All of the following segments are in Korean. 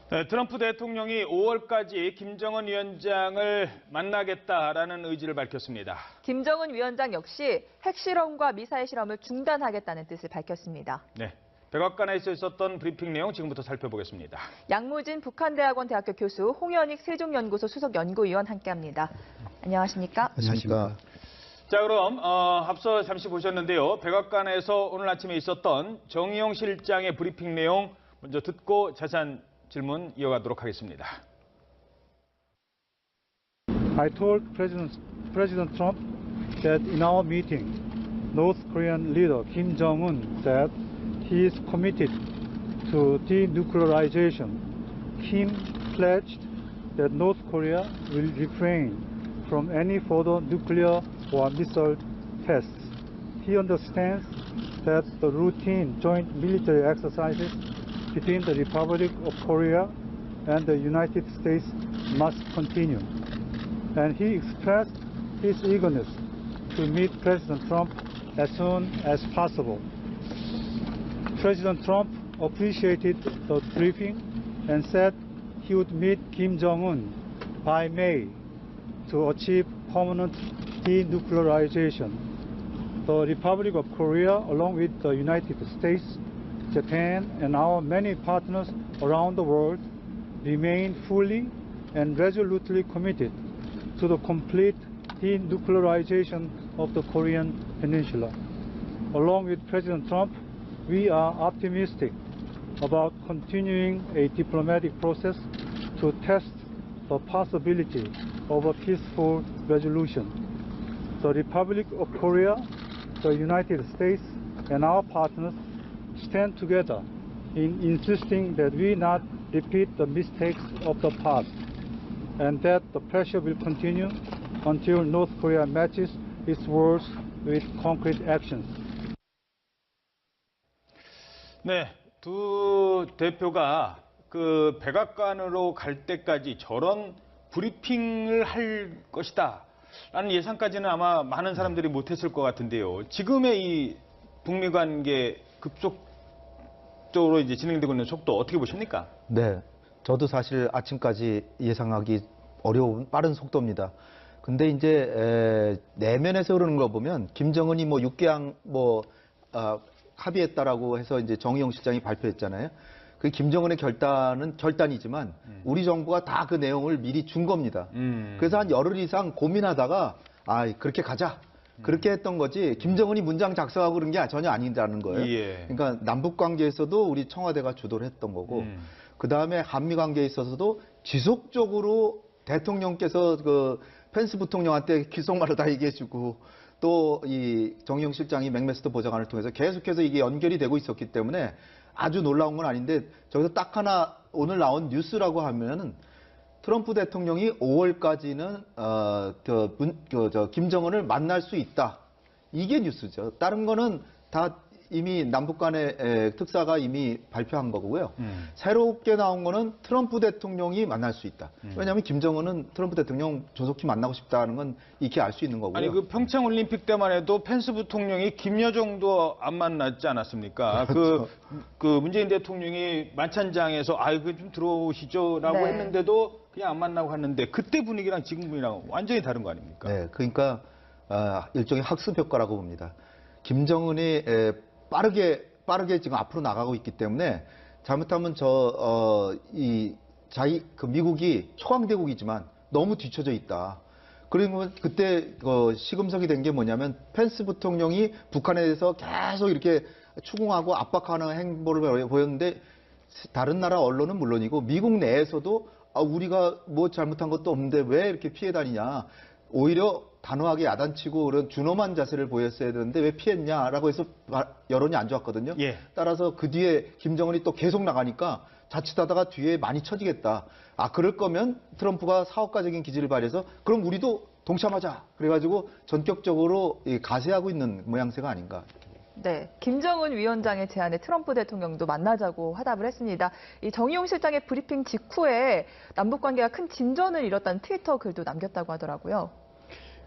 네, 트럼프 대통령이 5월까지 김정은 위원장을 만나겠다라는 의지를 밝혔습니다. 김정은 위원장 역시 핵실험과 미사일 실험을 중단하겠다는 뜻을 밝혔습니다. 네, 백악관에서 있었던 브리핑 내용 지금부터 살펴보겠습니다. 양무진 북한대학원 대학교 교수, 홍현익 세종연구소 수석연구위원 함께합니다. 안녕하십니까? 안녕하십니까. 자, 그럼 앞서 잠시 보셨는데요. 백악관에서 오늘 아침에 있었던 정의용 실장의 브리핑 내용 먼저 듣고 자세한 질문 이어가도록 하겠습니다. I told President Trump that in our meeting, North Korean leader Kim Jong-un said he is committed to denuclearization. Kim pledged that North Korea will refrain from any further nuclear or missile tests. He understands that the routine joint military exercises between the Republic of Korea and the United States must continue. And he expressed his eagerness to meet President Trump as soon as possible. President Trump appreciated the briefing and said he would meet Kim Jong-un by May to achieve permanent denuclearization. The Republic of Korea, along with the United States, Japan, and our many partners around the world, remain fully and resolutely committed to the complete denuclearization of the Korean Peninsula. Along with President Trump, we are optimistic about continuing a diplomatic process to test the possibility of a peaceful resolution. The Republic of Korea, the United States, and our partners stand together in insisting that we not repeat the mistakes of the past, and that the pressure will continue until North Korea matches its words with concrete actions. 네, 두 대표가 그 백악관으로 갈 때까지 저런 브리핑을 할 것이다 라는 예상까지는 아마 많은 사람들이 못했을 것 같은데요. 지금의 이 북미 관계 급속도로 이제 진행되고 있는 속도 어떻게 보십니까? 네, 저도 사실 아침까지 예상하기 어려운 빠른 속도입니다. 근데 이제 내면에서 흐르는 거 보면 김정은이 뭐 육개항 합의했다라고 해서 이제 정의용 실장이 발표했잖아요. 그 김정은의 결단은 결단이지만 우리 정부가 다 그 내용을 미리 준 겁니다. 그래서 한 열흘 이상 고민하다가 그렇게 가자. 그렇게 했던 거지 김정은이 문장 작성하고 그런 게 전혀 아니라는 거예요. 예. 그러니까 남북 관계에서도 우리 청와대가 주도를 했던 거고 그다음에 한미 관계에 있어서도 지속적으로 대통령께서 그 펜스 부통령한테 귓속말로 다 얘기해주고 또 이 정의용 실장이 맥메스터 보좌관을 통해서 계속해서 이게 연결이 되고 있었기 때문에 아주 놀라운 건 아닌데 저기서 딱 하나 오늘 나온 뉴스라고 하면은 트럼프 대통령이 5월까지는 김정은을 만날 수 있다. 이게 뉴스죠. 다른 거는 다 이미 남북 간의 특사가 이미 발표한 거고요. 새롭게 나온 거는 트럼프 대통령이 만날 수 있다. 왜냐하면 김정은은 트럼프 대통령 조속히 만나고 싶다는 건 익히 알 수 있는 거고요. 아니 그 평창 올림픽 때만 해도 펜스 부통령이 김여정도 안 만났지 않았습니까? 그렇죠. 그 문재인 대통령이 만찬장에서 그 좀 들어오시죠라고 네. 했는데도 그냥 안 만나고 갔는데 그때 분위기랑 지금 분위기랑 완전히 다른 거 아닙니까? 네, 그러니까 일종의 학습 효과라고 봅니다. 김정은이 빠르게 지금 앞으로 나가고 있기 때문에 잘못하면 미국이 초강대국이지만 너무 뒤쳐져 있다. 그리고 그때 시금석이 된 게 뭐냐면 펜스 부통령이 북한에 대해서 계속 이렇게 추궁하고 압박하는 행보를 보였는데 다른 나라 언론은 물론이고 미국 내에서도 우리가 뭐 잘못한 것도 없는데 왜 이렇게 피해 다니냐. 오히려 단호하게 야단치고 그런 준엄한 자세를 보였어야 되는데 왜 피했냐라고 해서 여론이 안 좋았거든요. 예. 따라서 그 뒤에 김정은이 또 계속 나가니까 자칫하다가 뒤에 많이 처지겠다. 그럴 거면 트럼프가 사업가적인 기질을 발휘해서 그럼 우리도 동참하자. 그래가지고 전격적으로 가세하고 있는 모양새가 아닌가. 네, 김정은 위원장의 제안에 트럼프 대통령도 만나자고 화답을 했습니다. 이 정의용 실장의 브리핑 직후에 남북 관계가 큰 진전을 이뤘다는 트위터 글도 남겼다고 하더라고요.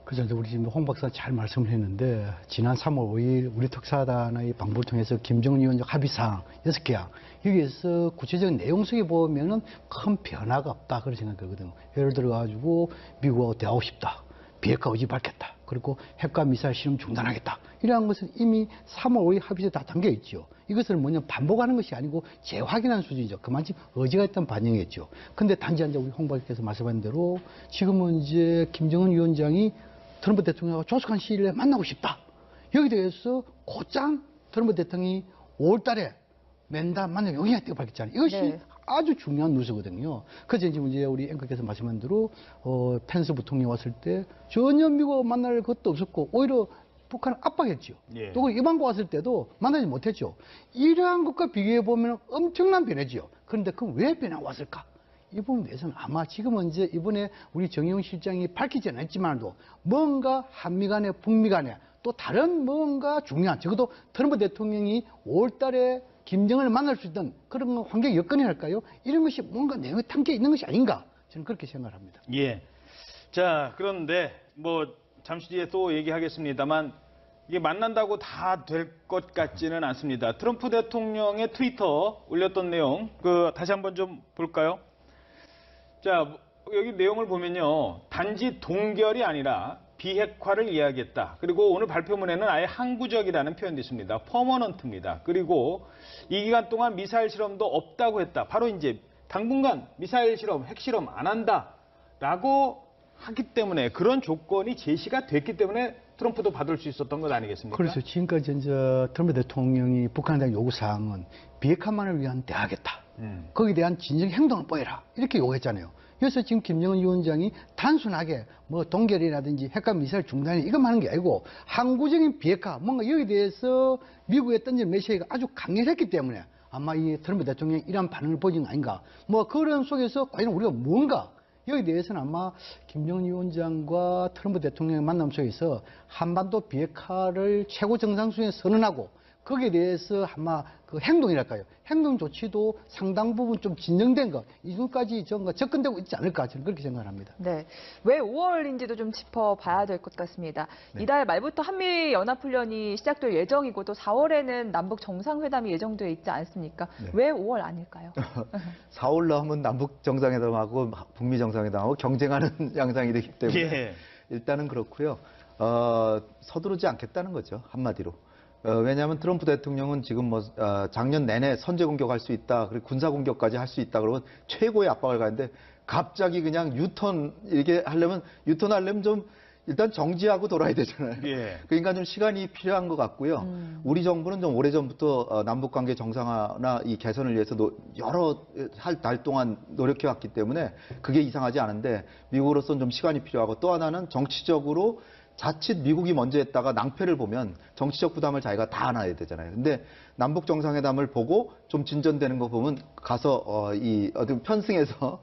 그래서 이제 우리 지금 홍 박사 잘 말씀을 했는데 지난 3월 5일 우리 특사단의 방문을 통해서 김정은 위원장 합의사항 6개야. 여기에서 구체적인 내용 속에 보면은 큰 변화가 없다 그런 생각하거든요. 예를 들어 가지고 미국하고 대화하고 싶다. 비핵화 의지 밝혔다. 그리고 핵과 미사일 실험 중단하겠다. 이러한 것은 이미 3월 5일 합의서에 다 담겨 있죠. 이것을 뭐냐 반복하는 것이 아니고 재확인한 수준이죠. 그만큼 의지가 있다는 반영이었죠. 근데 단지 이제 우리 홍 박사께서 말씀하신 대로 지금은 이제 김정은 위원장이 트럼프 대통령하고 조속한 시일 내에 만나고 싶다. 여기 대해서 곧장 트럼프 대통령이 5월 달에 면담 만나 용이했다고 밝혔잖아요. 이것이 네. 아주 중요한 뉴스거든요. 그래서 지금 이제 우리 앵커께서 말씀한 대로 펜스 부통령이 왔을 때 전혀 미국 만날 것도 없었고 오히려 북한을 압박했죠. 예. 또 이방과 왔을 때도 만나지 못했죠. 이러한 것과 비교해 보면 엄청난 변화죠. 그런데 그럼 왜 변화가 왔을까? 이 부분에 대해서는 아마 지금은 이제 이번에 우리 정의용 실장이 밝히지 않았지만도 뭔가 한미 간에 북미 간에 또 다른 뭔가 중요한 적어도 트럼프 대통령이 5월 달에 김정은을 만날 수 있던 그런 환경 여건이랄까요? 이런 것이 뭔가 내용에 담겨 있는 것이 아닌가? 저는 그렇게 생각을 합니다. 예. 자, 그런데 뭐 잠시 뒤에 또 얘기하겠습니다만 이게 만난다고 다 될 것 같지는 않습니다. 트럼프 대통령의 트위터 올렸던 내용 다시 한번 좀 볼까요? 자, 여기 내용을 보면요. 단지 동결이 아니라 비핵화를 이야기했다. 그리고 오늘 발표문에는 아예 항구적이라는 표현도 있습니다. 퍼머넌트입니다. 그리고 이 기간 동안 미사일 실험도 없다고 했다. 바로 이제 당분간 미사일 실험, 핵실험 안 한다라고 하기 때문에 그런 조건이 제시가 됐기 때문에 트럼프도 받을 수 있었던 것 아니겠습니까? 그래서 지금까지 이제 트럼프 대통령이 북한에 대한 요구사항은 비핵화만을 위한 대화겠다. 거기에 대한 진정 행동을 보여라. 이렇게 요구했잖아요. 그래서 지금 김정은 위원장이 단순하게 뭐 동결이라든지 핵과 미사일 중단이 이것만 하는 게 아니고 항구적인 비핵화 뭔가 여기에 대해서 미국에 던진 메시지가 아주 강렬했기 때문에 아마 이 트럼프 대통령이 이런 반응을 보인 거 아닌가. 뭐 그런 속에서 과연 우리가 뭔가 여기에 대해서는 아마 김정은 위원장과 트럼프 대통령의 만남 속에서 한반도 비핵화를 최고 정상수준에 선언하고 거기에 대해서 아마 그 행동이랄까요? 행동 조치도 상당 부분 좀 진정된 것, 이 정도까지 접근되고 있지 않을까 저는 그렇게 생각합니다. 네. 왜 5월인지도 좀 짚어봐야 될 것 같습니다. 네. 이달 말부터 한미 연합훈련이 시작될 예정이고 또 4월에는 남북 정상회담이 예정되어 있지 않습니까? 네. 왜 5월 아닐까요? 4월 나오면 남북 정상회담하고 북미 정상회담하고 경쟁하는 양상이 되기 때문에 예. 일단은 그렇고요. 서두르지 않겠다는 거죠. 한마디로. 왜냐하면 트럼프 대통령은 지금 뭐 작년 내내 선제 공격할 수 있다, 그리고 군사 공격까지 할 수 있다 그러면 최고의 압박을 가는데 갑자기 그냥 유턴하려면 좀 일단 정지하고 돌아야 되잖아요. 예. 그러니까 좀 시간이 필요한 것 같고요. 우리 정부는 좀 오래전부터 남북관계 정상화나 이 개선을 위해서 여러 달 동안 노력해왔기 때문에 그게 이상하지 않은데 미국으로서는 좀 시간이 필요하고 또 하나는 정치적으로 자칫 미국이 먼저 했다가 낭패를 보면 정치적 부담을 자기가 다 안아야 되잖아요. 근데 남북 정상회담을 보고 좀 진전되는 거 보면 가서 어떤 편승해서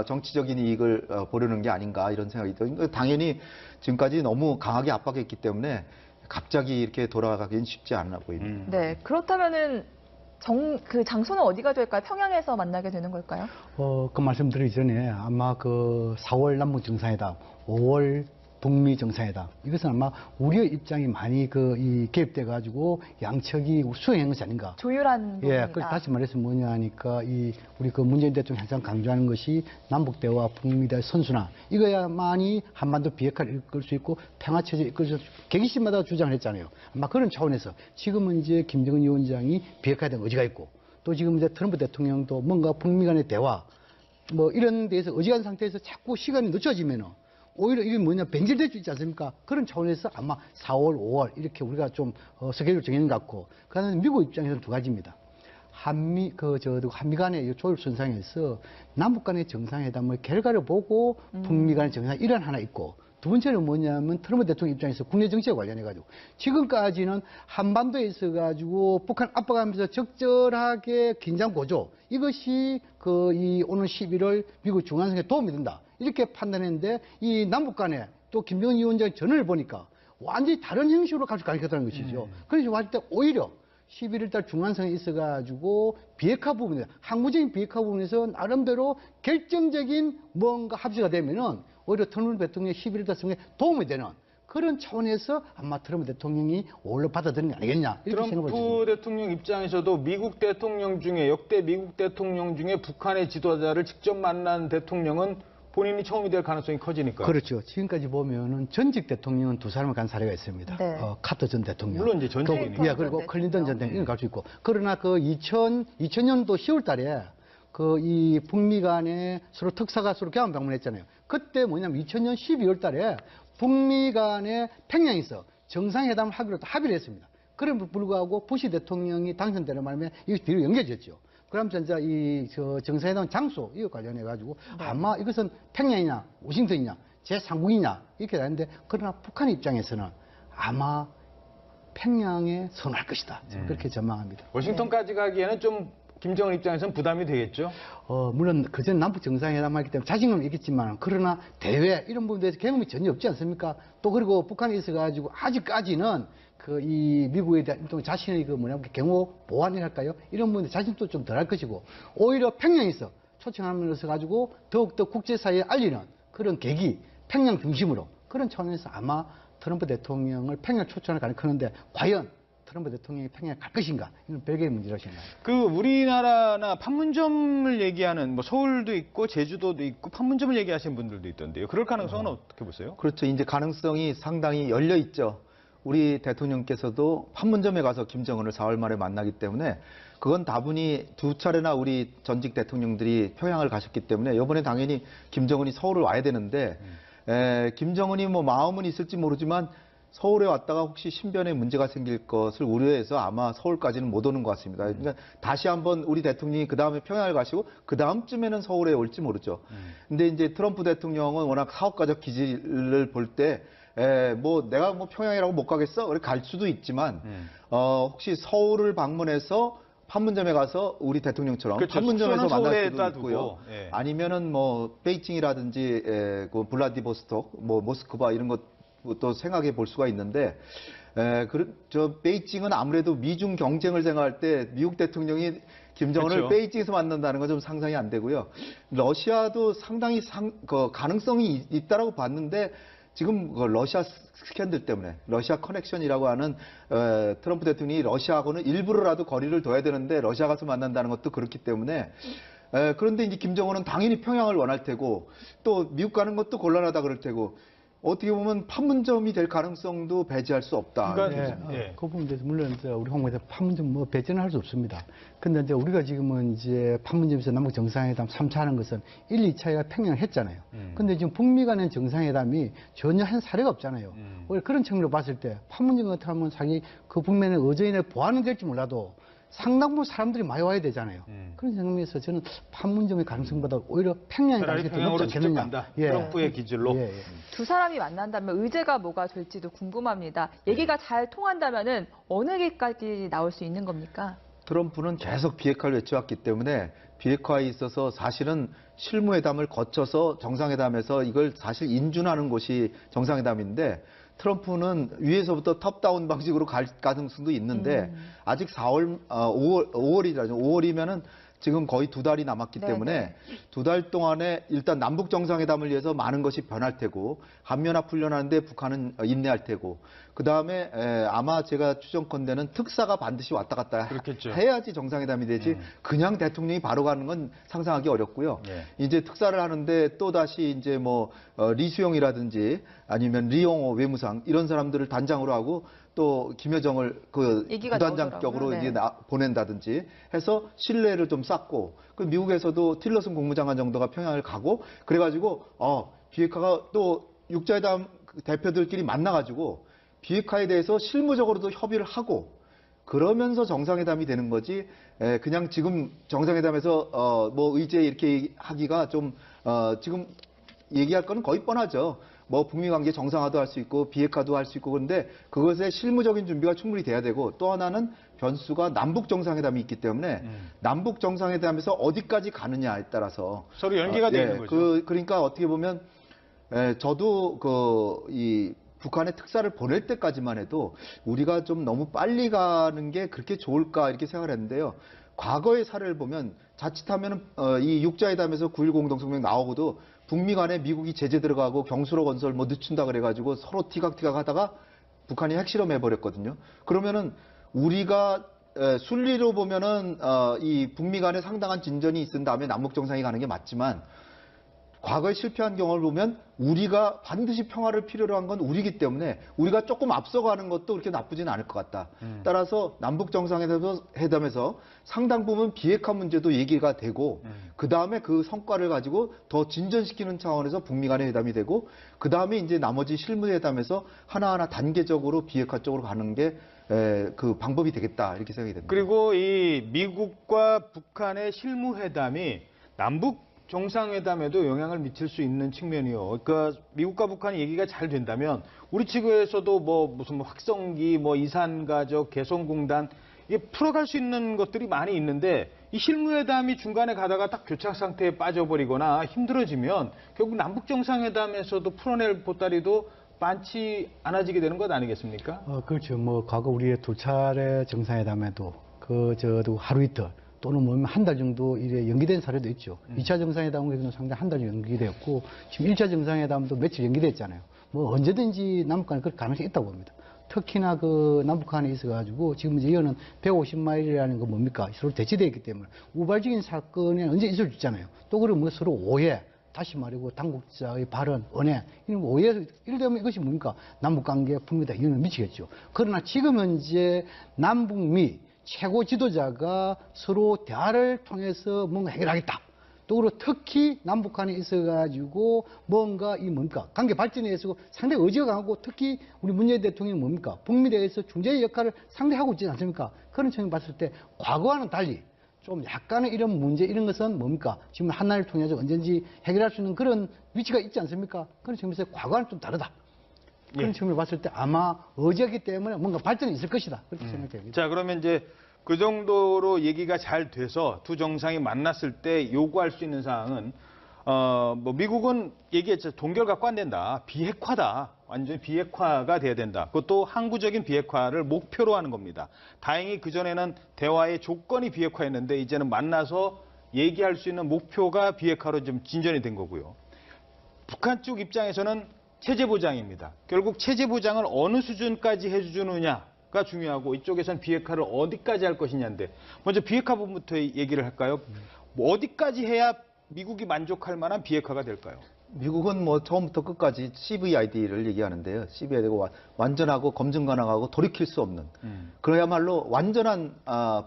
정치적인 이익을 보려는 게 아닌가 이런 생각이 들어요. 당연히 지금까지 너무 강하게 압박했기 때문에 갑자기 이렇게 돌아가기는 쉽지 않아 보입니다. 네. 그렇다면은 그 장소는 어디가 될까요? 평양에서 만나게 되는 걸까요? 그 말씀드리기 전에 아마 그 4월 남북 정상회담, 5월 북미 정상회담 이것은 아마 우리의 입장이 많이 개입돼 가지고 양측이 수행한 것이 아닌가. 조율한 부분이다. 예, 그래서 다시 말해서 뭐냐 하니까 우리 문재인 대통령 항상 강조하는 것이 남북 대화, 북미 대화 선순환 이거야만이 한반도 비핵화를 이끌 수 있고 평화 체제를 이끌 수 있고 계기시마다 주장을 했잖아요. 아마 그런 차원에서 지금은 이제 김정은 위원장이 비핵화에 대한 의지가 있고 또 지금 이제 트럼프 대통령도 뭔가 북미 간의 대화 뭐 이런 데에서 의지가 있는 상태에서 자꾸 시간이 늦춰지면은 오히려 이게 뭐냐 변질될 수 있지 않습니까? 그런 차원에서 아마 4월, 5월 이렇게 우리가 좀 스케줄 정해는 것 같고 그다음에 미국 입장에서는 두 가지입니다. 한미 간의 조율 선상에서 남북 간의 정상회담의 결과를 보고 북미 간의 정상회담 이런 하나 있고 두 번째는 뭐냐면 트럼프 대통령 입장에서 국내 정치에 관련해가지고 지금까지는 한반도에 있어가지고 북한 압박하면서 적절하게 긴장 고조 이것이 오늘 11월 미국 중앙선거에 도움이 된다. 이렇게 판단했는데 이 남북 간에 또 김정은 위원장의 전언을 보니까 완전히 다른 형식으로 가지고 가겠다는 것이죠. 그래서 왔을 때 오히려 11월 달 중간선에 있어가지고 비핵화 부분에 항구적인 비핵화 부분에서 나름대로 결정적인 뭔가 합의가 되면은 오히려 트럼프 대통령의 11월 달 선거에 도움이 되는 그런 차원에서 아마 트럼프 대통령이 오히려 받아들인 게 아니겠냐 이렇게 생각을 트럼프 합니다. 대통령 입장에서도 미국 대통령 중에 역대 미국 대통령 중에 북한의 지도자를 직접 만난 대통령은 본인이 처음이 될 가능성이 커지니까. 그렇죠. 지금까지 보면은 전직 대통령은 두 사람을 간 사례가 있습니다. 네. 카터 전 대통령. 물론 이제 전직이니까. 예, 그리고 클린턴 전 대통령 갈 수 있고. 그러나 그 2000년도 10월 달에 그 이 북미 간에 서로 특사가 서로 교환 방문했잖아요. 그때 뭐냐면 2000년 12월 달에 북미 간에 평양에서 정상회담을 하기로 또 합의를 했습니다. 그럼에도 불구하고 부시 대통령이 당선되는 바람에 이것이 뒤로 연결됐죠. 그러면서 이제 저 정상회담 장소 이거 관련해 가지고 아마 이것은 평양이냐 워싱턴이냐 제3국이냐 이렇게 되는데 그러나 북한 입장에서는 아마 평양에 선호할 것이다. 그렇게 전망합니다. 워싱턴까지 가기에는 좀 김정은 입장에서는 부담이 되겠죠. 물론 그전 남북 정상회담 하기 때문에 자신감은 있겠지만 그러나 대외 이런 부분에 대해서 경험이 전혀 없지 않습니까? 또 그리고 북한에 있어가지고 아직까지는 그 이 미국에 대한 또 자신의 그 경호 보완이랄까요? 이런 부분에 자신도 좀 덜 할 것이고 오히려 평양에서 초청하면서 가지고 더욱더 국제사회에 알리는 그런 계기 평양 중심으로 그런 차원에서 아마 트럼프 대통령을 평양 초청을 가능하는데 과연 트럼프 대통령이 평양에 갈 것인가? 이건 별개의 문제라고 생각합니다. 그 우리나라나 판문점을 얘기하는 뭐 서울도 있고 제주도도 있고 판문점을 얘기하시는 분들도 있던데요. 그럴 가능성은 어떻게 보세요? 그렇죠. 이제 가능성이 상당히 열려 있죠. 우리 대통령께서도 판문점에 가서 김정은을 4월 말에 만나기 때문에 그건 다분히 두 차례나 우리 전직 대통령들이 평양을 가셨기 때문에 이번에 당연히 김정은이 서울을 와야 되는데 김정은이 뭐 마음은 있을지 모르지만 서울에 왔다가 혹시 신변에 문제가 생길 것을 우려해서 아마 서울까지는 못 오는 것 같습니다. 그러니까 다시 한번 우리 대통령이 그 다음에 평양을 가시고 그 다음쯤에는 서울에 올지 모르죠. 근데 이제 트럼프 대통령은 워낙 사업가적 기질을 볼 때 뭐 내가 뭐 평양이라고 못 가겠어? 그래 갈 수도 있지만 혹시 서울을 방문해서 판문점에 가서 우리 대통령처럼 그렇죠. 판문점에서 숙소는 만날 서울에다 수도 있고요. 두고, 예. 아니면은 뭐 베이징이라든지 그 블라디보스톡, 뭐 모스크바 이런 것도 생각해 볼 수가 있는데 저 베이징은 아무래도 미중 경쟁을 생각할 때 미국 대통령이 김정은을 그렇죠. 베이징에서 만난다는 건 좀 상상이 안 되고요. 러시아도 상당히 그 가능성이 있다라고 봤는데 지금 그 러시아 스캔들 때문에 러시아 커넥션이라고 하는 트럼프 대통령이 러시아하고는 일부러라도 거리를 둬야 되는데 러시아 가서 만난다는 것도 그렇기 때문에 그런데 이제 김정은은 당연히 평양을 원할 테고 또 미국 가는 것도 곤란하다 그럴 테고 어떻게 보면 판문점이 될 가능성도 배제할 수 없다. 그러니까 예, 그 부분에 대해서 물론 이제 우리 홍보에서 판문점 뭐 배제는 할 수 없습니다. 근데 이제 우리가 지금은 이제 판문점에서 남북 정상회담 3차 하는 것은 1, 2차가 평양을 했잖아요. 근데 지금 북미 간의 정상회담이 전혀 한 사례가 없잖아요. 오히려 그런 측면으로 봤을 때 판문점 같은 하면 사실 그 북면의 의전에 보완은 될지 몰라도 상당부 사람들이 많이 와야 되잖아요. 그런 측면에서 저는 판문점의 가능성보다 오히려 평양의 차라리 가능성이 더 평양으로 높지 직접 않겠느냐. 간다. 예. 트럼프의 기질로. 예, 예. 두 사람이 만난다면 의제가 뭐가 될지도 궁금합니다. 얘기가 잘 통한다면은 어느 길까지 나올 수 있는 겁니까? 트럼프는 계속 비핵화를 외쳐왔기 때문에 비핵화에 있어서 사실은 실무회담을 거쳐서 정상회담에서 이걸 사실 인준하는 곳이 정상회담인데 트럼프는 위에서부터 탑다운 방식으로 갈 가능성도 있는데 아직 5월이면은 지금 거의 두 달이 남았기 네네. 때문에 두 달 동안에 일단 남북 정상회담을 위해서 많은 것이 변할 테고 한미연합 훈련하는데 북한은 인내할 테고 그 다음에 아마 제가 추정컨대는 특사가 반드시 왔다 갔다 그렇겠죠. 해야지 정상회담이 되지 그냥 대통령이 바로 가는 건 상상하기 어렵고요. 예. 이제 특사를 하는데 또 다시 이제 뭐 리수용이라든지 아니면 리용호 외무상 이런 사람들을 단장으로 하고 또 김여정을 그 얘기가 부단장격으로 나오더라고요. 이제 네. 보낸다든지 해서 신뢰를 좀 쌓고 그 미국에서도 틸러슨 국무장관 정도가 평양을 가고 그래가지고 비핵화가 또 육자회담 대표들끼리 만나가지고 비핵화에 대해서 실무적으로도 협의를 하고 그러면서 정상회담이 되는 거지 그냥 지금 정상회담에서 뭐 의제 이렇게 하기가 좀 지금 얘기할 거는 거의 뻔하죠. 뭐 북미 관계 정상화도 할 수 있고 비핵화도 할 수 있고 그런데 그것에 실무적인 준비가 충분히 돼야 되고 또 하나는 변수가 남북 정상회담이 있기 때문에 남북 정상회담에서 어디까지 가느냐에 따라서 서로 연계가 되는 거죠. 그러니까 어떻게 보면 저도 이 북한의 특사를 보낼 때까지만 해도 우리가 좀 너무 빨리 가는 게 그렇게 좋을까 이렇게 생각을 했는데요. 과거의 사례를 보면 자칫하면 이 육자회담에서 9.1 공동성명 나오고도 북미 간에 미국이 제재 들어가고 경수로 건설 뭐 늦춘다 그래가지고 서로 티각티각 하다가 북한이 핵실험 해버렸거든요. 그러면은 우리가 순리로 보면은 이 북미 간에 상당한 진전이 있은 다음에 남북 정상이 가는 게 맞지만 과거에 실패한 경험을 보면 우리가 반드시 평화를 필요로 한 건 우리이기 때문에 우리가 조금 앞서가는 것도 그렇게 나쁘지는 않을 것 같다. 따라서 남북 정상회담에서 상당 부분 비핵화 문제도 얘기가 되고 그 다음에 그 성과를 가지고 더 진전시키는 차원에서 북미 간의 회담이 되고 그 다음에 이제 나머지 실무회담에서 하나하나 단계적으로 비핵화 쪽으로 가는 게 그 방법이 되겠다 이렇게 생각이 됩니다. 그리고 이 미국과 북한의 실무회담이 남북 정상회담에도 영향을 미칠 수 있는 측면이요. 그러니까 미국과 북한이 얘기가 잘 된다면 우리 측에서도 뭐 무슨 확성기, 뭐 이산가족, 개성공단 이게 풀어갈 수 있는 것들이 많이 있는데 이 실무회담이 중간에 가다가 딱 교착 상태에 빠져버리거나 힘들어지면 결국 남북 정상회담에서도 풀어낼 보따리도 많지 않아지게 되는 것 아니겠습니까? 그렇죠. 뭐 과거 우리의 두 차례 정상회담에도 저도 하루 이틀 또는 뭐 한 달 정도 이래 연기된 사례도 있죠. 2차 정상회담 같은 경우는 상당히 한 달 연기되었고 지금 1차 정상회담도 며칠 연기됐잖아요. 뭐 언제든지 남북 간에 그럴 가능성이 있다고 봅니다. 특히나 그 남북한에 있어가지고 지금 이제 이거는 150마일이라는 건 뭡니까? 서로 대치되어 있기 때문에 우발적인 사건이 언제 있을 수 있잖아요. 또 그러면 뭐 서로 오해, 다시 말이고 당국자의 발언, 언해, 이런 오해, 이럴 때면 이것이 뭡니까? 남북관계 북미다 영향을 미치겠죠. 그러나 지금 현재 남북미 최고 지도자가 서로 대화를 통해서 뭔가 해결하겠다. 또 그리고 특히 남북한에 있어가지고 뭔가 이 뭡니까? 관계 발전에 있어서 상당히 의지가 강하고 특히 우리 문재인 대통령이 뭡니까? 북미에 대해서 중재의 역할을 상당히 하고 있지 않습니까? 그런 측면 봤을 때 과거와는 달리 좀 약간의 이런 문제 이런 것은 뭡니까? 지금 하나를 통해서 언제든지 해결할 수 있는 그런 위치가 있지 않습니까? 그런 측면에서 과거와는 좀 다르다. 그런 측면을 봤을 때 아마 의지하기 때문에 뭔가 발전이 있을 것이다. 그렇게 생각됩니다. 자, 그러면 이제 그 정도로 얘기가 잘 돼서 두 정상이 만났을 때 요구할 수 있는 사항은 뭐 미국은 얘기했죠. 동결 갖고 안 된다. 비핵화다. 완전히 비핵화가 돼야 된다. 그것도 항구적인 비핵화를 목표로 하는 겁니다. 다행히 그전에는 대화의 조건이 비핵화였는데 이제는 만나서 얘기할 수 있는 목표가 비핵화로 좀 진전이 된 거고요. 북한 쪽 입장에서는 체제 보장입니다. 결국 체제 보장을 어느 수준까지 해주느냐가 중요하고 이쪽에서는 비핵화를 어디까지 할 것이냐인데 먼저 비핵화 부분부터 얘기를 할까요? 뭐 어디까지 해야 미국이 만족할 만한 비핵화가 될까요? 미국은 뭐 처음부터 끝까지 CVID를 얘기하는데요. CVID가 완전하고 검증 가능하고 돌이킬 수 없는 그야말로 완전한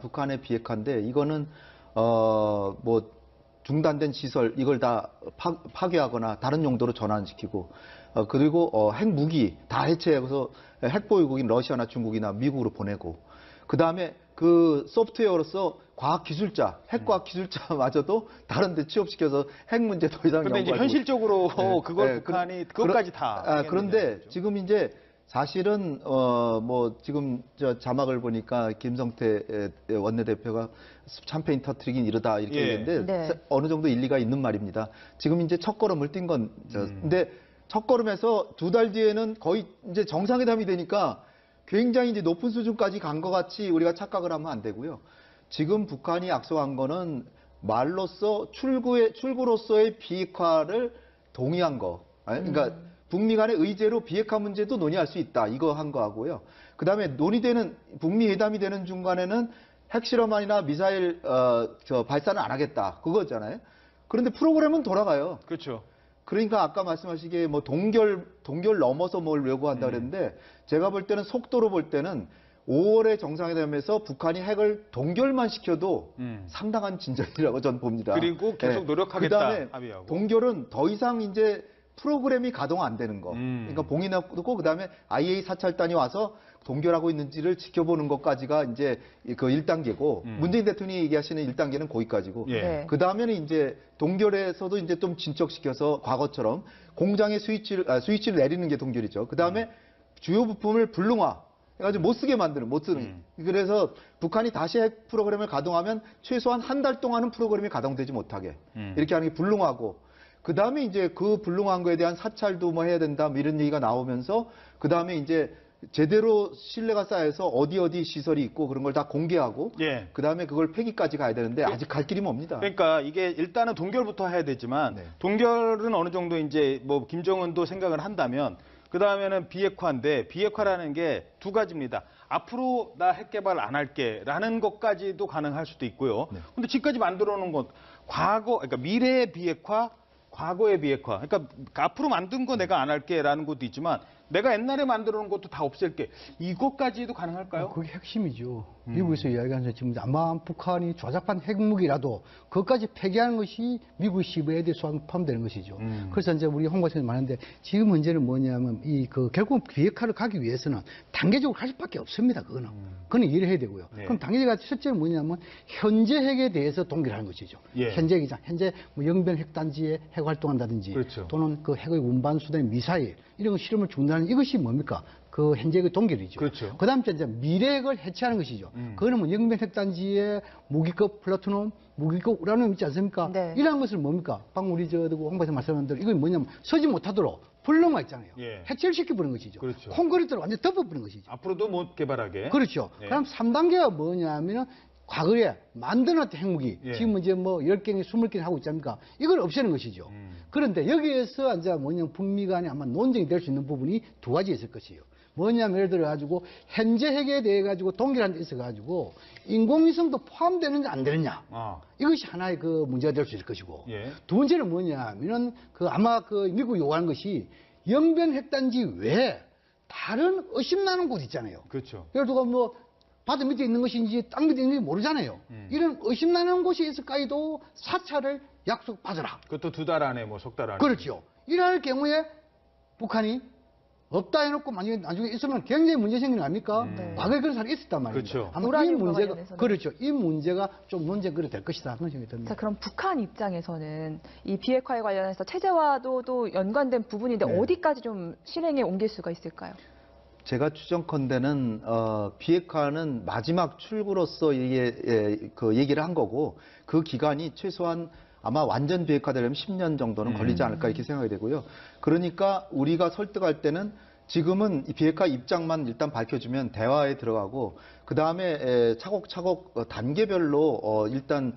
북한의 비핵화인데 이거는 뭐 중단된 시설 이걸 다 파괴하거나 다른 용도로 전환시키고 그리고 핵무기 다 해체해서 핵보유국인 러시아나 중국이나 미국으로 보내고 그 다음에 그 소프트웨어로서 과학기술자, 핵과학기술자마저도 다른 데 취업시켜서 핵 문제 더 이상 그런데 이제 연구하지 현실적으로 그걸 북한이 그것까지 다 그런데 지금 이제 사실은 뭐 지금 저 자막을 보니까 김성태 원내대표가 샴페인 터트리긴 이러다 이렇게 예. 얘기했는데 네. 어느 정도 일리가 있는 말입니다. 지금 이제 첫 걸음을 뛴 건 근데 첫 걸음에서 두 달 뒤에는 거의 이제 정상회담이 되니까 굉장히 이제 높은 수준까지 간 것 같이 우리가 착각을 하면 안 되고요. 지금 북한이 약속한 거는 말로써 출구로서의 비핵화를 동의한 거. 그러니까 북미 간의 의제로 비핵화 문제도 논의할 수 있다. 이거 한 거 하고요. 그 다음에 논의되는, 북미 회담이 되는 중간에는 핵실험안이나 미사일, 발사는 안 하겠다. 그거잖아요. 그런데 프로그램은 돌아가요. 그렇죠. 그러니까 아까 말씀하시기에 뭐 동결 넘어서 뭘 요구한다 그랬는데 제가 볼 때는 속도로 볼 때는 5월에 정상회담에서 북한이 핵을 동결만 시켜도 상당한 진전이라고 저는 봅니다. 그리고 계속 노력하겠다, 그다음에 합의하고. 동결은 더 이상 이제 프로그램이 가동 안 되는 거. 그러니까 봉인하고 그다음에 IA 사찰단이 와서 동결하고 있는지를 지켜보는 것까지가 이제 그 1단계고 문재인 대통령이 얘기하시는 1단계는 거기까지고 예. 네. 그 다음에는 이제 동결에서도 이제 좀 진척시켜서 과거처럼 공장의 스위치를 내리는 게 동결이죠. 그 다음에 주요 부품을 불능화 해가지고 못 쓰게 만드는, 못 쓰는. 그래서 북한이 다시 핵 프로그램을 가동하면 최소한 한 달 동안은 프로그램이 가동되지 못하게 이렇게 하는 게 불능하고 그 다음에 이제 그 불능한 거에 대한 사찰도 뭐 해야 된다 뭐 이런 얘기가 나오면서 그 다음에 이제 제대로 신뢰가 쌓여서 어디 시설이 있고 그런 걸 다 공개하고 예. 그다음에 그걸 폐기까지 가야 되는데 아직 갈 길이 멉니다. 그러니까 이게 일단은 동결부터 해야 되지만 네. 동결은 어느 정도 이제 뭐 김정은도 생각을 한다면 그 다음에는 비핵화인데 비핵화라는 게 두 가지입니다. 앞으로 나 핵 개발 안 할게라는 것까지도 가능할 수도 있고요. 네. 근데 지금까지 만들어 놓은 것 그러니까 미래의 비핵화, 과거의 비핵화. 그러니까 앞으로 만든 거 내가 안 할게라는 것도 있지만 내가 옛날에 만들어 놓은 것도 다 없앨게. 이것까지도 가능할까요? 그게 핵심이죠. 미국에서 이야기하는 지금 아마 북한이 조작한 핵무기라도 그것까지 폐기하는 것이 미국 시브에드 수항 포함되는 것이죠. 그래서 이제 우리 홍 과장님 말하는데 지금 문제는 뭐냐면 결국 비핵화를 가기 위해서는 단계적으로 갈 수밖에 없습니다. 그거는 이해를 해야 되고요. 네. 그럼 단계가 첫째 뭐냐면 현재 핵에 대해서 동결하는 것이죠. 예. 현재 뭐 영변 핵단지에 핵 활동한다든지 그렇죠. 또는 그 핵의 운반 수단의 미사일 이런 거 실험을 중단하는 이것이 뭡니까? 그 현재의 동결이죠. 그렇죠. 그다음 이제 미래핵을 해체하는 것이죠. 그거는 뭐 영변 핵단지에 무기급 플라토늄, 무기급 우라늄 있지 않습니까? 네. 이러한 것을 뭡니까? 방금 우리 홍 박사 말씀한 대로 이건 뭐냐면 서지 못하도록 불능화 있잖아요. 예. 해체를 시켜버리는 것이죠. 그렇죠. 콘크리트로 완전 덮어버리는 것이죠. 앞으로도 못 개발하게. 그렇죠. 네. 그럼 3단계가 뭐냐면은 과거에 만들어놨던 핵무기, 예. 지금 이제 뭐 10개니 20개니 하고 있지 않습니까? 이걸 없애는 것이죠. 그런데 여기에서 이제 뭐냐면 북미 간에 아마 논쟁이 될 수 있는 부분이 두 가지 있을 것이에요. 뭐냐면 예를 들어 가지고 현재 핵에 대해 가지고 동결하는 데 있어 가지고 인공위성도 포함되느냐 안 되느냐. 아. 이것이 하나의 그 문제가 될 수 있을 것이고. 예. 두 번째는 뭐냐면은 아마 미국이 요구하는 것이 영변 핵단지 외에 다른 의심나는 곳 있잖아요. 그렇죠. 예를 들어 뭐 바다 밑에 있는 것인지 땅 밑에 있는 건지 모르잖아요. 이런 의심나는 곳이 있을까지도 사찰을 약속받으라. 그것도 2달 안에 뭐 석 달 안에. 그렇죠. 이럴 경우에 북한이 없다 해놓고 만약에 나중에 있으면 굉장히 문제 생기는 거 아닙니까? 과거에 그런 사람이 있었단 말입니다. 그렇죠. 아마 이 우라늄과 문제가 관련해서는. 그렇죠. 이 문제가 좀 논쟁거리 될 것이다 그런 생각이 듭니다. 자, 그럼 북한 입장에서는 이 비핵화에 관련해서 체제와도 또 연관된 부분인데 네. 어디까지 좀 실행에 옮길 수가 있을까요? 제가 추정컨대는 비핵화는 마지막 출구로서 이게 그 얘기를 한 거고 그 기간이 최소한 아마 완전 비핵화되려면 10년 정도는 걸리지 않을까 이렇게 생각이 되고요. 그러니까 우리가 설득할 때는 지금은 이 비핵화 입장만 일단 밝혀주면 대화에 들어가고 그 다음에 차곡차곡 단계별로 일단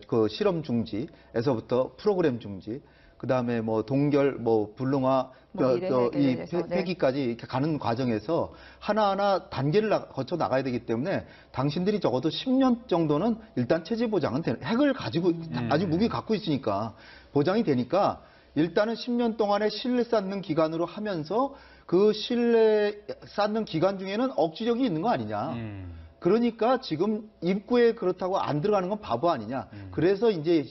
그 실험 중지에서부터 프로그램 중지 그 다음에 뭐 동결, 뭐 불능화, 뭐 미래 핵에 이 대해서, 네. 폐기까지 이렇게 가는 과정에서 하나하나 단계를 거쳐 나가야 되기 때문에 당신들이 적어도 10년 정도는 일단 체제 보장은 핵을 가지고 아주 무기 갖고 있으니까 보장이 되니까 일단은 10년 동안의 신뢰 쌓는 기간으로 하면서 그 신뢰 쌓는 기간 중에는 억지력이 있는 거 아니냐. 그러니까 지금 입구에 그렇다고 안 들어가는 건 바보 아니냐. 그래서 이제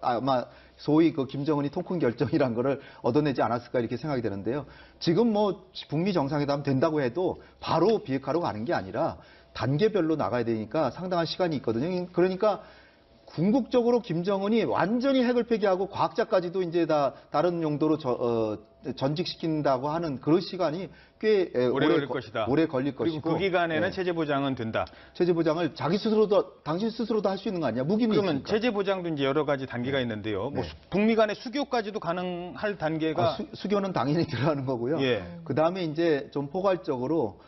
아마 소위 그 김정은이 통큰 결정이란 거를 얻어내지 않았을까 이렇게 생각이 되는데요. 지금 뭐 북미 정상회담 된다고 해도 바로 비핵화로 가는 게 아니라 단계별로 나가야 되니까 상당한 시간이 있거든요. 그러니까 궁극적으로 김정은이 완전히 핵을 폐기하고 과학자까지도 이제 다 다른 용도로 전직시킨다고 하는 그런 시간이 꽤 오래 걸릴 것이다. 오래 걸릴 그리고 것이고 그 기간에는 네. 체제 보장은 된다. 체제 보장을 자기 스스로도 당신 스스로도 할 수 있는 거 아니야? 무기는 그러면 있으니까. 체제 보장도 이제 여러 가지 단계가 있는데요. 뭐 네. 북미 간의 수교까지도 가능할 단계가 수교는 당연히 들어가는 거고요. 예. 그 다음에 이제 좀 포괄적으로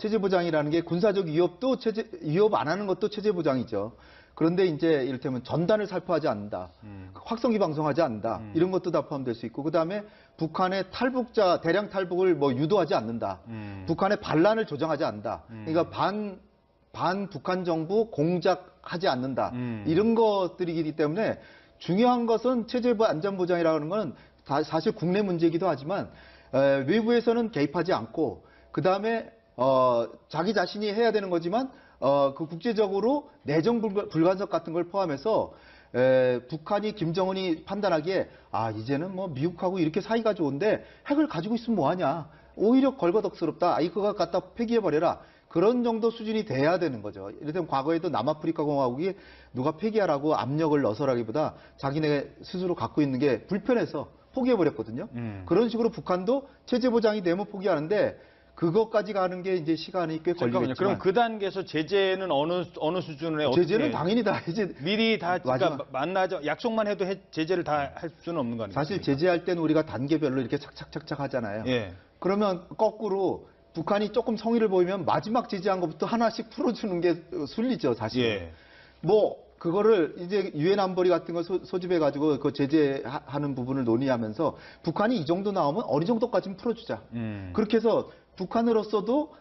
체제 보장이라는 게 군사적 위협도 위협 안 하는 것도 체제 보장이죠. 그런데 이제 이를테면 전단을 살포하지 않는다, 확성기 방송하지 않는다 이런 것도 다 포함될 수 있고 그 다음에 북한의 대량 탈북을 뭐 유도하지 않는다, 북한의 반란을 조장하지 않는다. 그러니까 반 북한 정부 공작하지 않는다 이런 것들이기 때문에 중요한 것은 체제 안전 보장이라는 건 사실 국내 문제이기도 하지만 외부에서는 개입하지 않고 그 다음에 자기 자신이 해야 되는 거지만 그 국제적으로 내정 불간섭 같은 걸 포함해서 북한이 김정은이 판단하기에 이제는 뭐 미국하고 이렇게 사이가 좋은데 핵을 가지고 있으면 뭐하냐 오히려 걸거덕스럽다 이거 갖다 폐기해버려라 그런 정도 수준이 돼야 되는 거죠. 이를테면 과거에도 남아프리카 공화국이 누가 폐기하라고 압력을 넣어서라기보다 자기네 스스로 갖고 있는 게 불편해서 포기해버렸거든요. 그런 식으로 북한도 체제 보장이 되면 포기하는데 그것까지 가는 게 이제 시간이 꽤 걸리겠지만. 그럼 그 단계에서 제재는 어느 수준에 어떻게 제재는 당연히 다 이제 미리 다 그러니까 만나죠. 약속만 해도 제재를 다 할 수는 없는 거 아니에요? 사실 제재할 때는 우리가 단계별로 이렇게 착착착착 하잖아요. 예. 그러면 거꾸로 북한이 조금 성의를 보이면 마지막 제재한 것부터 하나씩 풀어주는 게 순리죠, 사실. 예. 뭐 그거를 이제 유엔 안보리 같은 거 소집해 가지고 그 제재하는 부분을 논의하면서 북한이 이 정도 나오면 어느 정도까지는 풀어주자. 그렇게 해서 북한으로서도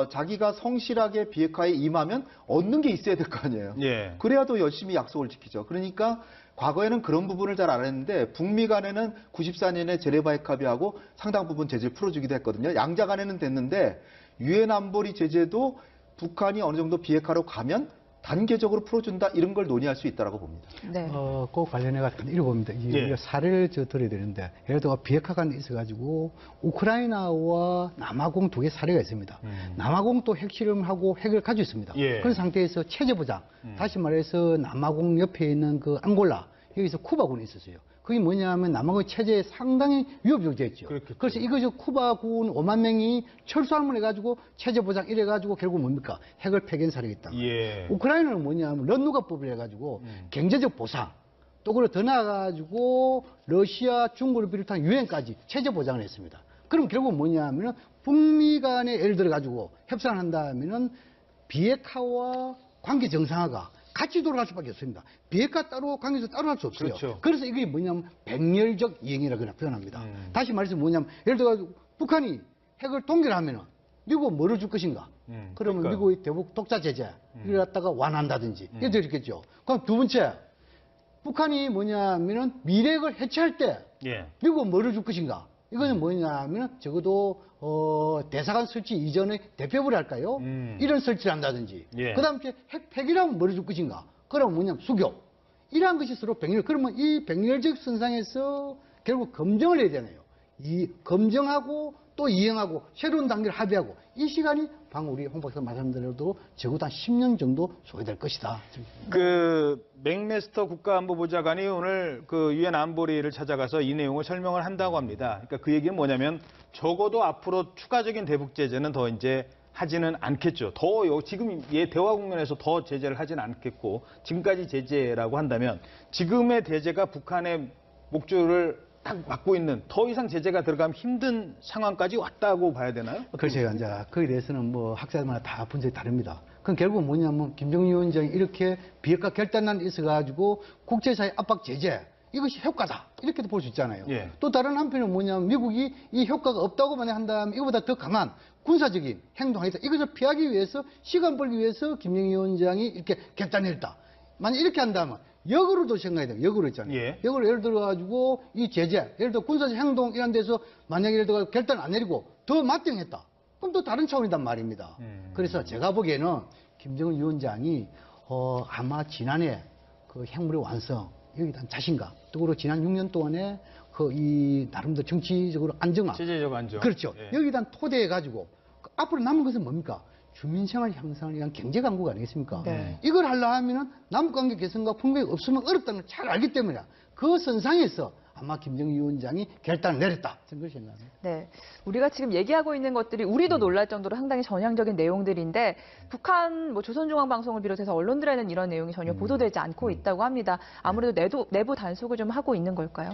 자기가 성실하게 비핵화에 임하면 얻는 게 있어야 될 거 아니에요. 예. 그래야 또 열심히 약속을 지키죠. 그러니까 과거에는 그런 부분을 잘 안 했는데 북미 간에는 94년에 제네바 핵합의하고 상당 부분 제재를 풀어주기도 했거든요. 양자 간에는 됐는데 유엔 안보리 제재도 북한이 어느 정도 비핵화로 가면 단계적으로 풀어준다 이런 걸 논의할 수 있다라고 봅니다. 네. 그 관련해서 읽어봅니다. 예. 우리가 사례를 드려야 되는데, 예를 들어 비핵화가 있어가지고 우크라이나와 남아공 두 개 사례가 있습니다. 남아공도 핵실험하고 핵을 가지고 있습니다. 예. 그런 상태에서 체제 보장, 다시 말해서 남아공 옆에 있는 그 앙골라, 여기서 쿠바군이 있었어요. 그게 뭐냐면 남아공 체제에 상당히 위협적이 됐죠. 그렇겠죠. 그래서 이것이 쿠바군 5만 명이 철수함을 해가지고 체제 보장 이래가지고 결국 뭡니까? 핵을 폐기한 사례가 있다. 예. 우크라이나는 뭐냐면 런누가법을 해가지고 경제적 보상, 또 그리고 더 나아가지고 러시아, 중국을 비롯한 유엔까지 체제 보장을 했습니다. 그럼 결국 뭐냐면은 북미 간에 예를 들어가지고 협상을 한다면은 비핵화와 관계 정상화가 같이 돌아갈 수밖에 없습니다. 비핵화 따로 관계에서 따로 할 수 없어요. 그렇죠. 그래서 이게 뭐냐면 백렬적 이행이라고 표현합니다. 다시 말해서 뭐냐면 예를 들어 북한이 핵을 동결하면은 미국은 뭐를 줄 것인가? 그러면 그러니까요. 미국의 대북 독자 제재 이걸 갖다가 완화한다든지 이렇게 있겠죠. 그럼 두 번째 북한이 뭐냐면은 미래를 해체할 때 예. 미국은 뭐를 줄 것인가? 이거는 뭐냐면 적어도 대사관 설치 이전에 대표부를 할까요? 이런 설치를 한다든지. 예. 그 다음에 핵 폐기라면 뭐를 줄 것인가? 그러면 뭐냐면 수교. 이러한 것이 서로 백렬. 그러면 이 백렬적 선상에서 결국 검증을 해야 되네요. 이 검증하고 또 이행하고 새로운 단계를 합의하고 이 시간이 방금 우리 홍 박사 말씀대로도 적어도 한 10년 정도 소요될 것이다. 그 맥메스터 국가안보보좌관이 오늘 그 유엔 안보리를 찾아가서 이 내용을 설명을 한다고 합니다. 그러니까 그 얘기는 뭐냐면 적어도 앞으로 추가적인 대북 제재는 더 이제 하지는 않겠죠. 지금 대화 국면에서 더 제재를 하지는 않겠고 지금까지 제재라고 한다면 지금의 제재가 북한의 목줄을 딱 막고 있는 더 이상 제재가 들어가면 힘든 상황까지 왔다고 봐야 되나요? 글쎄요, 이제 거기에 대해서는 뭐 학자들마다 다 분석이 다릅니다. 그럼 결국 뭐냐면 김정일 위원장이 이렇게 비핵화 결단안이 있어가지고 국제사회 압박 제재 이것이 효과다 이렇게도 볼 수 있잖아요. 예. 또 다른 한편은 뭐냐면 미국이 이 효과가 없다고 만약 한다면 이거보다 더 강한 군사적인 행동하겠다. 이것을 피하기 위해서 시간 벌기 위해서 김정일 위원장이 이렇게 결단했다. 만약 이렇게 한다면 역으로도 생각해야 돼요. 역으로 있잖아요. 예. 역으로 예를 들어가지고 이 제재, 예를 들어 군사적 행동 이런 데서 만약에 예를 들어 결단 안 내리고 더 맞대응했다. 그럼 또 다른 차원이단 말입니다. 그래서 제가 보기에는 김정은 위원장이 아마 지난해 그 핵무력 완성 여기에 대한 자신감, 또 그리고 지난 6년 동안에 그 이 나름대로 정치적으로 안정화, 제재적 안정. 그렇죠. 예. 여기에 대한 토대해 가지고 앞으로 남은 것은 뭡니까? 주민생활 향상을 위한 경제 강국 아니겠습니까? 네. 이걸 하려 하면은 남북관계 개선과 풍경이 없으면 어렵다는 걸 잘 알기 때문에 그 선상에서 아마 김정일 위원장이 결단을 내렸다. 저는 그렇게 생각합니다. 네. 우리가 지금 얘기하고 있는 것들이 우리도 놀랄 정도로 상당히 전향적인 내용들인데 북한 뭐 조선중앙방송을 비롯해서 언론들에는 이런 내용이 전혀 보도되지 않고 있다고 합니다. 아무래도 내부 단속을 좀 하고 있는 걸까요?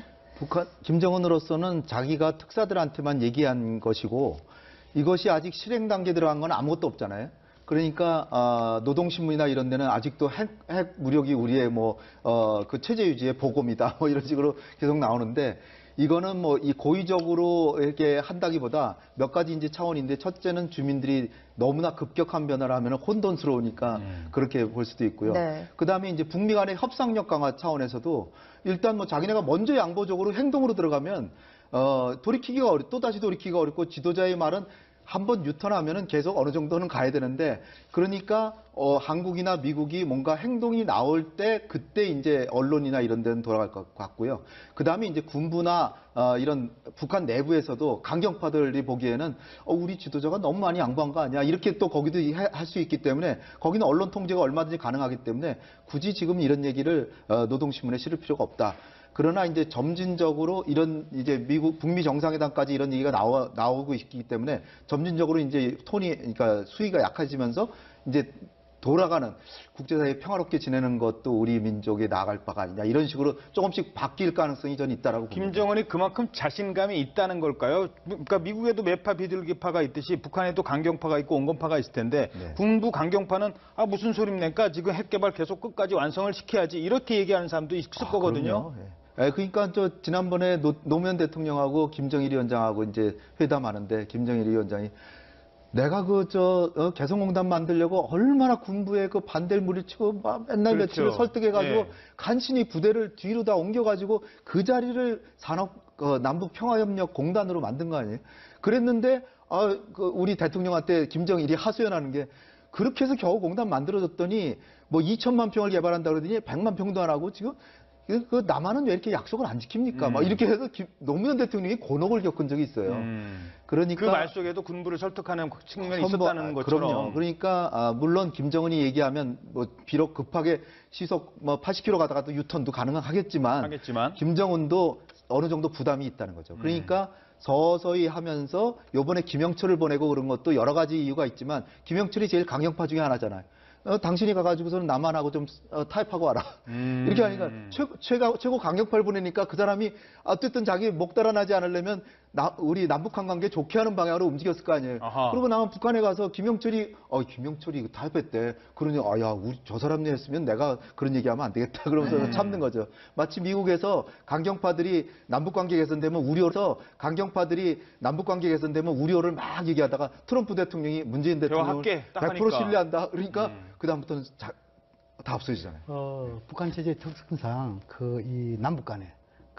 김정은으로서는 자기가 특사들한테만 얘기한 것이고 이것이 아직 실행 단계에 들어간 건 아무것도 없잖아요. 그러니까 노동신문이나 이런 데는 아직도 핵 무력이 우리의 그 체제 유지의 보검이다 뭐 이런 식으로 계속 나오는데 이거는 뭐 이 고의적으로 이렇게 한다기보다 몇 가지 이제 차원인데 첫째는 주민들이 너무나 급격한 변화를 하면 혼돈스러우니까 그렇게 볼 수도 있고요. 네. 그다음에 이제 북미 간의 협상력 강화 차원에서도 일단 뭐 자기네가 먼저 양보적으로 행동으로 들어가면 또다시 돌이키기가 어렵고 지도자의 말은 한번 유턴하면은 계속 어느 정도는 가야 되는데 그러니까 한국이나 미국이 뭔가 행동이 나올 때 그때 이제 언론이나 이런 데는 돌아갈 것 같고요. 그다음에 이제 군부나 이런 북한 내부에서도 강경파들이 보기에는 우리 지도자가 너무 많이 양보한 거 아니야 이렇게 또 거기도 할 수 있기 때문에 거기는 언론 통제가 얼마든지 가능하기 때문에 굳이 지금 이런 얘기를 노동신문에 실을 필요가 없다. 그러나 이제 점진적으로 이런 이제 북미 정상회담까지 이런 얘기가 나오고 있기 때문에 점진적으로 이제 그러니까 수위가 약해지면서 이제 돌아가는 국제사회 평화롭게 지내는 것도 우리 민족에 나아갈 바가 아니냐 이런 식으로 조금씩 바뀔 가능성이 저는 있다라고 봅니다. 김정은이 그만큼 자신감이 있다는 걸까요? 그러니까 미국에도 매파 비둘기파가 있듯이 북한에도 강경파가 있고 온건파가 있을 텐데 네. 군부 강경파는 무슨 소리입니까? 지금 핵 개발 계속 끝까지 완성을 시켜야지 이렇게 얘기하는 사람도 있을 거거든요. 그럼요. 예. 그러니까 저 지난번에 노무현 대통령하고 김정일 위원장하고 이제 회담하는데 김정일 위원장이 내가 개성공단 만들려고 얼마나 군부에 그 반대를 물리치고 막 맨날 그렇죠. 며칠을 설득해가지고 예. 간신히 부대를 뒤로 다 옮겨가지고 그 자리를 남북평화협력공단으로 만든 거 아니에요? 그랬는데 우리 대통령한테 김정일이 하소연하는 게 그렇게 해서 겨우 공단 만들어졌더니 뭐 2천만 평을 개발한다 그러더니 100만 평도 안 하고 지금 그 남한은 왜 이렇게 약속을 안 지킵니까? 막 이렇게 해서 노무현 대통령이 곤혹을 겪은 적이 있어요. 그러니까 그 말 속에도 군부를 설득하는 측면이 있었다는 것처럼. 그럼요. 그러니까 물론 김정은이 얘기하면 뭐 비록 급하게 시속 뭐 80km 가다가도 유턴도 가능하겠지만 김정은도 어느 정도 부담이 있다는 거죠. 그러니까 서서히 하면서 요번에 김영철을 보내고 그런 것도 여러 가지 이유가 있지만 김영철이 제일 강경파 중에 하나잖아요. 당신이 가가지고서는 남한하고 좀 타협하고 와라. 이렇게 하니까 최고 강경파를 보내니까 그 사람이 어쨌든 자기 목 달아나지 않으려면 우리 남북한 관계 좋게 하는 방향으로 움직였을 거 아니에요. 아하. 그러고 나면 북한에 가서 김영철이 타협했대. 그러니 우리 저 사람이 했으면 내가 그런 얘기하면 안 되겠다. 그러면서 참는 거죠. 마치 미국에서 강경파들이 남북 관계 개선되면 강경파들이 남북 관계 개선되면 우려를 막 얘기하다가 트럼프 대통령이 문재인 대통령을 100% 신뢰한다. 그러니까 그다음부터는 다 없어지잖아요. 북한 체제의 특성상 이 남북 간에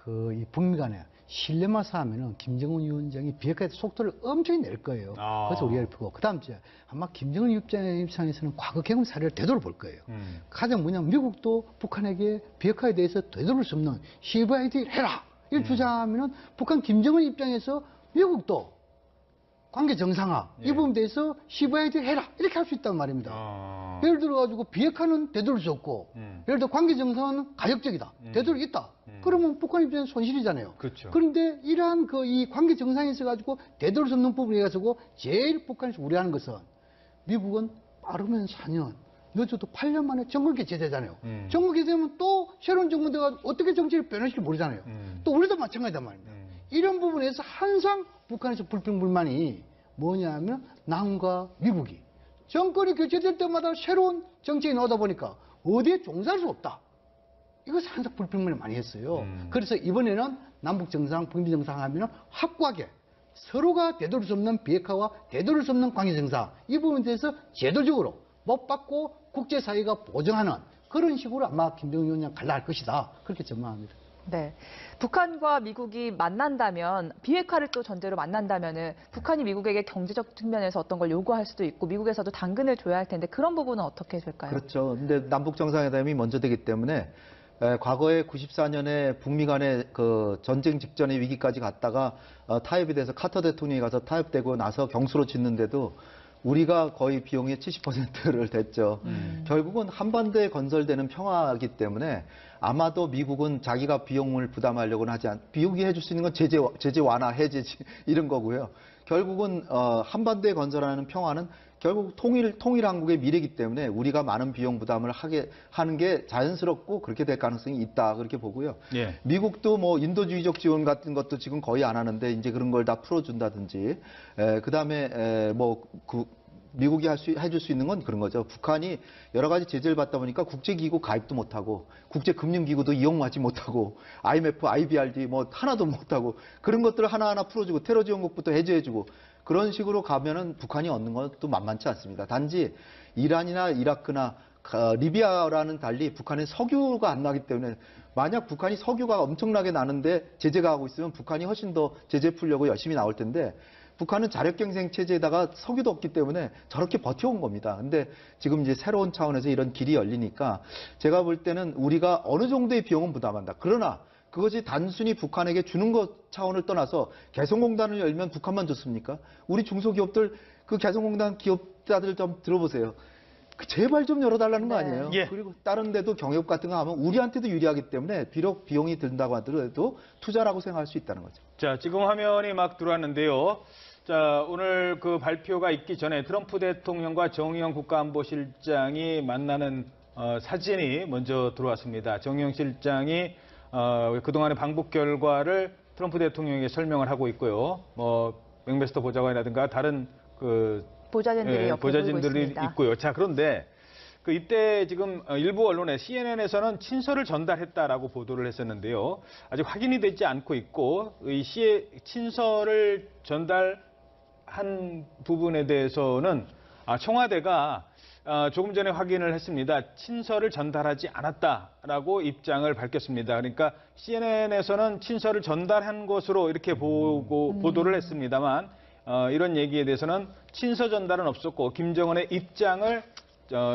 이 북미 간에 신뢰만 쌓으면은 김정은 위원장이 비핵화의 속도를 엄청 낼 거예요. 그래서 우리가 보고 그다음 주에 아마 김정은 입장에서는 과거 경험 사례를 되돌아 볼 거예요. 가장 뭐냐면 미국도 북한에게 비핵화에 대해서 되돌릴 수 없는 CVID 해라 이를 주장하면은 북한 김정은 입장에서 미국도 관계 정상화 이 부분에 대해서 CVID 해라 이렇게 할 수 있단 말입니다. 예를 들어가지고 비핵화는 되돌릴 수 없고 예를 들어 관계 정상화는 가역적이다. 되돌릴 수 있다. 그러면 북한 입장에서 손실이잖아요. 그렇죠. 그런데 이러한 이 관계 정상에 있어가지고 되돌릴 수 없는 부분에 가지고 제일 북한에서 우려하는 것은 미국은 빠르면 4년 늦어도 8년 만에 정국이 제재잖아요. 정국이 되면 또 새로운 정부 돼가지고 어떻게 정치를 변화시킬지 모르잖아요. 또 우리도 마찬가지단 말입니다. 이런 부분에서 항상 북한에서 불평불만이 뭐냐면 남과 미국이 정권이 교체될 때마다 새로운 정책이 나오다 보니까 어디에 종사할 수 없다. 이것을 항상 불평만을 많이 했어요. 그래서 이번에는 남북 정상, 북미 정상 하면 확고하게 서로가 되돌릴 수 없는 비핵화와 되돌릴 수 없는 관계 정상 이 부분에 대해서 제도적으로 못 받고 국제사회가 보정하는 그런 식으로 아마 김정은 위원장 갈라 할 것이다. 그렇게 전망합니다. 네. 북한과 미국이 만난다면 비핵화를 또 전제로 만난다면은 북한이 미국에게 경제적 측면에서 어떤 걸 요구할 수도 있고 미국에서도 당근을 줘야 할 텐데 그런 부분은 어떻게 될까요? 그렇죠. 근데 남북 정상회담이 먼저 되기 때문에 과거에 94년에 북미 간의 그 전쟁 직전의 위기까지 갔다가 타협이 돼서 카터 대통령이 가서 타협되고 나서 경수로 짓는데도 우리가 거의 비용의 70%를 댔죠. 결국은 한반도에 건설되는 평화이기 때문에 아마도 미국은 자기가 비용을 부담하려고는 미국이 해줄 수 있는 건 제재 완화, 해제 이런 거고요. 결국은 한반도에 건설하는 평화는 결국 통일 한국의 미래이기 때문에 우리가 많은 비용 부담을 하는 게 자연스럽고 그렇게 될 가능성이 있다 그렇게 보고요. 예. 미국도 뭐 인도주의적 지원 같은 것도 지금 거의 안 하는데 이제 그런 걸 다 풀어준다든지 그다음에 미국이 해줄 수 있는 건 그런 거죠. 북한이 여러 가지 제재를 받다 보니까 국제기구 가입도 못하고 국제금융기구도 이용하지 못하고 IMF, IBRD 뭐 하나도 못하고 그런 것들을 하나하나 풀어주고 테러 지원국부터 해제해주고 그런 식으로 가면은 북한이 얻는 것도 만만치 않습니다. 단지 이란이나 이라크나 리비아라는 달리 북한에 석유가 안 나기 때문에 만약 북한이 석유가 엄청나게 나는데 제재가 하고 있으면 북한이 훨씬 더 제재 풀려고 열심히 나올 텐데 북한은 자력경쟁 체제에다가 석유도 없기 때문에 저렇게 버텨온 겁니다. 근데 지금 이제 새로운 차원에서 이런 길이 열리니까 제가 볼 때는 우리가 어느 정도의 비용은 부담한다. 그러나 그것이 단순히 북한에게 주는 것 차원을 떠나서 개성공단을 열면 북한만 좋습니까? 우리 중소기업들 그 개성공단 기업자들 좀 들어보세요. 제발 좀 열어달라는 거 아니에요? 예. 그리고 다른 데도 경협 같은 거 하면 우리한테도 유리하기 때문에 비록 비용이 든다고 하더라도 투자라고 생각할 수 있다는 거죠. 자, 지금 화면이 막 들어왔는데요. 자, 오늘 그 발표가 있기 전에 트럼프 대통령과 정의용 국가안보실장이 만나는 사진이 먼저 들어왔습니다. 정의용 실장이 그동안의 방북 결과를 트럼프 대통령에게 설명을 하고 있고요. 맥메스터 보좌관이라든가 다른 그 보좌진들이 옆에 보이고 보좌진들이 있습니다. 있고요. 자, 그런데 이때 지금 일부 언론에 CNN에서는 친서를 전달했다라고 보도를 했었는데요. 아직 확인이 되지 않고 있고 이 친서를 전달한 부분에 대해서는 청와대가 조금 전에 확인을 했습니다. 친서를 전달하지 않았다라고 입장을 밝혔습니다. 그러니까 CNN에서는 친서를 전달한 것으로 이렇게 보도를 했습니다만 이런 얘기에 대해서는 친서 전달은 없었고 김정은의 입장을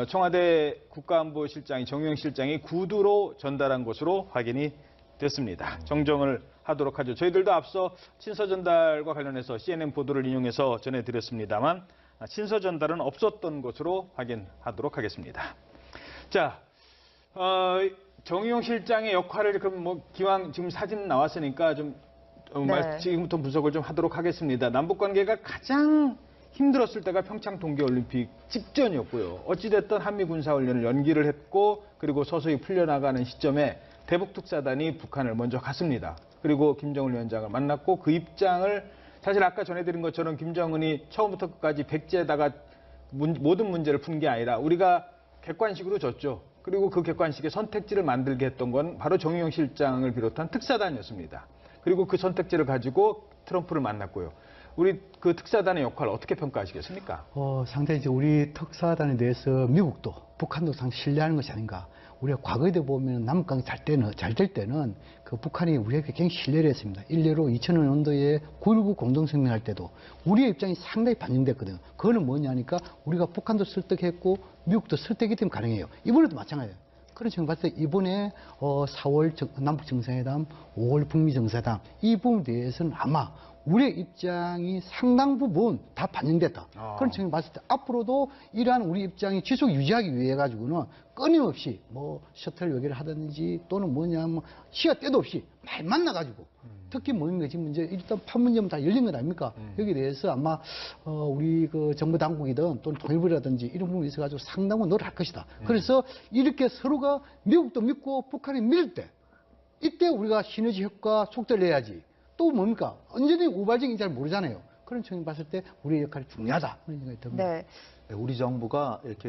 청와대 국가안보실장이 정의용 실장이 구두로 전달한 것으로 확인이 됐습니다. 정정을 하도록 하죠. 저희들도 앞서 친서 전달과 관련해서 CNN 보도를 인용해서 전해드렸습니다만 친서 전달은 없었던 것으로 확인하도록 하겠습니다. 자, 정의용 실장의 역할을 그럼 기왕 지금 사진 나왔으니까 좀 지금부터 분석을 좀 하도록 하겠습니다. 남북 관계가 가장 힘들었을 때가 평창 동계올림픽 직전이었고요. 어찌됐든 한미 군사훈련을 연기를 했고 그리고 서서히 풀려나가는 시점에 대북특사단이 북한을 먼저 갔습니다. 그리고 김정은 위원장을 만났고 그 입장을 사실 아까 전해드린 것처럼 김정은이 처음부터 끝까지 백지에다가 모든 문제를 푼 게 아니라 우리가 객관식으로 졌죠. 그리고 그 객관식의 선택지를 만들게 했던 건 바로 정의용 실장을 비롯한 특사단이었습니다. 그리고 그 선택지를 가지고 트럼프를 만났고요. 우리 그 특사단의 역할 어떻게 평가하시겠습니까? 상당히 이제 우리 특사단에 대해서 미국도 북한도 상당히 신뢰하는 것이 아닌가. 우리가 과거에도 보면 남북관계 잘 될 때는 그 북한이 우리에게 굉장히 신뢰를 했습니다. 일례로 2000년도에 9.19 공동성명할 때도 우리의 입장이 상당히 반영됐거든요. 그거는 뭐냐니까 우리가 북한도 설득했고 미국도 설득이 되면 가능해요. 이번에도 마찬가지예요. 그런 측면 봤을 때 이번에 4월 남북 정상회담, 5월 북미 정상회담 이 부분에 대해서는 아마 우리의 입장이 상당 부분 다 반영됐다. 그런 측면 봤을 때 앞으로도 이러한 우리 입장이 지속 유지하기 위해 가지고는 끊임없이 셔틀 외교를 하든지 또는 시간 때도 없이 말 만나가지고 특히 뭐인가 지금 이제 일단 판문점 다 열린 것 아닙니까? 여기에 대해서 아마 우리 그 정부 당국이든 또는 통일부라든지 이런 부분에 있어가지고 상당한 노력할 것이다. 그래서 이렇게 서로가 미국도 믿고 북한이 믿을 때 이때 우리가 시너지 효과 속도를 내야지. 또 뭡니까? 언제든지 우발적인 잘 모르잖아요. 그런 측면 봤을 때 우리의 역할이 중요하다. 그런 생각이 듭니다. 네. 우리 정부가 이렇게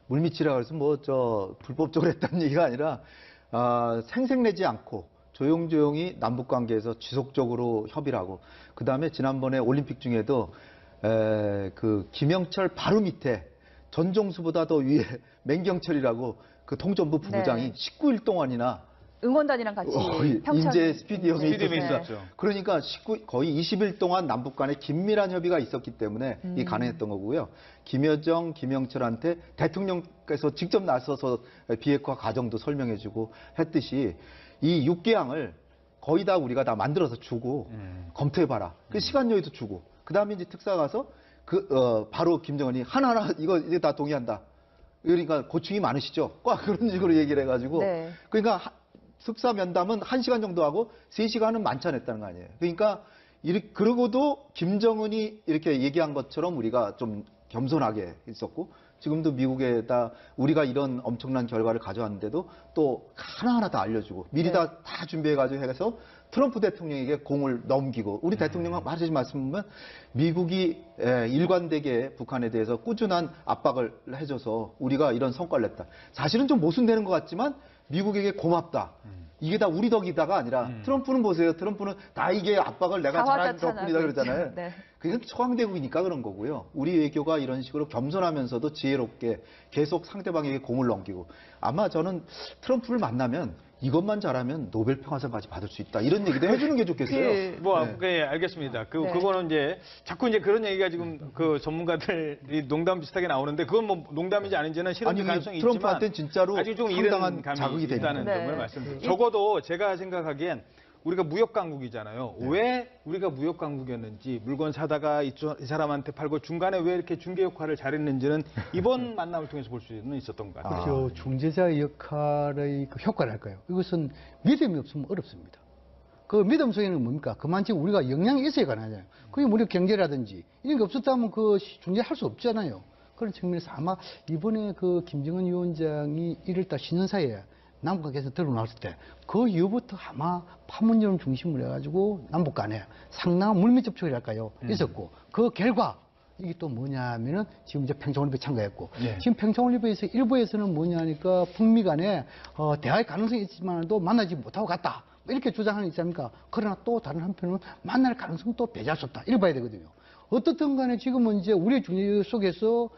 물밑이라고 해서 불법적으로 했다는 얘기가 아니라 생색내지 않고 조용조용히 남북 관계에서 지속적으로 협의를 하고 그다음에 지난번에 올림픽 중에도 그 김영철 바로 밑에 전종수보다 더 위에 맹경철이라고 그 통전부 부부장이 19일 동안이나 응원단이랑 같이 평창 인제 스피디엄에 있었어요. 있었죠. 그러니까 거의 20일 동안 남북 간에 긴밀한 협의가 있었기 때문에 이 가능했던 거고요. 김여정, 김영철한테 대통령께서 직접 나서서 비핵화 과정도 설명해주고 했듯이 이 6개항을 거의 다 우리가 다 만들어서 주고 검토해봐라. 그 시간 여유도 주고 그 다음에 이제 특사 가서 바로 김정은이 하나하나 이거 다 동의한다. 그러니까 고충이 많으시죠. 꽉 그런 식으로 얘기를 해가지고 그러니까 특사 면담은 1시간 정도 하고 3시간은 만찬했다는 거 아니에요. 그러니까 그러고도 김정은이 이렇게 얘기한 것처럼 우리가 좀 겸손하게 있었고 지금도 미국에다 우리가 이런 엄청난 결과를 가져왔는데도 또 하나하나 다 알려주고 미리 다 준비해가지고 해서 트럼프 대통령에게 공을 넘기고 우리 대통령은 말씀하시면 미국이 일관되게 북한에 대해서 꾸준한 압박을 해줘서 우리가 이런 성과를 냈다. 사실은 좀 모순되는 것 같지만 미국에게 고맙다. 이게 다 우리 덕이다가 아니라 트럼프는 보세요. 트럼프는 다 이게 압박을 내가 잘한 덕분이다 그러잖아요. 그건 초강대국이니까 그런 거고요. 우리 외교가 이런 식으로 겸손하면서도 지혜롭게 계속 상대방에게 공을 넘기고 아마 저는 트럼프를 만나면 이것만 잘하면 노벨 평화상까지 받을 수 있다. 이런 얘기도 해주는 게 좋겠어요. 알겠습니다. 그거는 이제 자꾸 이제 그런 얘기가 지금 그 전문가들이 농담 비슷하게 나오는데 그건 농담인지 아닌지는 실현될 가능성이 있지만 트럼프한테는 진짜로 아직 좀 상당한 이른 감이 자극이 있다는 됩니다. 점을 말씀드립니다. 적어도 제가 생각하기엔 우리가 무역강국이잖아요. 왜 우리가 무역강국이었는지 물건 사다가 이 사람한테 팔고 중간에 왜 이렇게 중개 역할을 잘했는지는 이번 만남을 통해서 볼 수는 있었던 것 같아요. 그렇죠. 중재자의 역할의 그 효과랄까요. 이것은 믿음이 없으면 어렵습니다. 그 믿음 속에는 뭡니까? 그만큼 우리가 역량이 있어야 가능하잖아요. 그게 우리 경제라든지 이런 게 없었다면 그 존재할 수 없잖아요. 그런 측면에서 아마 이번에 그 김정은 위원장이 1월달 신년사에 남북관계에서 드러났을 때 그 이후부터 아마 판문점 중심으로 해가지고 남북 간에 상당한 물밑 접촉이랄까요 있었고 그 결과 이게 또 뭐냐면은 지금 이제 평창올림픽 참가했고 예. 지금 평창올림픽에서 일부에서는 뭐냐니까 북미 간에 대화의 가능성이 있지만도 만나지 못하고 갔다 이렇게 주장하는 있지 않습니까? 그러나 또 다른 한편으로는 만날 가능성도 배제할 수 없다 이렇게 봐야 되거든요. 어떻든 간에 지금은 이제 우리 중재 속에서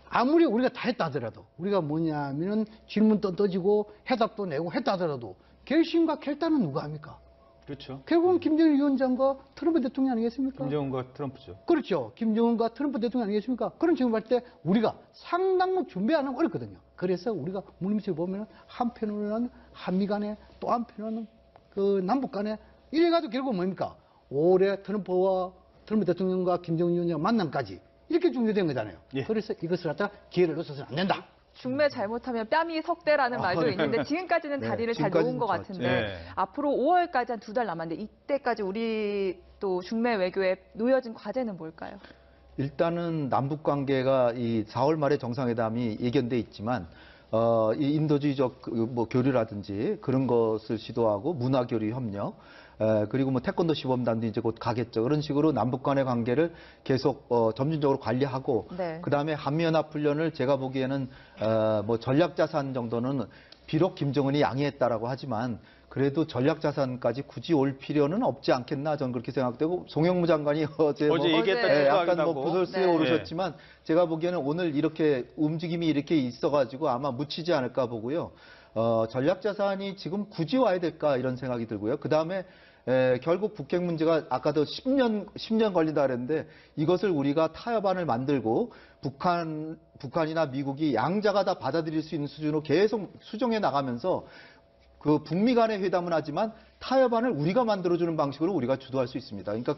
아무리 우리가 다 했다 하더라도 우리가 뭐냐면은 질문도 떠지고 해답도 내고 했다 하더라도 결심과 결단은 누가 합니까? 그렇죠. 결국은 김정일 위원장과 트럼프 대통령 아니겠습니까? 김정은과 트럼프죠. 그렇죠. 김정은과 트럼프 대통령 아니겠습니까? 그런 지금 할 때 우리가 상당히 준비 안 하면 어렵거든요. 그래서 우리가 물밑을 보면 한편으로는 한미 간에 또 한편으로는 그 남북 간에 이래가지고 결국 뭡니까? 올해 트럼프 대통령과 김정은 위원장 만남까지 이렇게 준비된 거잖아요. 예. 그래서 이것을 갖다가 기회를 놓쳐서는 안 된다. 중매 잘못하면 뺨이 석대라는 말도 있는데 지금까지는 네, 다리를 잘 지금까지는 놓은 것 좋았죠. 같은데 네. 앞으로 5월까지 한 2달 남았는데 이때까지 우리 또 중매 외교에 놓여진 과제는 뭘까요? 일단은 남북 관계가 이 4월 말에 정상회담이 예견돼 있지만 이 인도주의적 뭐 교류라든지 그런 것을 시도하고 문화 교류 협력 그리고 뭐 태권도 시범단도 이제 곧 가겠죠. 그런 식으로 남북 간의 관계를 계속 점진적으로 관리하고 네. 그다음에 한미연합 훈련을 제가 보기에는 뭐 전략자산 정도는 비록 김정은이 양해했다라고 하지만 그래도 전략자산까지 굳이 올 필요는 없지 않겠나 저는 그렇게 생각되고 송영무 장관이 어제 얘기했다 어제 약간 하고. 뭐 부설수에 네. 오르셨지만 제가 보기에는 오늘 이렇게 움직임이 이렇게 있어가지고 아마 묻히지 않을까 보고요. 전략자산이 지금 굳이 와야 될까 이런 생각이 들고요. 그 다음에 결국 북핵 문제가 아까도 10년 걸린다 그랬는데 이것을 우리가 타협안을 만들고 북한이나 미국이 양자가 다 받아들일 수 있는 수준으로 계속 수정해 나가면서 그 북미 간의 회담은 하지만 타협안을 우리가 만들어주는 방식으로 우리가 주도할 수 있습니다. 그러니까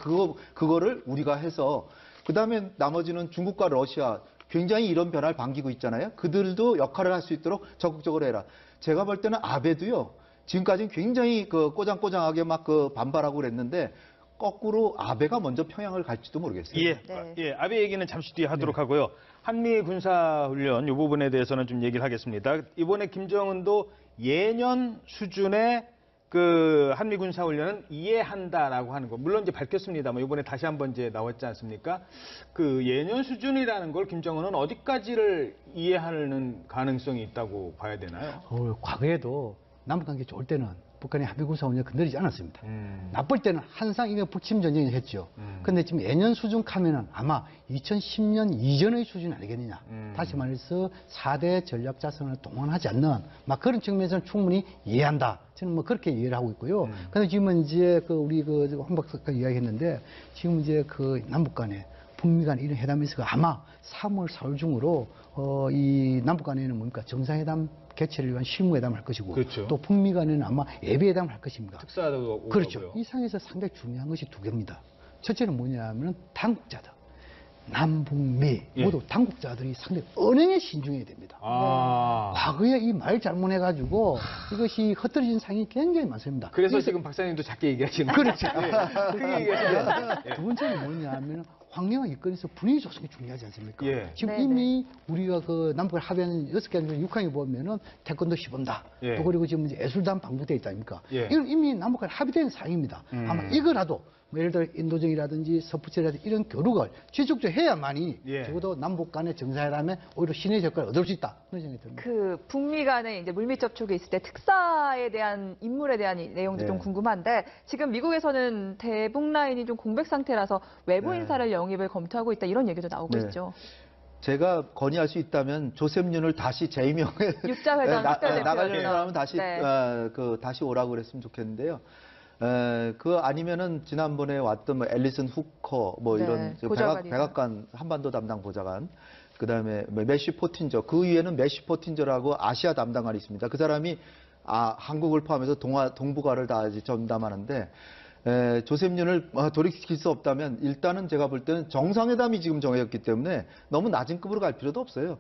그거를 우리가 해서 그 다음에 나머지는 중국과 러시아 굉장히 이런 변화를 반기고 있잖아요. 그들도 역할을 할 수 있도록 적극적으로 해라. 제가 볼 때는 아베도요. 지금까지는 굉장히 그 꼬장꼬장하게 막 그 반발하고 그랬는데 거꾸로 아베가 먼저 평양을 갈지도 모르겠어요. 예, 네. 예, 아베 얘기는 잠시 뒤에 하도록 하고요. 한미 군사훈련 이 부분에 대해서는 좀 얘기를 하겠습니다. 이번에 김정은도 예년 수준의 그 한미 군사훈련은 이해한다라고 하는 거. 물론 이제 밝혔습니다만 이번에 다시 한번 이제 나왔지 않습니까? 그 예년 수준이라는 걸 김정은은 어디까지를 이해하는 가능성이 있다고 봐야 되나요? 과거에도 남북관계 좋을 때는 북한이 한미군사훈련 건드리지 않았습니다. 나쁠 때는 항상 이게 북침 전쟁을 했죠. 근데 지금 예년 수준 가면은 아마 2010년 이전의 수준 아니겠느냐. 다시 말해서 4대 전략자산을 동원하지 않는 막 그런 측면에서는 충분히 이해한다. 저는 뭐 그렇게 이해를 하고 있고요. 근데 지금은 이제 그 우리 그 황 박사가 이야기했는데 지금 이제 그 남북 간에 북미 간 이런 회담에서 아마 3월, 4월 중으로 이 남북 간에는 뭡니까 정상회담 개최를 위한 실무회담을 할 것이고 그렇죠. 또 북미 간에는 아마 예비회담을 할 것입니다. 특사도 오고요. 그렇죠. 이 상에서 상당히 중요한 것이 두 개입니다. 첫째는 뭐냐면 당국자들, 남북미 예. 모두 당국자들이 상당히 언행에 신중해야 됩니다. 아. 과거에 이 말 잘못해가지고 이것이 흩어진 상이 굉장히 많습니다. 그래서 지금 박사님도 작게 얘기하시는 거죠. 그렇죠. 크게 얘기하시는 두 번째는 뭐냐면 환경과 여건에서 분위기 조성이 중요하지 않습니까? 예. 지금 네네. 이미 우리가 그 남북을 합의하는 6개 중 6항에 보면은 태권도 시범다. 예. 또 그리고 지금 이제 예술단 방북돼 있다 아닙니까? 예. 이건 이미 남북간 합의된 사항입니다. 아마 이거라도 뭐 예를 들어 인도적이라든지 서부철이라든지 이런 교류를 지속적으로 해야만이 예. 적어도 남북 간의 정상회담에 오히려 신의 효과를 얻을 수 있다. 그런 생각이 듭니다. 그 북미 간에 이제 물밑 접촉이 있을 때 특사에 대한 인물에 대한 내용도 네. 좀 궁금한데 지금 미국에서는 대북 라인이 좀 공백 상태라서 외부 네. 인사를 영입을 검토하고 있다 이런 얘기도 나오고 네. 있죠. 제가 건의할 수 있다면 조셉윤을 다시 재임용해 육자회담 특별 나가려는 대표로. 사람은 다시 네. 다시 오라고 그랬으면 좋겠는데요. 그 아니면은 지난번에 왔던 뭐 앨리슨 후커 뭐 네, 이런 보좌관이죠. 백악관 한반도 담당 보좌관 그다음에 메시 포틴저 그 위에는 메시 포틴저라고 아시아 담당관이 있습니다. 그 사람이 한국을 포함해서 동북아를 다 이제 전담하는데 조셉 윤을 돌이킬 수 없다면 일단은 제가 볼 때는 정상회담이 지금 정해졌기 때문에 너무 낮은 급으로 갈 필요도 없어요.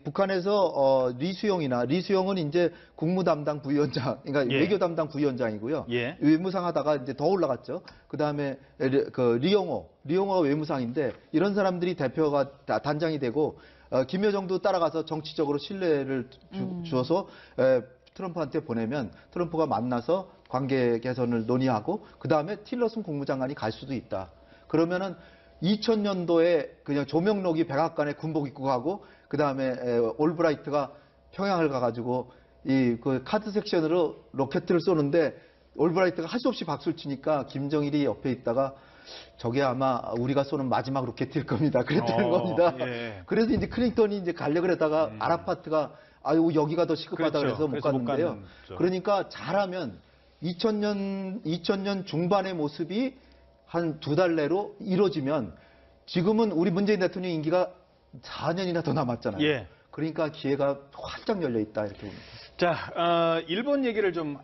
북한에서 리수용은 이제 국무 담당 부위원장, 그러니까 예. 외교 담당 부위원장이고요. 예. 외무상 하다가 이제 더 올라갔죠. 그 다음에 리용호가 외무상인데 이런 사람들이 대표가 단장이 되고 김여정도 따라가서 정치적으로 신뢰를 주어서 트럼프한테 보내면 트럼프가 만나서 관계 개선을 논의하고 그 다음에 틸러슨 국무장관이 갈 수도 있다. 그러면은 2000년도에 그냥 조명록이 백악관에 군복 입고 가고 그 다음에 올브라이트가 평양을 가가지고 그 카드 섹션으로 로켓을 쏘는데 올브라이트가 할 수 없이 박수를 치니까 김정일이 옆에 있다가 저게 아마 우리가 쏘는 마지막 로켓일 겁니다. 그랬다는 겁니다. 예. 그래서 이제 클린턴이 이제 가려고 그러다가 아라파트가 아유 여기가 더 시급하다 그렇죠. 그래서 못 그래서 못 갔는데요. 갔죠. 그러니까 잘하면 2000년 중반의 모습이 한 2달 내로 이루어지면 지금은 우리 문재인 대통령 임기가 4년이나 더 남았잖아요. 예. 그러니까 기회가 활짝 열려 있다 이렇게 봅니다. 자, 일본 얘기를 좀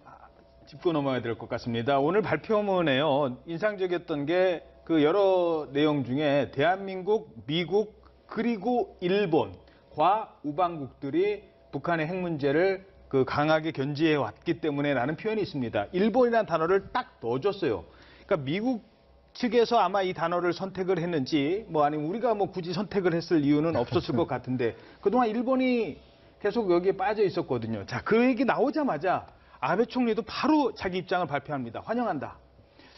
짚고 넘어야 될 것 같습니다. 오늘 발표문에요. 인상적이었던 게 그 여러 내용 중에 대한민국, 미국, 그리고 일본과 우방국들이 북한의 핵 문제를 그 강하게 견지해 왔기 때문에라는 표현이 있습니다. 일본이라는 단어를 딱 넣어줬어요. 그러니까 미국 측에서 아마 이 단어를 선택을 했는지 뭐 아니면 우리가 뭐 굳이 선택을 했을 이유는 없었을 것 같은데 그동안 일본이 계속 여기에 빠져 있었거든요. 자, 그 얘기 나오자마자 아베 총리도 바로 자기 입장을 발표합니다. 환영한다.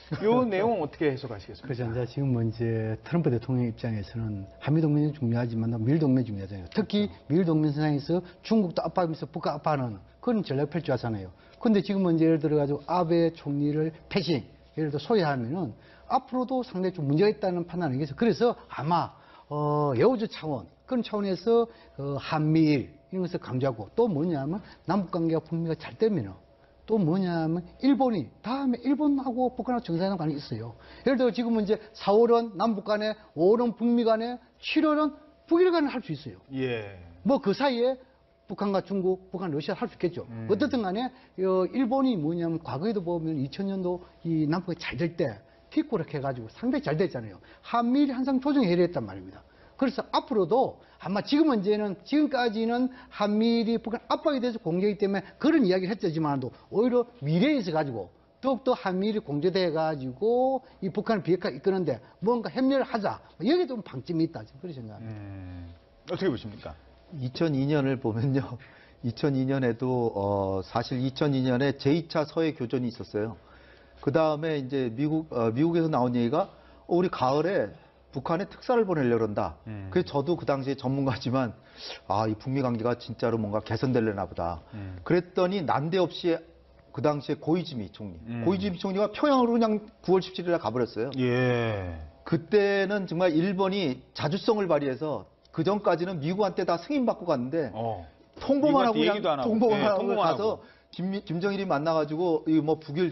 이 내용 어떻게 해석하시겠습니까? 그래서 이제 지금 이제 트럼프 대통령 입장에서는 한미 동맹이 중요하지만 미일 동맹이 중요하잖아요. 특히 미일 동맹 상황에서 중국도 압박하면서 북한 압박하는 그런 전략 펼쳐왔잖아요. 그런데 지금 이제 예를 들어가지고 아베 총리를 패싱, 예를 들어 소외하면은 앞으로도 상당히 좀 문제가 있다는 판단을 해서 그래서 아마 여우주 차원 그런 차원에서 한미일 이런 것을 강조하고 또 뭐냐면 남북 관계가 북미가 잘 되면은 또 뭐냐면 일본이 다음에 일본하고 북한하고 정상회담 관계 있어요. 예를 들어 지금 이제 4월은 남북 간에 5월은 북미 간에 7월은 북일 간에 할 수 있어요. 예. 뭐 그 사이에 북한과 중국, 북한, 러시아 할 수 있겠죠. 어떻든 간에 일본이 뭐냐면 과거에도 보면 2000년도 이 남북이 잘 될 때 티코를 해가지고 상당히 잘 됐잖아요. 한미일이 항상 조정해야 했단 말입니다. 그래서 앞으로도 아마 지금까지는 한미일이 북한 압박에 대해서 공개이기 때문에 그런 이야기를 했지만도 오히려 미래에 있어 가지고 더욱더 한미일이 공조돼 가지고 이 북한을 비핵화 이끄는데 뭔가 협력을 하자. 여기에 좀 방점이 있다. 그렇게 생각합니다. 어떻게 보십니까? 2002년을 보면요. 2002년에도 사실 2002년에 제2차 서해 교전이 있었어요. 그 다음에 이제 미국에서 나온 얘기가 우리 가을에 북한에 특사를 보내려고 그런다. 그래서 저도 그 당시에 전문가지만 이 북미 관계가 진짜로 뭔가 개선되려나 보다. 그랬더니 난데없이 그 당시에 고이즈미 총리. 고이즈미 총리가 평양으로 그냥 9월 17일에 가버렸어요. 예. 그때는 정말 일본이 자주성을 발휘해서 그 전까지는 미국한테 다 승인받고 갔는데 통보만 하고 미국한테 얘기도 안 하고. 통보만 예, 하고 통보만 가서 하고. 김정일이 만나가지고 이 뭐 북일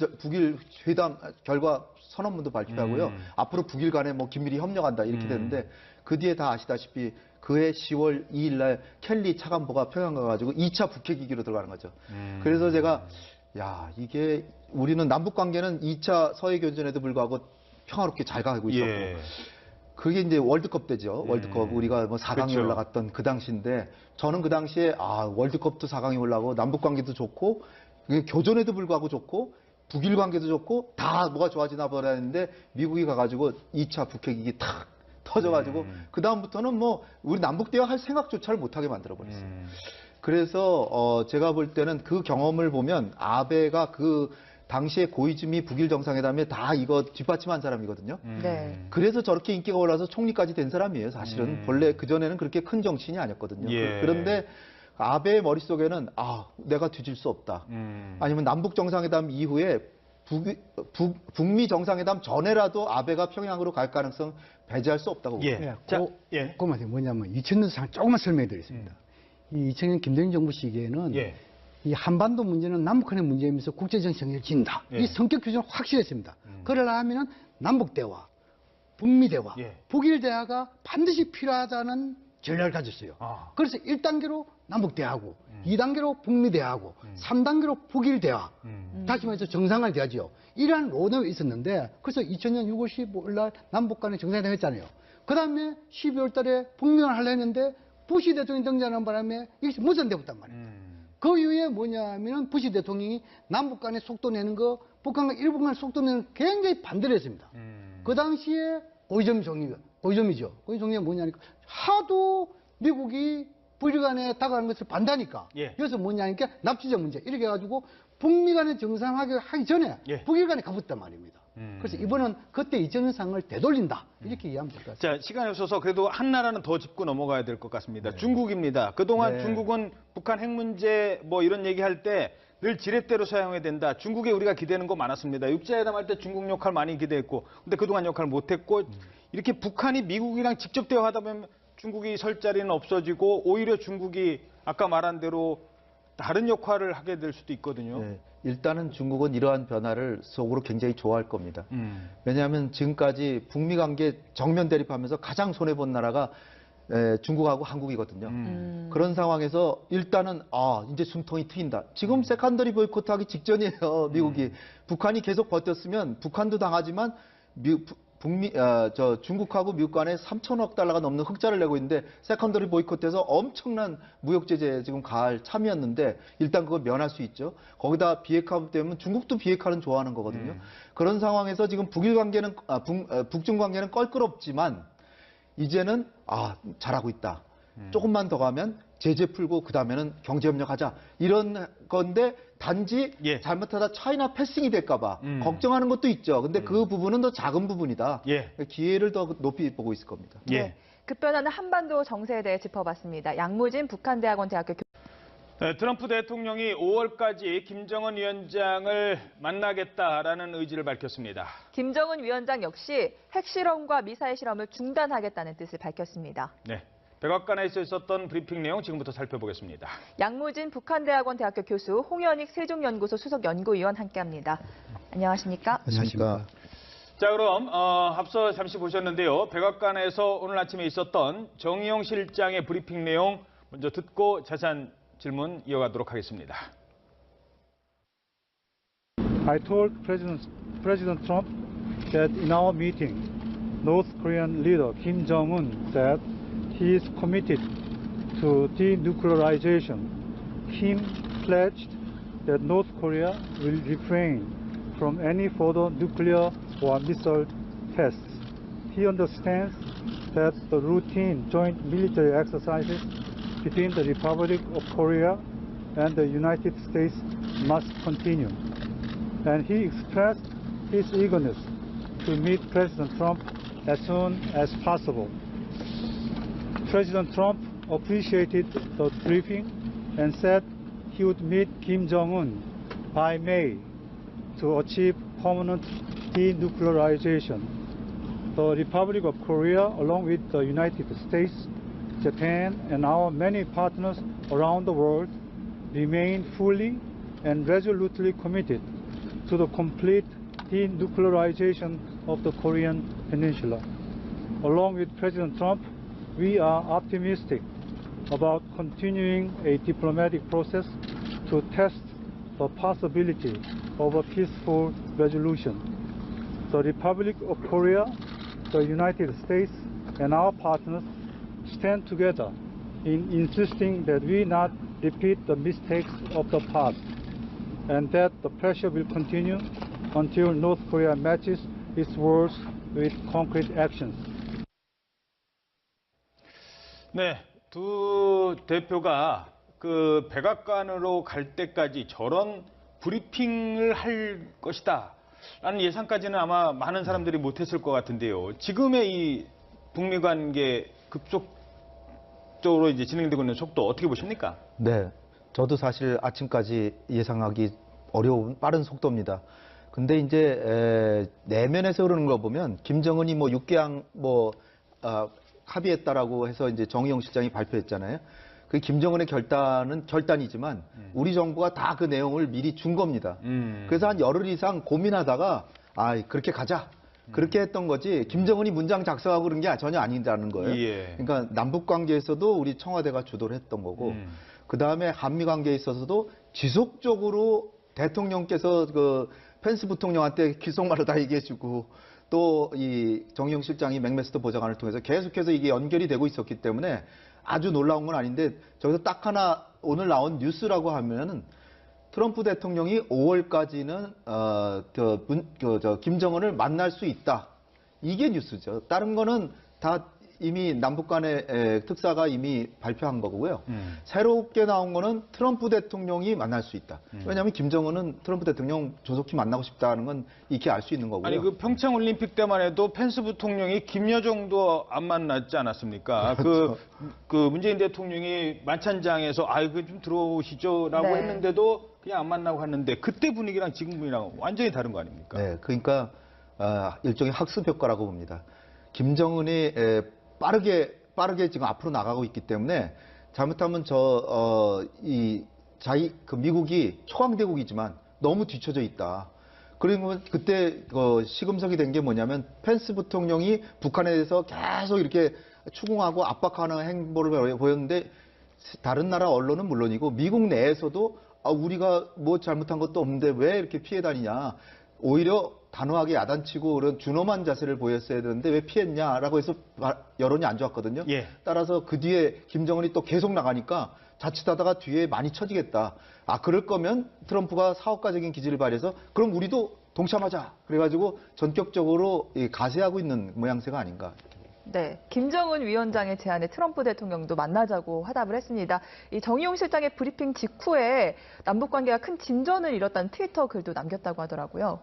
회담 결과 선언문도 발표하고요. 앞으로 북일 간에 뭐 긴밀히 협력한다 이렇게 됐는데 그 뒤에 다 아시다시피 그해 10월 2일 날 켈리 차관보가 평양 가가지고 2차 북핵 위기로 들어가는 거죠. 그래서 제가 이게 우리는 남북 관계는 2차 서해 교전에도 불구하고 평화롭게 잘 가고 있었고 예. 그게 이제 월드컵 때죠. 월드컵 우리가 뭐 4강에 그렇죠. 올라갔던 그 당시인데 저는 그 당시에 월드컵도 4강에 올라가고 남북 관계도 좋고 교전에도 불구하고 좋고 북일 관계도 좋고 다 뭐가 좋아지나 보다 했는데 미국이 가가지고 2차 북핵 위기 탁 터져가지고 그 다음부터는 뭐 우리 남북 대화할 생각조차를 못하게 만들어버렸어요. 그래서 제가 볼 때는 그 경험을 보면 아베가 그 당시에 고이즈미 북일 정상회담에 다 이거 뒷받침한 사람이거든요. 네. 그래서 저렇게 인기가 올라서 총리까지 된 사람이에요. 사실은 본래 그전에는 그렇게 큰 정치인이 아니었거든요. 예. 그런데 아베의 머릿속에는 내가 뒤질 수 없다. 아니면 남북 정상회담 이후에 북미 정상회담 전에라도 아베가 평양으로 갈 가능성 배제할 수 없다고 봅니다. 예. 자, 자, 예. 그것만 뭐냐면 2000년 조금만 설명해 드리겠습니다. 이 2000년 김대중 정부 시기에는 예. 이 한반도 문제는 남북한의 문제이면서 국제적 정의를 진다. 예. 이 성격 규정은 확실했습니다. 그러려 하면은 남북 대화, 북미 대화, 예. 북일 대화가 반드시 필요하다는 전략을 가졌어요. 그래서 1단계로 남북 대화하고 2단계로 북미 대화하고 3단계로 북일 대화. 다시 말해서 정상화를 대하지요. 이러한 로드맵이 있었는데 그래서 2000년 6월 15일 날 남북 간의 정상회담 했잖아요. 그 다음에 12월 달에 북미를 하려 했는데 부시 대통령이 등장하는 바람에 이것이 무산되었단 말이에요. 그 이후에 뭐냐면은 부시 대통령이 남북 간에 속도 내는 거, 북한과 일본 간에 속도 내는 거 굉장히 반대를 했습니다. 그 당시에 고이점 종이죠. 고이점 종이가 뭐냐니까 하도 미국이 북일 간에 다가가는 것을 반대하니까. 예. 그래서 뭐냐니까 납치자 문제 이렇게 해가지고 북미 간에 정상화를 하기 전에 예. 북일 간에 가봤단 말입니다. 그래서 이번은 그때 2000년 상을 되돌린다 이렇게 이해하면 될 것 같습니다. 자, 시간이 없어서 그래도 한 나라는 더 짚고 넘어가야 될 것 같습니다. 중국입니다. 그동안 네. 중국은 북한 핵 문제 뭐 이런 얘기할 때 늘 지렛대로 사용해야 된다. 중국에 우리가 기대는 거 많았습니다. 육자회담 할 때 중국 역할 많이 기대했고 근데 그동안 역할 못했고 이렇게 북한이 미국이랑 직접 대화하다 보면 중국이 설 자리는 없어지고 오히려 중국이 아까 말한 대로 다른 역할을 하게 될 수도 있거든요. 네, 일단은 중국은 이러한 변화를 속으로 굉장히 좋아할 겁니다. 왜냐하면 지금까지 북미 관계 정면 대립하면서 가장 손해본 나라가 중국하고 한국이거든요. 그런 상황에서 일단은 이제 숨통이 트인다. 지금 세컨더리 보이콧하기 직전이에요. 미국이. 북한이 계속 버텼으면 북한도 당하지만 중국하고 미국 간에 3천억 달러가 넘는 흑자를 내고 있는데 세컨더리 보이콧해서 엄청난 무역 제재에 지금 가할 참이었는데 일단 그거 면할 수 있죠. 거기다 비핵화 되면 중국도 비핵화는 좋아하는 거거든요. 그런 상황에서 지금 북중 관계는 껄끄럽지만 이제는 잘하고 있다. 조금만 더 가면 제재 풀고 그 다음에는 경제협력하자 이런 건데 단지 예. 잘못하다 차이나 패싱이 될까봐 걱정하는 것도 있죠. 근데 그 부분은 더 작은 부분이다. 예. 기회를 더 높이 보고 있을 겁니다. 예. 네. 급변하는 한반도 정세에 대해 짚어봤습니다. 양무진 북한대학원 대학교 네, 트럼프 대통령이 5월까지 김정은 위원장을 만나겠다라는 의지를 밝혔습니다. 김정은 위원장 역시 핵실험과 미사일 실험을 중단하겠다는 뜻을 밝혔습니다. 네, 백악관에서 있었던 브리핑 내용 지금부터 살펴보겠습니다. 양무진 북한대학원 대학교 교수, 홍현익 세종연구소 수석연구위원 함께합니다. 안녕하십니까? 안녕하십니까. 자, 그럼 앞서 잠시 보셨는데요. 백악관에서 오늘 아침에 있었던 정의용 실장의 브리핑 내용 먼저 듣고 자세한 질문 이어가도록 하겠습니다. I told President Trump that in our meeting, North Korean leader Kim Jong-un said he is committed to denuclearization. Kim pledged that North Korea will refrain from any further nuclear or missile tests. He understands that the routine joint military exercises between the Republic of Korea and the United States must continue. And he expressed his eagerness to meet President Trump as soon as possible. President Trump appreciated the briefing and said he would meet Kim Jong-un by May to achieve permanent denuclearization. The Republic of Korea, along with the United States, Japan, and our many partners around the world, remain fully and resolutely committed to the complete denuclearization of the Korean Peninsula. Along with President Trump, we are optimistic about continuing a diplomatic process to test the possibility of a peaceful resolution. The Republic of Korea, the United States, and our partners stand together in insisting that we not repeat the mistakes of the past, and that the pressure will continue until North Korea matches its words with concrete actions. 네, 두 대표가 그 백악관으로 갈 때까지 저런 브리핑을 할 것이다 라는 예상까지는 아마 많은 사람들이 못했을 것 같은데요. 지금의 이 북미 관계 급속도로 이제 진행되고 있는 속도 어떻게 보십니까? 네, 저도 사실 아침까지 예상하기 어려운 빠른 속도입니다. 근데 이제 내면에서 흐르는 거 보면 김정은이 뭐 6개항 합의했다라고 해서 이제 정의용 실장이 발표했잖아요. 그 김정은의 결단은 결단이지만 우리 정부가 다 그 내용을 미리 준 겁니다. 그래서 한 열흘 이상 고민하다가 그렇게 가자. 그렇게 했던 거지 김정은이 문장 작성하고 그런 게 전혀 아니라는 거예요. 예. 그러니까 남북 관계에서도 우리 청와대가 주도를 했던 거고 그 다음에 한미 관계에 있어서도 지속적으로 대통령께서 그 펜스 부통령한테 귓속말로 다 얘기해주고 또 이 정의용 실장이 맥메스터 보좌관을 통해서 계속해서 이게 연결이 되고 있었기 때문에 아주 놀라운 건 아닌데 저기서 딱 하나 오늘 나온 뉴스라고 하면은 트럼프 대통령이 5월까지는 김정은을 만날 수 있다. 이게 뉴스죠. 다른 거는 다 이미 남북 간의 특사가 이미 발표한 거고요. 새롭게 나온 거는 트럼프 대통령이 만날 수 있다. 왜냐하면 김정은은 트럼프 대통령 조속히 만나고 싶다는 건 익히 알 수 있는 거고요. 아니 그 평창 올림픽 때만 해도 펜스 부통령이 김여정도 안 만났지 않았습니까? 그렇죠. 그 문재인 대통령이 만찬장에서 아이고 좀 들어오시죠라고 네. 했는데도 그냥 안 만나고 갔는데 그때 분위기랑 지금 분위기랑 완전히 다른 거 아닙니까? 네, 그러니까 일종의 학습 효과라고 봅니다. 김정은이 빠르게 지금 앞으로 나가고 있기 때문에 잘못하면 미국이 초강대국이지만 너무 뒤처져 있다. 그리고 그때 시금석이 된 게 뭐냐면 펜스 부통령이 북한에 대해서 계속 이렇게 추궁하고 압박하는 행보를 보였는데 다른 나라 언론은 물론이고 미국 내에서도 우리가 뭐 잘못한 것도 없는데 왜 이렇게 피해 다니냐. 오히려 단호하게 야단치고 그런 준엄한 자세를 보였어야 되는데 왜 피했냐라고 해서 여론이 안 좋았거든요. 예. 따라서 그 뒤에 김정은이 또 계속 나가니까 자칫하다가 뒤에 많이 처지겠다. 그럴 거면 트럼프가 사업가적인 기질을 발휘해서 그럼 우리도 동참하자. 그래가지고 전격적으로 가세하고 있는 모양새가 아닌가. 네, 김정은 위원장의 제안에 트럼프 대통령도 만나자고 화답을 했습니다. 이 정의용 실장의 브리핑 직후에 남북 관계가 큰 진전을 이뤘다는 트위터 글도 남겼다고 하더라고요.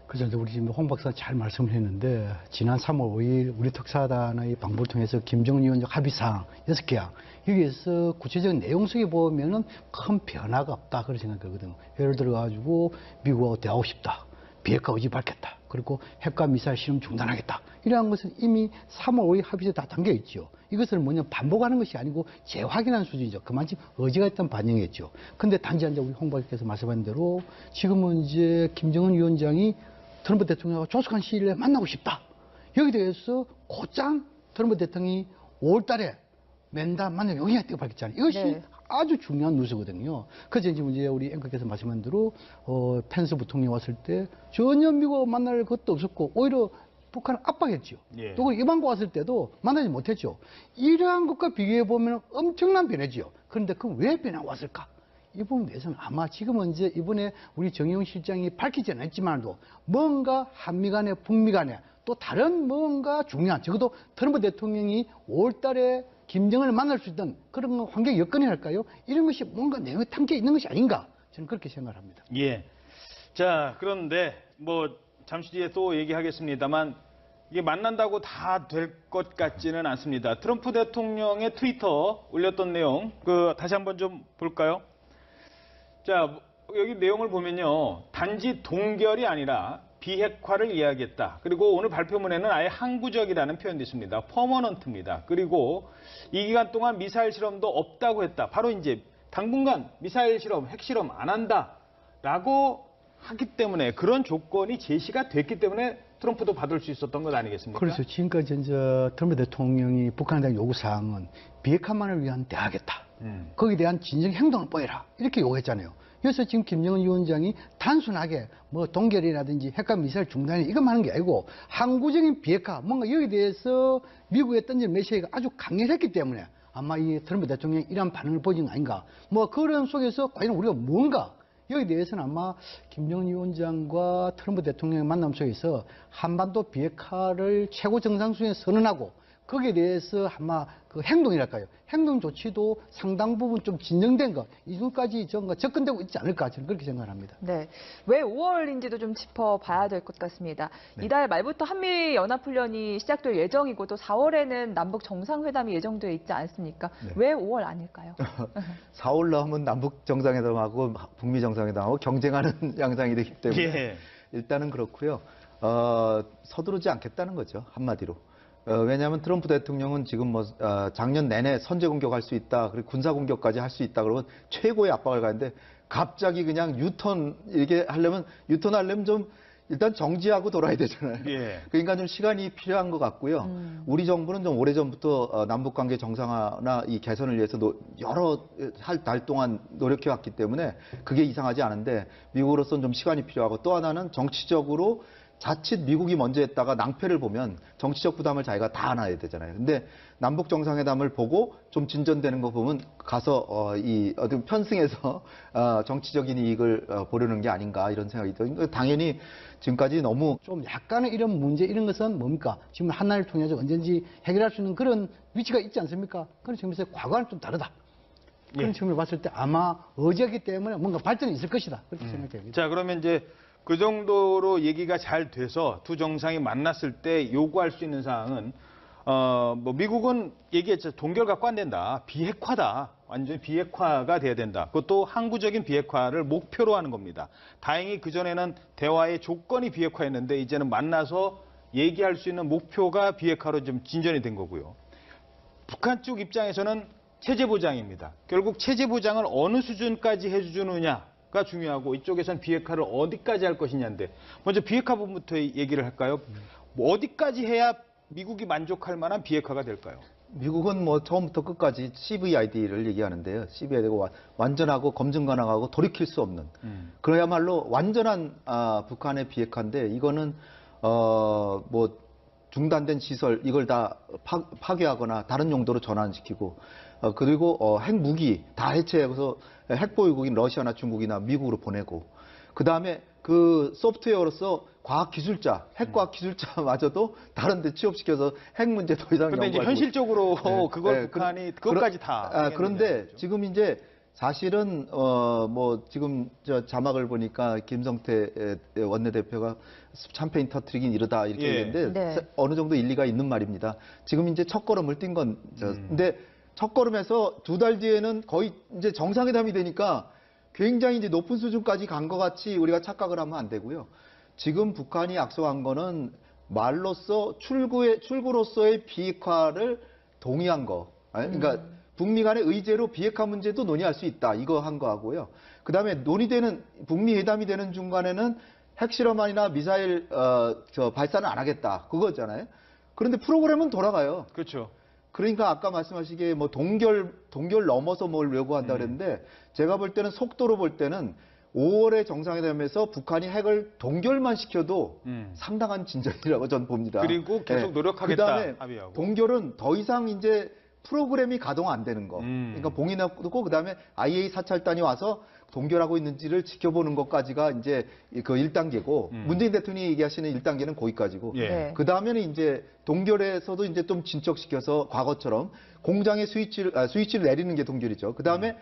그래서 우리 지금 홍 박사 잘 말씀을 했는데 지난 3월 5일 우리 특사단의 방문을 통해서 김정은 위원장 합의사항 6개야. 여기에서 구체적인 내용 속에 보면은 큰 변화가 없다 그런 생각하거든요. 예를 들어 가지고 미국하고 대화하고 싶다. 비핵화 의지 밝혔다. 그리고 핵과 미사일 실험 중단하겠다. 이러한 것은 이미 3월 5일 합의서에 다 담겨 있죠. 이것을 뭐냐 반복하는 것이 아니고 재확인한 수준이죠. 그만큼 의지가 있다는 반영이었죠. 근데 단지 이제 우리 홍 박사께서 말씀하신 대로 지금은 이제 김정은 위원장이 트럼프 대통령과 조속한 시일 내에 만나고 싶다. 여기에 대해서 곧장 트럼프 대통령이 5월 달에 면담 만나 용의했다고 밝혔잖아요. 이것이 네. 아주 중요한 뉴스거든요. 그래서 지금 이제 우리 앵커께서 말씀한 대로 펜스 부통령이 왔을 때 전혀 미국 만날 것도 없었고 오히려 북한을 압박했죠. 예. 또 이방과 왔을 때도 만나지 못했죠. 이러한 것과 비교해 보면 엄청난 변화죠. 그런데 그럼 왜 변화가 왔을까? 이 부분에 대해서는 아마 지금은 이제 이번에 우리 정의용 실장이 밝히지 않았지만도 뭔가 한미 간에 북미 간에 또 다른 뭔가 중요한 적어도 트럼프 대통령이 5월 달에 김정은을 만날 수 있던 그런 환경 여건이랄까요? 이런 것이 뭔가 내용에 담겨 있는 것이 아닌가 저는 그렇게 생각을 합니다. 예. 자, 그런데 뭐 잠시 뒤에 또 얘기하겠습니다만 이게 만난다고 다 될 것 같지는 않습니다. 트럼프 대통령의 트위터 올렸던 내용 다시 한번 좀 볼까요? 자, 여기 내용을 보면요. 단지 동결이 아니라 비핵화를 이야기했다. 그리고 오늘 발표문에는 아예 항구적이라는 표현도 있습니다. 퍼머넌트입니다. 그리고 이 기간 동안 미사일 실험도 없다고 했다. 바로 이제 당분간 미사일 실험, 핵실험 안 한다라고 하기 때문에 그런 조건이 제시가 됐기 때문에 트럼프도 받을 수 있었던 것 아니겠습니까? 그래서 지금까지 이제 트럼프 대통령이 북한에 대한 요구사항은 비핵화만을 위한 대화겠다. 거기에 대한 진정 행동을 보여라. 이렇게 요구했잖아요. 그래서 지금 김정은 위원장이 단순하게 뭐 동결이라든지 핵과 미사일 중단이 이것만 하는 게 아니고 항구적인 비핵화 뭔가 여기에 대해서 미국에 던진 메시지가 아주 강렬했기 때문에 아마 이 트럼프 대통령이 이런 반응을 보이는 거 아닌가. 뭐 그런 속에서 과연 우리가 뭔가 여기에 대해서는 아마 김정은 위원장과 트럼프 대통령의 만남 속에서 한반도 비핵화를 최고 정상수준에 선언하고 거기에 대해서 아마 그 행동이랄까요. 행동 조치도 상당 부분 좀 진정된 것, 이전까지 접근되고 있지 않을까 저는 그렇게 생각합니다. 네, 왜 5월인지도 좀 짚어봐야 될 것 같습니다. 네. 이달 말부터 한미 연합훈련이 시작될 예정이고 또 4월에는 남북 정상회담이 예정돼 있지 않습니까? 네. 왜 5월 아닐까요? 4월 나오면 남북 정상회담하고 북미 정상회담하고 경쟁하는 양상이 되기 때문에 예. 일단은 그렇고요. 서두르지 않겠다는 거죠. 한마디로. 왜냐하면 트럼프 대통령은 지금 작년 내내 선제 공격할 수 있다, 그리고 군사 공격까지 할 수 있다, 그러면 최고의 압박을 가는데 갑자기 그냥 유턴하려면 좀 일단 정지하고 돌아야 되잖아요. 예. 그러니까 좀 시간이 필요한 것 같고요. 우리 정부는 좀 오래전부터 남북 관계 정상화나 이 개선을 위해서 여러 달 동안 노력해 왔기 때문에 그게 이상하지 않은데 미국으로서는 좀 시간이 필요하고 또 하나는 정치적으로 자칫 미국이 먼저 했다가 낭패를 보면 정치적 부담을 자기가 다 안아야 되잖아요. 근데 남북 정상회담을 보고 좀 진전되는 거 보면 가서 이 어떤 편승해서 정치적인 이익을 보려는 게 아닌가 이런 생각이 들어요. 당연히 지금까지 너무 좀 약간의 이런 문제 이런 것은 뭡니까? 지금 한나라를 통해서 언제든지 해결할 수 있는 그런 위치가 있지 않습니까? 그런 측면에서 과거와는 좀 다르다. 그런 예. 측면을 봤을 때 아마 의지하기 때문에 뭔가 발전이 있을 것이다. 그렇게 생각됩니다. 자, 그러면 이제 그 정도로 얘기가 잘 돼서 두 정상이 만났을 때 요구할 수 있는 사항은 뭐 미국은 얘기했죠. 동결 갖고 안 된다. 비핵화다. 완전히 비핵화가 돼야 된다. 그것도 항구적인 비핵화를 목표로 하는 겁니다. 다행히 그전에는 대화의 조건이 비핵화였는데 이제는 만나서 얘기할 수 있는 목표가 비핵화로 좀 진전이 된 거고요. 북한 쪽 입장에서는 체제 보장입니다. 결국 체제 보장을 어느 수준까지 해주느냐가 중요하고 이쪽에서는 비핵화를 어디까지 할 것이냐인데 먼저 비핵화 부분부터 얘기를 할까요? 뭐 어디까지 해야 미국이 만족할 만한 비핵화가 될까요? 미국은 뭐 처음부터 끝까지 CVID를 얘기하는데요. CVID가 완전하고 검증 가능하고 돌이킬 수 없는 그야말로 완전한 북한의 비핵화인데 이거는 뭐 중단된 시설 이걸 다 파괴하거나 다른 용도로 전환시키고 그리고 핵무기 다 해체해서 핵보유국인 러시아나 중국이나 미국으로 보내고 그 다음에 그 소프트웨어로서 과학기술자, 핵과학기술자마저도 다른 데 취업시켜서 핵 문제 더 이상 근데 이제 연구하지 현실적으로 네. 그걸 네, 북한이 그것까지 다 그런데 하겠느냐, 지금 이제 사실은 뭐 지금 저 자막을 보니까 김성태 원내대표가 참페인 터트리긴 이러다 이렇게 예. 얘기했는데 네. 어느 정도 일리가 있는 말입니다. 지금 이제 첫 걸음을 뛴 건 근데 첫 걸음에서 두 달 뒤에는 거의 이제 정상회담이 되니까 굉장히 이제 높은 수준까지 간 것 같이 우리가 착각을 하면 안 되고요. 지금 북한이 약속한 거는 말로써 출구로서의 비핵화를 동의한 거. 그러니까 북미 간의 의제로 비핵화 문제도 논의할 수 있다. 이거 한 거하고요. 그 다음에 논의되는 북미 회담이 되는 중간에는 핵실험안이나 미사일 발사는 안 하겠다. 그거잖아요. 그런데 프로그램은 돌아가요. 그렇죠. 그러니까 아까 말씀하시기에 뭐 동결 넘어서 뭘 요구한다 그랬는데 제가 볼 때는 속도로 볼 때는 5월에 정상회담에서 북한이 핵을 동결만 시켜도 상당한 진전이라고 전 봅니다. 그리고 계속 노력하겠다, 그다음에 합의하고. 동결은 더 이상 이제 프로그램이 가동 안 되는 거. 그러니까 봉인하고 그다음에 IA 사찰단이 와서 동결하고 있는지를 지켜보는 것까지가 이제 그 1단계고 문재인 대통령이 얘기하시는 1단계는 거기까지고 예. 네. 그 다음에는 이제 동결에서도 이제 좀 진척시켜서 과거처럼 공장의 스위치를 내리는 게 동결이죠. 그 다음에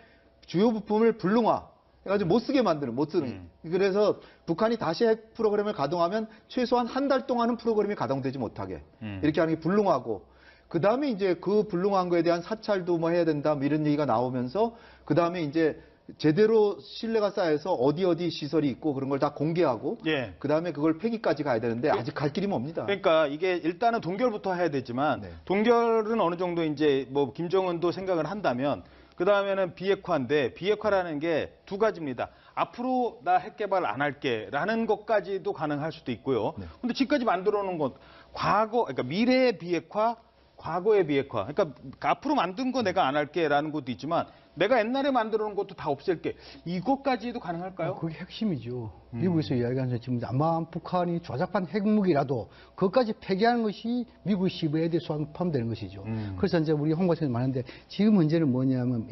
주요 부품을 불능화 해가지고 못 쓰게 만드는, 못 쓰는. 그래서 북한이 다시 핵 프로그램을 가동하면 최소한 한 달 동안은 프로그램이 가동되지 못하게 이렇게 하는 게 불능화고 그 다음에 이제 그 불능한 거에 대한 사찰도 뭐 해야 된다 뭐 이런 얘기가 나오면서 그 다음에 이제 제대로 신뢰가 쌓여서 어디 시설이 있고 그런 걸 다 공개하고 예. 그다음에 그걸 폐기까지 가야 되는데 아직 갈 길이 멉니다. 그러니까 이게 일단은 동결부터 해야 되지만 네. 동결은 어느 정도 이제 뭐 김정은도 생각을 한다면 그 다음에는 비핵화인데 비핵화라는 게 두 가지입니다. 앞으로 나 핵 개발 안 할게라는 것까지도 가능할 수도 있고요. 네. 근데 지금까지 만들어 놓은 것 그러니까 미래의 비핵화, 과거의 비핵화. 그러니까 앞으로 만든 거 내가 안 할게라는 것도 있지만 내가 옛날에 만들어 놓은 것도 다 없앨게. 이것까지도 가능할까요? 그게 핵심이죠. 미국에서 이야기하는 지금 아마 북한이 조작한 핵무기라도 그것까지 폐기하는 것이 미국의 CVID 소환 포함되는 것이죠. 그래서 이제 우리 홍 박사님 말하는데 지금 문제는 뭐냐면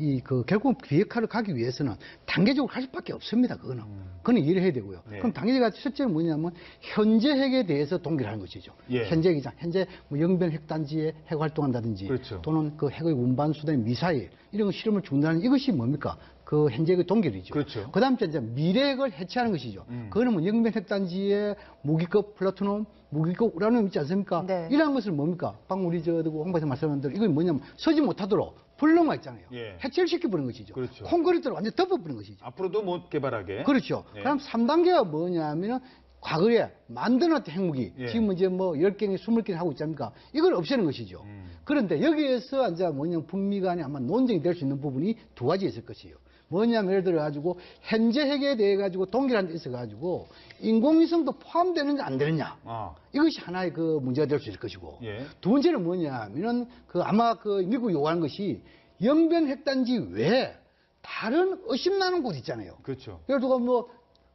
결국 비핵화를 가기 위해서는 단계적으로 할 수밖에 없습니다. 그거는 이해를 해야 되고요. 네. 그럼 단계가 실제로 뭐냐면 현재 핵에 대해서 동결하는 것이죠. 예. 현재 뭐 영변 핵단지에 핵 활동한다든지 그렇죠. 또는 그 핵의 운반 수단인 미사일 이런 실험을 중단하는 이것이 뭡니까? 그 현재의 동결이죠. 그렇죠. 그다음에 이제 미래핵을 해체하는 것이죠. 그거는 뭐 영변 핵단지에 무기급 플라토늄, 무기급 우라늄 있지 않습니까? 네. 이러한 것을 뭡니까? 방금 우리 홍 박사 말씀한 대로 이건 뭐냐면 서지 못하도록 불능화 있잖아요. 예. 해체를 시켜버리는 것이죠. 그렇죠. 콘크리트로 완전 덮어버리는 것이죠. 앞으로도 못 개발하게. 그렇죠. 네. 그럼 3단계가 뭐냐면은 과거에 만들어놨던 핵무기, 예. 지금 이제 뭐 10개니 20개니 하고 있지 않습니까? 이걸 없애는 것이죠. 그런데 여기에서 이제 뭐냐면 북미 간에 아마 논쟁이 될 수 있는 부분이 두 가지 있을 것이에요. 뭐냐면 예를 들어 가지고 현재 핵에 대해 가지고 동결한 데 있어 가지고 인공위성도 포함되느냐 안 되느냐. 아, 이것이 하나의 그 문제가 될 수 있을 것이고. 예. 두 번째는 뭐냐면은 그 아마 그 미국이 요구하는 것이 영변 핵단지 외에 다른 의심나는 곳 있잖아요. 그렇죠. 그래서 누가 뭐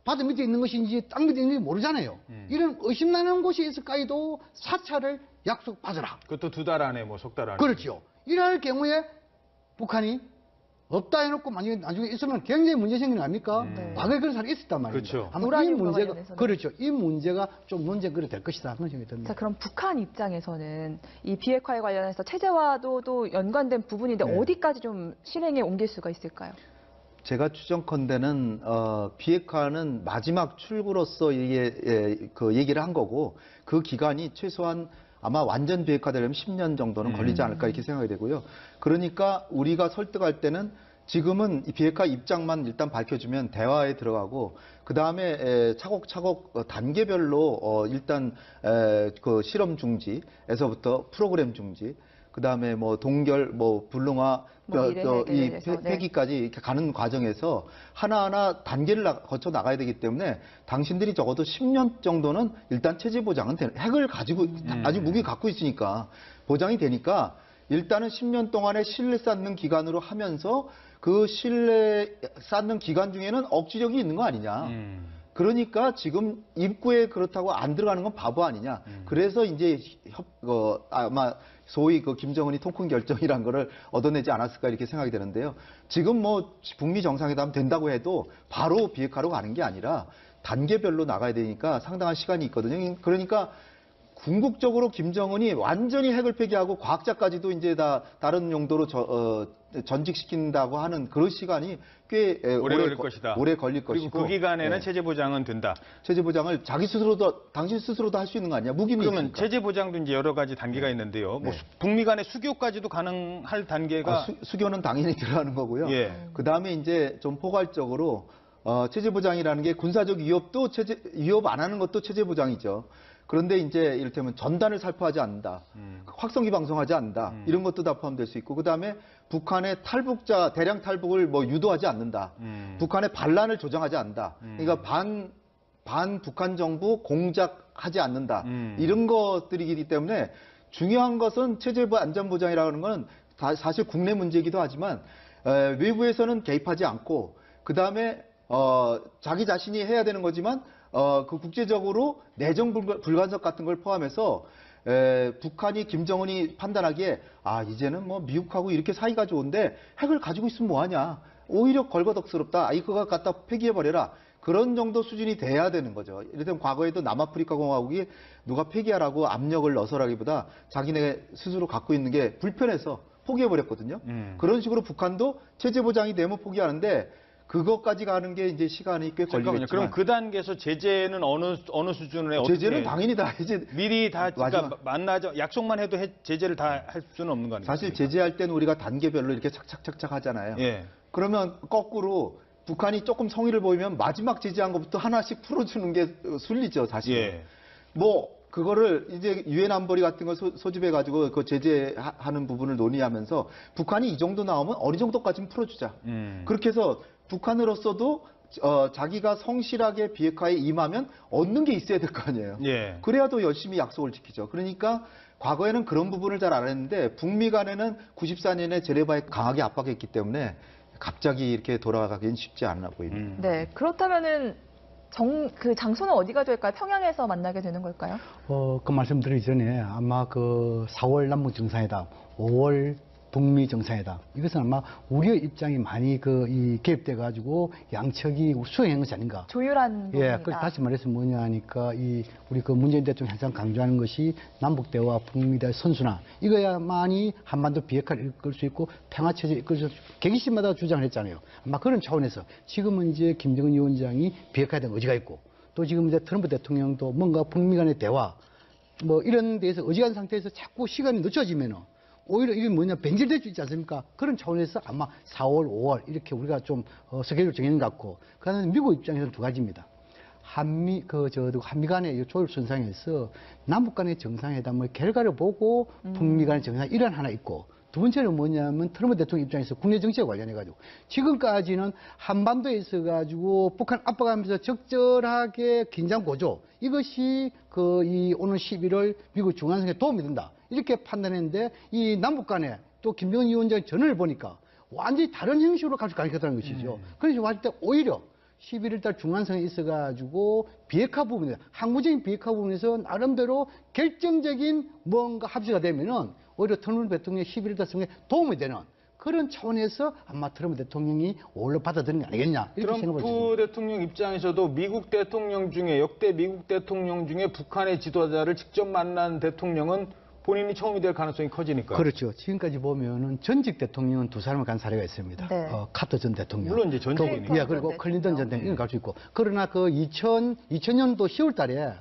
바다 밑에 있는 것인지 땅 밑에 있는 건지 모르잖아요. 이런 의심나는 곳이 있을까지도 사찰을 약속받으라. 그것도 2달 안에 뭐 석 달 안에. 그렇죠. 이럴 경우에 북한이 없다 해놓고 만약에 나중에 있으면 굉장히 문제 생기는 거 아닙니까? 과거에 그런 사람이 있었단 말입니다. 그렇죠. 아마 이 우라늄과 문제가, 관련해서는. 그렇죠. 이 문제가 좀 논쟁거리 될 것이다. 그런 생각이 듭니다. 자, 그럼 북한 입장에서는 이 비핵화에 관련해서 체제와도 또 연관된 부분인데 네. 어디까지 좀 실행에 옮길 수가 있을까요? 제가 추정컨대는 비핵화는 마지막 출구로서 이게 그 얘기를 한 거고 그 기간이 최소한 아마 완전 비핵화되려면 10년 정도는 걸리지 않을까 이렇게 생각이 되고요. 그러니까 우리가 설득할 때는 지금은 이 비핵화 입장만 일단 밝혀주면 대화에 들어가고 그 다음에 차곡차곡 단계별로 일단 그 실험 중지에서부터 프로그램 중지, 그 다음에 뭐 동결, 뭐 불능화, 뭐 미래 이 해결에서, 네. 폐기까지 이렇게 가는 과정에서 하나하나 단계를 거쳐 나가야 되기 때문에 당신들이 적어도 10년 정도는 일단 체제 보장은 되는, 핵을 가지고 아주 무기 갖고 있으니까 보장이 되니까 일단은 10년 동안의 신뢰 쌓는 기간으로 하면서 그 신뢰 쌓는 기간 중에는 억지력이 있는 거 아니냐. 그러니까 지금 입구에 그렇다고 안 들어가는 건 바보 아니냐. 그래서 이제 아마 소위 그 김정은이 통큰 결정이란 거를 얻어내지 않았을까 이렇게 생각이 되는데요. 지금 뭐 북미 정상회담 된다고 해도 바로 비핵화로 가는 게 아니라 단계별로 나가야 되니까 상당한 시간이 있거든요. 그러니까 궁극적으로 김정은이 완전히 핵을 폐기하고 과학자까지도 이제 다 다른 용도로 전직시킨다고 하는 그런 시간이 꽤 오래 걸릴 것이다. 오래 걸릴 그리고 것이고 그 기간에는 네. 체제 보장은 된다. 체제 보장을 자기 스스로도 당신 스스로도 할 수 있는 거 아니야? 무기는 그러면 있으니까. 체제 보장도 이제 여러 가지 단계가 있는데요. 뭐 네. 북미 간의 수교까지도 가능할 단계가 수교는 당연히 들어가는 거고요. 예. 그 다음에 이제 좀 포괄적으로 체제 보장이라는 게 군사적 위협도 위협 안 하는 것도 체제 보장이죠. 그런데 이제 이를테면 전단을 살포하지 않는다, 확성기 방송하지 않는다, 이런 것도 다 포함될 수 있고, 그 다음에 북한의 대량 탈북을 뭐 유도하지 않는다, 북한의 반란을 조장하지 않는다, 그러니까 반 북한 정부 공작하지 않는다, 이런 것들이기 때문에 중요한 것은 체제 안전 보장이라는 건 사실 국내 문제이기도 하지만 외부에서는 개입하지 않고, 그 다음에 자기 자신이 해야 되는 거지만 그 국제적으로 내정 불간섭 같은 걸 포함해서 북한이 김정은이 판단하기에 이제는 뭐 미국하고 이렇게 사이가 좋은데 핵을 가지고 있으면 뭐하냐, 오히려 걸거덕스럽다, 그거 갖다 폐기해버려라, 그런 정도 수준이 돼야 되는 거죠. 이를테면 과거에도 남아프리카 공화국이 누가 폐기하라고 압력을 넣어서라기보다 자기네 스스로 갖고 있는 게 불편해서 포기해버렸거든요. 그런 식으로 북한도 체제 보장이 되면 포기하는데 그것까지 가는 게 이제 시간이 꽤 걸리겠지만. 그럼 그 단계에서 제재는 어느 수준에 제재는 어떻게 당연히 다 이제 미리 다 그러니까 마지막. 만나죠. 약속만 해도 제재를 다 할 수는 없는 거 아닙니까? 사실 제재할 때는 우리가 단계별로 이렇게 착착착착 하잖아요. 예. 그러면 거꾸로 북한이 조금 성의를 보이면 마지막 제재한 것부터 하나씩 풀어주는 게 순리죠, 사실. 예. 뭐 그거를 이제 유엔 안보리 같은 거 소집해 가지고 그 제재하는 부분을 논의하면서 북한이 이 정도 나오면 어느 정도까지는 풀어주자. 그렇게 해서 북한으로서도 자기가 성실하게 비핵화에 임하면 얻는 게 있어야 될 거 아니에요. 예. 그래야 또 열심히 약속을 지키죠. 그러니까 과거에는 그런 부분을 잘 안 했는데 북미 간에는 94년에 제네바에 강하게 압박했기 때문에 갑자기 이렇게 돌아가기는 쉽지 않아 보입니다. 네, 그렇다면은 그 장소는 어디가 될까요? 평양에서 만나게 되는 걸까요? 그 말씀드리기 전에 아마 그 4월 남북 정상회담, 5월 북미 정상회담, 이것은 아마 우리의 입장이 많이 개입돼 가지고 양측이 수행한 것이 아닌가. 조율한 부분이다. 예, 그 다시 말해서 뭐냐 하니까 우리 그 문재인 대통령 항상 강조하는 것이 남북 대화, 북미 대화 선순환, 이거야만이 한반도 비핵화를 이끌 수 있고 평화 체제를 이끌 수 있고 계기시마다 주장을 했잖아요. 아마 그런 차원에서 지금은 이제 김정은 위원장이 비핵화에 대한 의지가 있고, 또 지금 이제 트럼프 대통령도 뭔가 북미 간의 대화 뭐 이런 데에서 의지가 있는 상태에서 자꾸 시간이 늦춰지면은 오히려 이게 뭐냐, 변질될 수 있지 않습니까? 그런 차원에서 아마 4월, 5월 이렇게 우리가 좀 스케줄 정해놓은 것 같고, 그다음에 미국 입장에서는 두 가지입니다. 한미 간의 조율 선상에서 남북 간의 정상회담의 결과를 보고 북미 간의 정상회담 일환 하나 있고, 두 번째는 뭐냐면 트럼프 대통령 입장에서 국내 정치와 관련해가지고 지금까지는 한반도에 있어가지고 북한 압박하면서 적절하게 긴장 고조 이것이 이 오늘 11월 미국 중앙선거에 도움이 된다 이렇게 판단했는데 이 남북 간에 또 김정은 위원장의 전언을 보니까 완전히 다른 형식으로 가지고 가겠다는 것이죠. 그래서 봤을 때 오히려 11월 달 중간선에 있어가지고 비핵화 부분에, 항구적인 비핵화 부분에서 나름대로 결정적인 뭔가 합의가 되면은 오히려 트럼프 대통령의 11월 달 선거에 도움이 되는 그런 차원에서 아마 트럼프 대통령이 오히려 받아들이는 게 아니겠냐. 이렇게 생각을 트럼프 했습니다. 대통령 입장에서도 미국 대통령 중에, 역대 미국 대통령 중에 북한의 지도자를 직접 만난 대통령은 본인이 처음이 될 가능성이 커지니까. 그렇죠. 지금까지 보면은 전직 대통령은 두 사람을 간 사례가 있습니다. 네. 카터 전 대통령. 물론 이제 전직이니까. 예, 그리고 클린턴 전 대통령 갈 수 있고. 그러나 2000년도 10월 달에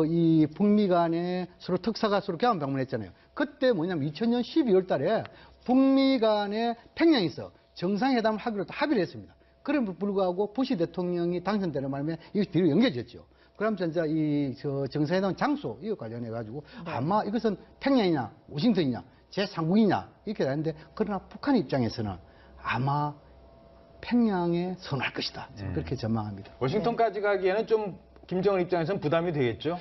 이 북미 간에 서로 특사가 서로 교환 방문했잖아요. 그때 뭐냐면 2000년 12월 달에 북미 간에 평양에서 정상회담을 하기로 합의를 했습니다. 그럼에도 불구하고 부시 대통령이 당선되는 바람에 이것이 뒤로 연결됐죠. 그러면서 이제 정상회담 장소 이거 관련해 가지고 아마 이것은 평양이냐 워싱턴이냐 제3국이냐 이렇게 되는데 그러나 북한 입장에서는 아마 평양에 선호할 것이다. 저는 그렇게 전망합니다. 워싱턴까지 가기에는 좀 김정은 입장에서는 부담이 되겠죠?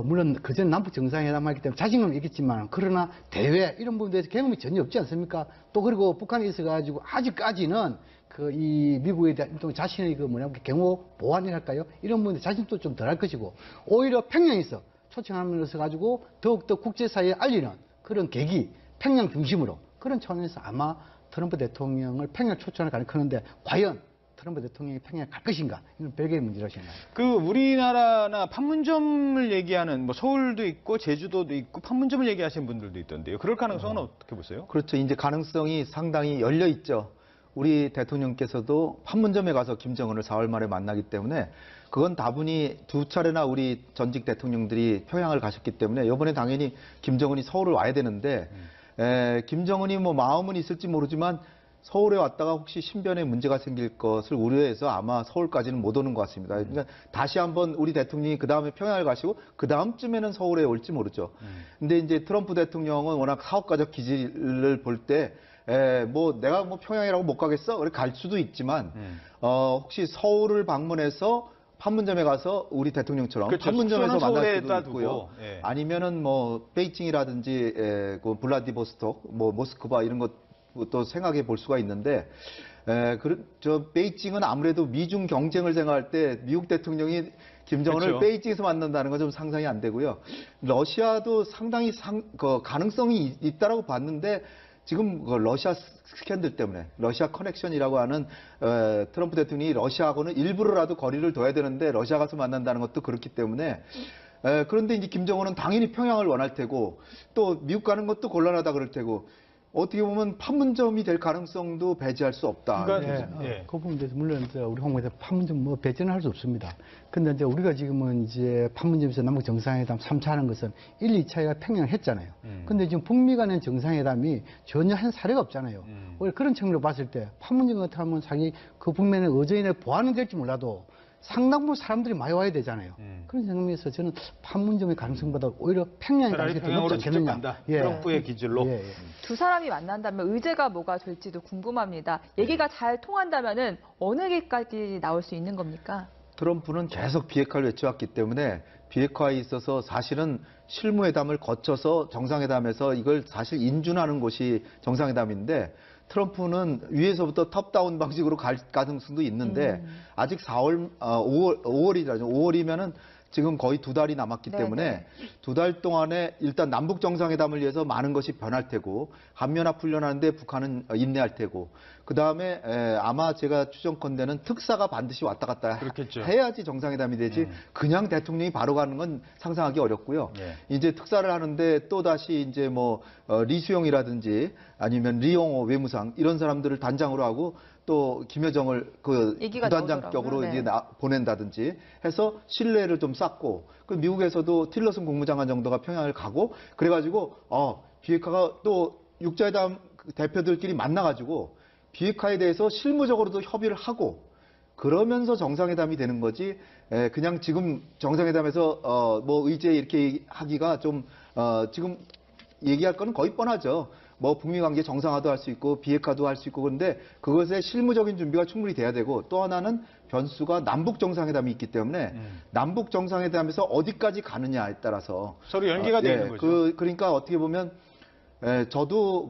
물론 그전 남북 정상회담 하기 때문에 자신감은 있겠지만 그러나 대외 이런 부분에 대해서 경험이 전혀 없지 않습니까? 또 그리고 북한에 있어가지고 아직까지는 이 미국에 대한 또 자신의 경호 보완이랄까요? 이런 부분에 자신도 좀 덜 할 것이고 오히려 평양에서 초청하면서 가지고 더욱더 국제사회에 알리는 그런 계기 평양 중심으로 그런 차원에서 아마 트럼프 대통령을 평양 초청을 가능하는데 과연 트럼프 대통령이 평양에 갈 것인가? 이건 별개의 문제라고 생각합니다. 우리나라나 판문점을 얘기하는 서울도 있고 제주도도 있고 판문점을 얘기하시는 분들도 있던데요. 그럴 가능성은 어떻게 보세요? 그렇죠. 이제 가능성이 상당히 열려 있죠. 우리 대통령께서도 판문점에 가서 김정은을 4월 말에 만나기 때문에 그건 다분히 두 차례나 우리 전직 대통령들이 평양을 가셨기 때문에 이번에 당연히 김정은이 서울을 와야 되는데 김정은이 마음은 있을지 모르지만 서울에 왔다가 혹시 신변에 문제가 생길 것을 우려해서 아마 서울까지는 못 오는 것 같습니다. 그러니까 다시 한번 우리 대통령이 그 다음에 평양을 가시고 그 다음쯤에는 서울에 올지 모르죠. 근데 이제 트럼프 대통령은 워낙 사업가적 기질을 볼 때 내가 평양이라고 못 가겠어? 그래 갈 수도 있지만 혹시 서울을 방문해서 판문점에 가서 우리 대통령처럼 그렇죠. 판문점에서 만날 수도 서울에다 있고요. 두고, 예. 아니면은 베이징이라든지 블라디보스톡, 모스크바 이런 것도 생각해 볼 수가 있는데 베이징은 아무래도 미중 경쟁을 생각할 때 미국 대통령이 김정은을 그렇죠. 베이징에서 만난다는 건 좀 상상이 안 되고요. 러시아도 상당히 가능성이 있다라고 봤는데 지금 러시아 스캔들 때문에 러시아 커넥션이라고 하는 트럼프 대통령이 러시아하고는 일부러라도 거리를 둬야 되는데 러시아 가서 만난다는 것도 그렇기 때문에 그런데 이제 김정은은 당연히 평양을 원할 테고 또 미국 가는 것도 곤란하다 그럴 테고 어떻게 보면 판문점이 될 가능성도 배제할 수 없다. 그러니까 그 부분에 대해서 물론 우리 홍보에서 판문점 배제는 할 수 없습니다. 근데 이제 우리가 지금은 이제 판문점에서 남북 정상회담 3차 하는 것은 1, 2차가 평양을 했잖아요. 근데 지금 북미 간의 정상회담이 전혀 한 사례가 없잖아요. 오히려 그런 측면으로 봤을 때 판문점 같은 하면 자기 그 북면의 의전에 보완은 될지 몰라도 상당부 사람들이 많이 와야 되잖아요. 그런 측면에서 저는 판문점의 가능성보다 오히려 평양의 차라리 가능성이 더 높지 평양으로 직접 않겠느냐. 간다. 예. 트럼프의 기질로. 예. 두 사람이 만난다면 의제가 뭐가 될지도 궁금합니다. 얘기가 잘 통한다면은 어느 길까지 나올 수 있는 겁니까? 트럼프는 계속 비핵화를 외쳐왔기 때문에 비핵화에 있어서 사실은 실무회담을 거쳐서 정상회담에서 이걸 사실 인준하는 곳이 정상회담인데 트럼프는 위에서부터 탑다운 방식으로 갈 가능성도 있는데 아직 5월이면은 지금 거의 2달이 남았기 네네. 때문에 2달 동안에 일단 남북 정상회담을 위해서 많은 것이 변할 테고 한미연합 훈련하는데 북한은 인내할 테고 그 다음에 아마 제가 추정컨대는 특사가 반드시 왔다 갔다 그렇겠죠. 해야지 정상회담이 되지 그냥 대통령이 바로 가는 건 상상하기 어렵고요. 예. 이제 특사를 하는데 또 다시 이제 리수용이라든지 아니면 리용호 외무상 이런 사람들을 단장으로 하고 또 김여정을 얘기가 부단장격으로 나오더라고요. 이제 네. 보낸다든지 해서 신뢰를 좀 쌓고 그 미국에서도 틸러슨 국무장관 정도가 평양을 가고 그래가지고 비핵화가 또 육자회담 대표들끼리 만나가지고 비핵화에 대해서 실무적으로도 협의를 하고 그러면서 정상회담이 되는 거지 그냥 지금 정상회담에서 의제 이렇게 하기가 좀 지금 얘기할 거는 거의 뻔하죠. 뭐 북미 관계 정상화도 할 수 있고 비핵화도 할 수 있고 그런데 그것의 실무적인 준비가 충분히 돼야 되고 또 하나는 변수가 남북 정상회담이 있기 때문에 남북 정상회담에서 어디까지 가느냐에 따라서 서로 연계가 되는 거죠. 그러니까 어떻게 보면 저도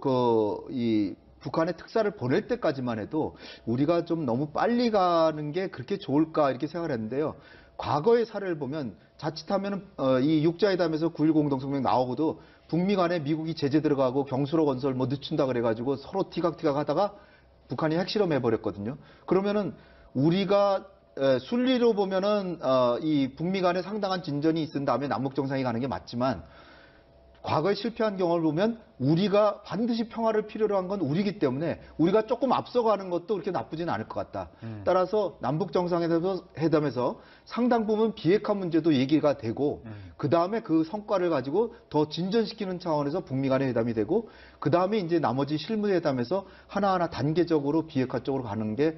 이 북한의 특사를 보낼 때까지만 해도 우리가 좀 너무 빨리 가는 게 그렇게 좋을까 이렇게 생각을 했는데요. 과거의 사례를 보면 자칫하면 이 육자회담에서 9.1 공동성명 나오고도 북미 간에 미국이 제재 들어가고 경수로 건설 뭐 늦춘다 그래가지고 서로 티각티각 하다가 북한이 핵실험 해버렸거든요. 그러면은 우리가 순리로 보면은 이 북미 간에 상당한 진전이 있은 다음에 남북 정상이 가는 게 맞지만 과거에 실패한 경험을 보면 우리가 반드시 평화를 필요로 한 건 우리이기 때문에 우리가 조금 앞서가는 것도 그렇게 나쁘진 않을 것 같다. 따라서 남북 정상회담에서 상당 부분 비핵화 문제도 얘기가 되고 그 다음에 그 성과를 가지고 더 진전시키는 차원에서 북미 간의 회담이 되고 그 다음에 이제 나머지 실무회담에서 하나하나 단계적으로 비핵화 쪽으로 가는 게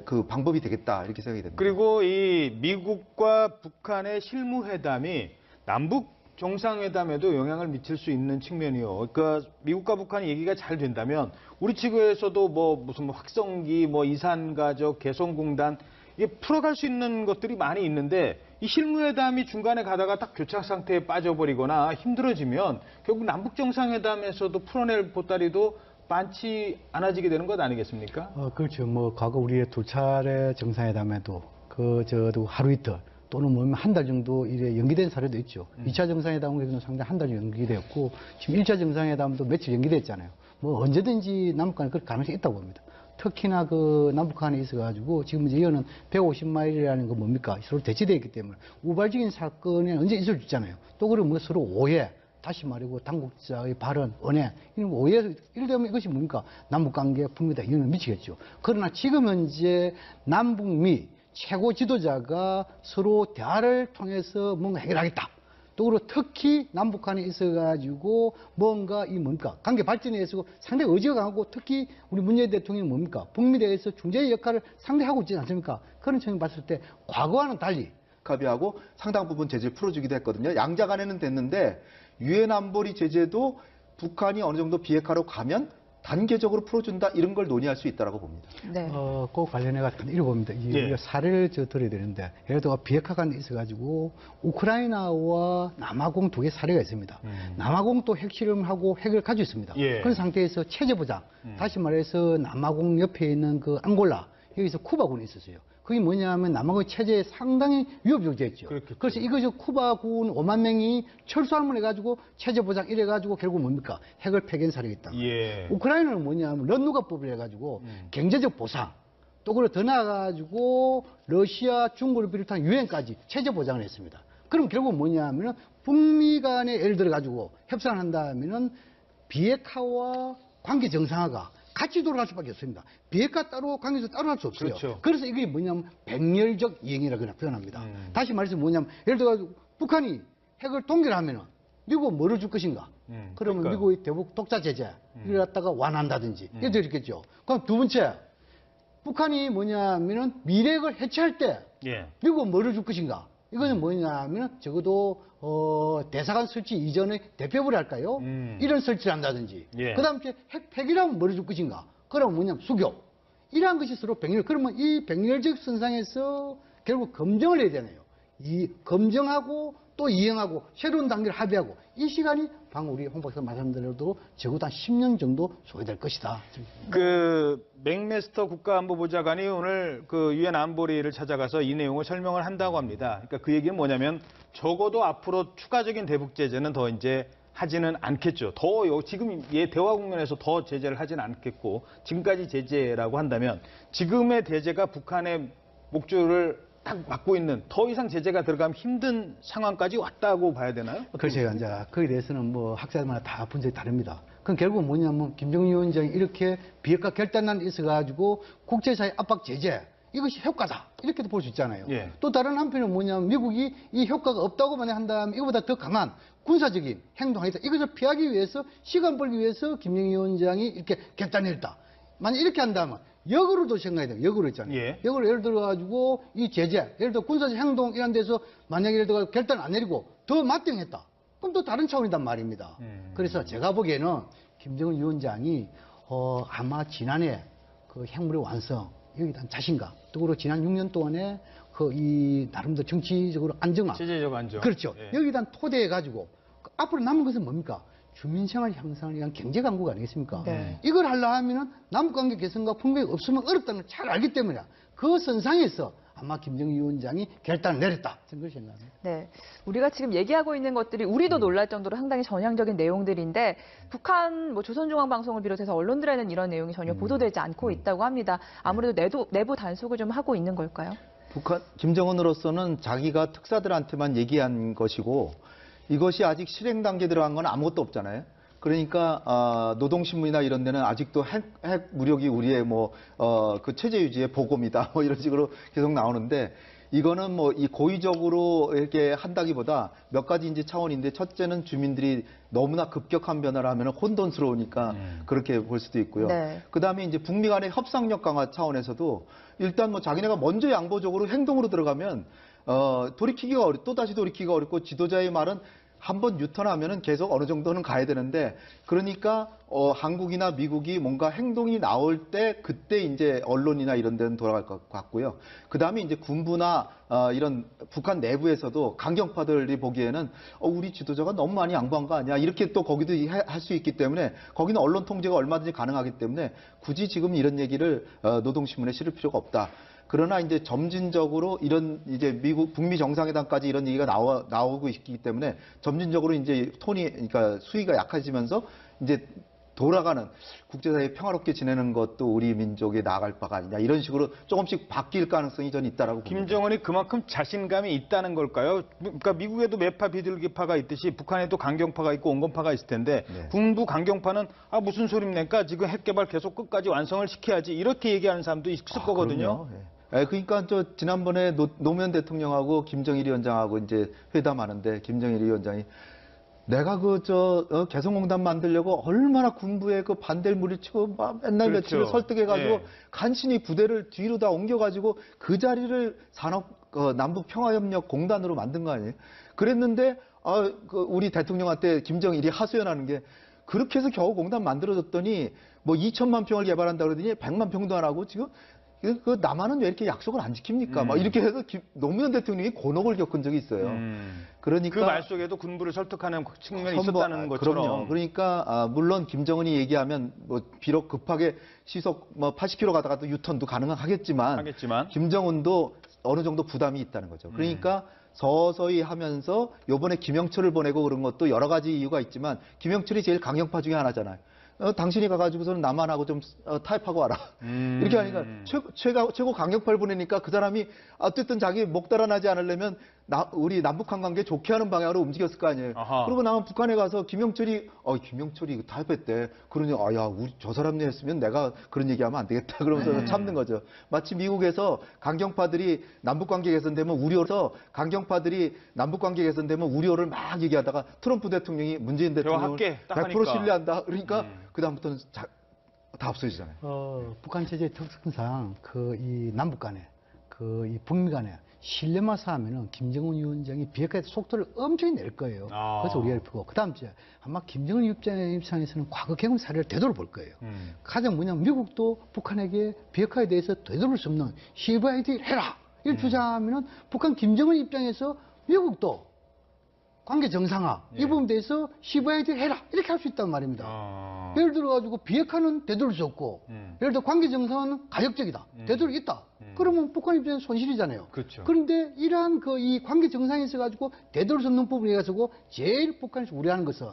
그 방법이 되겠다 이렇게 생각이 됩니다. 그리고 이 미국과 북한의 실무회담이 남북 정상회담에도 영향을 미칠 수 있는 측면이요. 그러니까 미국과 북한이 얘기가 잘 된다면 우리 측에서도 뭐 무슨 확성기, 뭐 이산가족, 개성공단 이게 풀어갈 수 있는 것들이 많이 있는데 이 실무회담이 중간에 가다가 딱 교착 상태에 빠져버리거나 힘들어지면 결국 남북 정상회담에서도 풀어낼 보따리도 많지 않아지게 되는 것 아니겠습니까? 그렇죠. 뭐 과거 우리의 두 차례 정상회담에도 저도 하루 이틀 또는 뭐 한 달 정도 이래 연기된 사례도 있죠. 2차 정상회담은 상당히 한 달 연기되었고 지금 1차 정상회담도 며칠 연기됐잖아요. 뭐 언제든지 남북 간에 그럴 가능성이 있다고 봅니다. 특히나 그 남북한에 있어가지고 지금 이제 이거는 150마일이라는 거 뭡니까? 서로 대치되어 있기 때문에 우발적인 사건에 언제 있을 수 있잖아요. 또 그러면 뭐 서로 오해, 다시 말이고 당국자의 발언, 언해, 이런 오해, 이럴 때면 이것이 뭡니까? 남북관계 북미다 영향을 미치겠죠. 그러나 지금 현재 남북미 최고 지도자가 서로 대화를 통해서 뭔가 해결하겠다. 또 그리고 특히 남북한에 있어가지고 뭔가 이 뭡니까? 관계 발전에 있어서 상당히 의지가 강하고 특히 우리 문재인 대통령이 뭡니까? 북미에 대해서 중재의 역할을 상당히 하고 있지 않습니까? 그런 측면 봤을 때 과거와는 달리 합의하고 상당 부분 제재를 풀어주기도 했거든요. 양자 간에는 됐는데 유엔 안보리 제재도 북한이 어느 정도 비핵화로 가면 단계적으로 풀어준다 이런 걸 논의할 수 있다라고 봅니다. 네. 그 관련해가지고 읽어봅니다. 예. 우리가 사례를 들어야 되는데, 예를 들어 비핵화가 있어가지고, 우크라이나와 남아공 두 개 사례가 있습니다. 남아공도 핵실험하고 핵을 가지고 있습니다. 예. 그런 상태에서 체제 보장, 다시 말해서 남아공 옆에 있는 그 앙골라, 여기서 쿠바군이 있었어요. 그게 뭐냐면 남아공 체제에 상당히 위협적이었죠. 그렇겠죠. 그래서 이것이 쿠바군 5만 명이 철수함을 해가지고 체제 보장 이래가지고 결국 뭡니까? 핵을 폐기한 사례가 있다. 예. 우크라이나는 뭐냐면 런누가법을 해가지고 경제적 보상 또 그리고 더 나아가지고 러시아, 중국을 비롯한 유엔까지 체제 보장을 했습니다. 그럼 결국 뭐냐면은 북미 간에 예를 들어가지고 협상을 한다면은 비핵화와 관계 정상화가 같이 돌아갈 수밖에 없습니다. 비핵화 따로 관계에서 따로 할 수 없어요. 그렇죠. 그래서 이게 뭐냐면 백렬적 이행이라고 표현합니다. 다시 말해서 뭐냐면 예를 들어 북한이 핵을 동결하면은 미국은 뭐를 줄 것인가? 그러면 그러니까요. 미국의 대북 독자 제재 이걸 갖다가 완화한다든지 이렇게 있겠죠. 그럼 두 번째 북한이 뭐냐면은 미래를 해체할 때 예. 미국은 뭐를 줄 것인가? 이거는 뭐냐면 적어도 대사관 설치 이전에 대표부를 할까요? 이런 설치를 한다든지. 예. 그 다음에 핵 폐기라면 뭐를 줄 것인가? 그러면 뭐냐면 수교. 이러한 것이 서로 백렬. 그러면 이 백렬적 선상에서 결국 검증을 해야 되네요. 이 검증하고 또 이행하고 새로운 단계를 합의하고 이 시간이 방금 우리 홍 박사 말씀대로도 적어도 한 10년 정도 소요될 것이다. 그 맥메스터 국가안보보좌관이 오늘 그 유엔 안보리를 찾아가서 이 내용을 설명을 한다고 합니다. 그러니까 그 얘기는 뭐냐면 적어도 앞으로 추가적인 대북 제재는 더 이제 하지는 않겠죠. 지금 대화 국면에서 더 제재를 하지는 않겠고 지금까지 제재라고 한다면 지금의 제재가 북한의 목줄을 딱 막고 있는 더 이상 제재가 들어가면 힘든 상황까지 왔다고 봐야 되나요? 글쎄요, 이제 거기에 대해서는 뭐 학자들마다 다 분석이 다릅니다. 그럼 결국 뭐냐면 김정일 위원장이 이렇게 비핵화 결단안이 있어가지고 국제사회 압박 제재 이것이 효과다 이렇게도 볼 수 있잖아요. 예. 또 다른 한편은 뭐냐면 미국이 이 효과가 없다고 만약 한다면 이거보다 더 강한 군사적인 행동하겠다. 이것을 피하기 위해서 시간 벌기 위해서 김정일 위원장이 이렇게 결단했다. 만약 이렇게 한다면 역으로도 생각해야 돼요. 역으로 있잖아요. 예. 역으로 예를 들어가지고 이 제재, 예를 들어 군사적 행동 이런 데서 만약에 예를 들어 결단 안 내리고 더 맞대응했다. 그럼 또 다른 차원이단 말입니다. 그래서 제가 보기에는 김정은 위원장이 아마 지난해 그 핵무력 완성 여기에 대한 자신감, 또 그리고 지난 6년 동안에 그 이 나름대로 정치적으로 안정화, 체제적 안정. 그렇죠. 예. 여기에 대한 토대해 가지고 앞으로 남은 것은 뭡니까? 주민생활 향상을 위한 경제 강국 아니겠습니까? 네. 이걸 하려 하면은 남북관계 개선과 분명히 없으면 어렵다는 걸 잘 알기 때문에 그 선상에서 아마 김정은 위원장이 결단을 내렸다. 저는 그렇게 생각합니다. 네. 우리가 지금 얘기하고 있는 것들이 우리도 놀랄 정도로 상당히 전향적인 내용들인데 북한 뭐 조선중앙방송을 비롯해서 언론들에는 이런 내용이 전혀 보도되지 않고 있다고 합니다. 아무래도 내부 단속을 좀 하고 있는 걸까요? 북한 김정은으로서는 자기가 특사들한테만 얘기한 것이고 이것이 아직 실행 단계에 들어간 건 아무것도 없잖아요. 그러니까 노동신문이나 이런 데는 아직도 핵 무력이 우리의 그 체제 유지의 보검이다 뭐 이런 식으로 계속 나오는데 이거는 뭐 이 고의적으로 이렇게 한다기보다 몇 가지 이제 차원인데 첫째는 주민들이 너무나 급격한 변화를 하면 혼돈스러우니까 그렇게 볼 수도 있고요. 네. 그다음에 이제 북미 간의 협상력 강화 차원에서도 일단 뭐 자기네가 먼저 양보적으로 행동으로 들어가면 또다시 돌이키기가 어렵고 지도자의 말은 한번 유턴하면은 계속 어느 정도는 가야 되는데 그러니까 한국이나 미국이 뭔가 행동이 나올 때 그때 이제 언론이나 이런 데는 돌아갈 것 같고요. 그다음에 이제 군부나 이런 북한 내부에서도 강경파들이 보기에는 우리 지도자가 너무 많이 양보한 거 아니야 이렇게 또 거기도 할 수 있기 때문에 거기는 언론 통제가 얼마든지 가능하기 때문에 굳이 지금 이런 얘기를 노동신문에 실을 필요가 없다. 그러나 이제 점진적으로 이런 이제 북미 정상회담까지 이런 얘기가 나오고 있기 때문에 점진적으로 이제 그러니까 수위가 약해지면서 이제 돌아가는 국제사회 평화롭게 지내는 것도 우리 민족에 나아갈 바가 아니냐 이런 식으로 조금씩 바뀔 가능성이 저는 있다라고 봅니다. 김정은이 그만큼 자신감이 있다는 걸까요? 그러니까 미국에도 매파 비둘기파가 있듯이 북한에도 강경파가 있고 온건파가 있을 텐데 네. 군부 강경파는 무슨 소리입니까? 지금 핵 개발 계속 끝까지 완성을 시켜야지 이렇게 얘기하는 사람도 있을 거거든요. 그럼요. 예. 그러니까 노무현 대통령하고 김정일 위원장하고 이제 회담하는데 김정일 위원장이 내가 개성공단 만들려고 얼마나 군부에 그 반대를 물리치고 막 맨날 그렇죠. 며칠을 설득해가지고 예. 간신히 부대를 뒤로 다 옮겨가지고 그 자리를 남북 평화협력 공단으로 만든 거 아니에요? 그랬는데 우리 대통령한테 김정일이 하소연하는 게 그렇게 해서 겨우 공단 만들어졌더니 뭐 2천만 평을 개발한다 그러더니 100만 평도 안 하고 지금 그 남한은 왜 이렇게 약속을 안 지킵니까? 막 이렇게 해서 노무현 대통령이 곤혹을 겪은 적이 있어요. 그러니까 그 말 속에도 군부를 설득하는 측면이 있었다는 것처럼. 그럼요. 그러니까 물론 김정은이 얘기하면 뭐 비록 급하게 시속 뭐 80km 가다가도 유턴도 가능하겠지만 김정은도 어느 정도 부담이 있다는 거죠. 그러니까 서서히 하면서 요번에 김영철을 보내고 그런 것도 여러 가지 이유가 있지만 김영철이 제일 강경파 중에 하나잖아요. 당신이 가가지고서는 남한하고 좀 타협하고 와라. 이렇게 하니까 최고 강경파를 보내니까 그 사람이 어쨌든 자기 목 달아나지 않으려면 우리 남북한 관계 좋게 하는 방향으로 움직였을 거 아니에요. 아하. 그러고 나면 북한에 가서 김영철이 타협했대. 그러니 우리 저 사람네 했으면 내가 그런 얘기하면 안 되겠다. 그러면서 참는 거죠. 마치 미국에서 강경파들이 남북관계 개선되면 강경파들이 남북관계 개선되면 우려를 막 얘기하다가 트럼프 대통령이 문재인 대통령을 100% 신뢰한다. 그러니까 그 다음부터는 다 없어지잖아요. 북한 체제의 특성상 이 남북 간에 이 북미 간에 신뢰만 쌓으면은 김정은 위원장이 비핵화의 속도를 엄청 낼 거예요. 그래서 우리가 보고 그다음 주에 아마 김정은 입장에서는 과거 경험 사례를 되돌아볼 거예요. 가장 뭐냐면 미국도 북한에게 비핵화에 대해서 되돌릴 수 없는 CVID 해라 이를 주장하면은 북한 김정은 입장에서 미국도 관계 정상화 이 부분에 대해서 CVID 해라 이렇게 할 수 있단 말입니다. 예를 들어가지고 비핵화는 되돌릴 수 없고 예를 들어 관계 정상화는 가역적이다 되돌릴 수 있다. 그러면 북한 입장에서 손실이잖아요. 그렇죠. 그런데 이러한 이 관계 정상에 있어 가지고 되돌릴 수 없는 부분에 가지고 제일 북한에서 우려하는 것은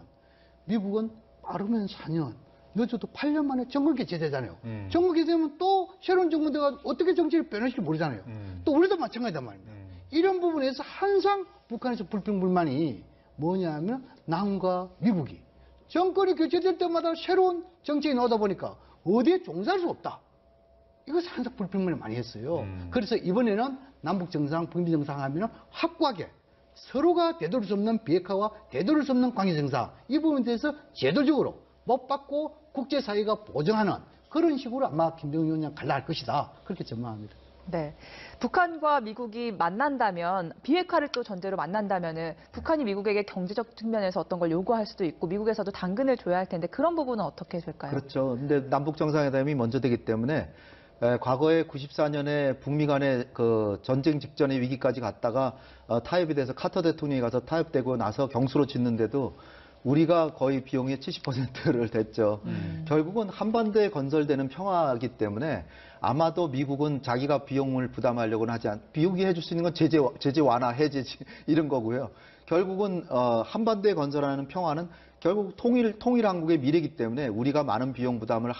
미국은 빠르면 4년 늦어도 8년 만에 정권 개최되잖아요. 정권 개최되면 또 새로운 정부가 어떻게 정치를 변화시킬지 모르잖아요. 또 우리도 마찬가지단 말입니다. 이런 부분에서 항상 북한에서 불평불만이 뭐냐면 남과 미국이 정권이 교체될 때마다 새로운 정책이 나오다 보니까 어디에 종사할 수 없다. 이것을 항상 불평만을 많이 했어요. 그래서 이번에는 남북 정상, 북미 정상 하면 확고하게 서로가 되돌릴 수 없는 비핵화와 되돌릴 수 없는 관계 정상 이 부분에 대해서 제도적으로 못 받고 국제사회가 보정하는 그런 식으로 아마 김정은 위원장 갈라할 것이다. 그렇게 전망합니다. 네. 북한과 미국이 만난다면 비핵화를 또 전제로 만난다면은 북한이 미국에게 경제적 측면에서 어떤 걸 요구할 수도 있고 미국에서도 당근을 줘야 할 텐데 그런 부분은 어떻게 될까요? 그렇죠. 근데 남북 정상회담이 먼저 되기 때문에 과거에 94년에 북미 간의 그 전쟁 직전의 위기까지 갔다가 타협이 돼서 카터 대통령이 가서 타협되고 나서 경수로 짓는데도 우리가 거의 비용의 70%를 댔죠. 결국은 한반도에 건설되는 평화이기 때문에 아마도 미국은 자기가 비용을 부담하려고는 미국이 해줄 수 있는 건 제재 완화, 해제지 이런 거고요. 결국은 한반도에 건설하는 평화는 결국 통일 한국의 미래이기 때문에 우리가 많은 비용 부담을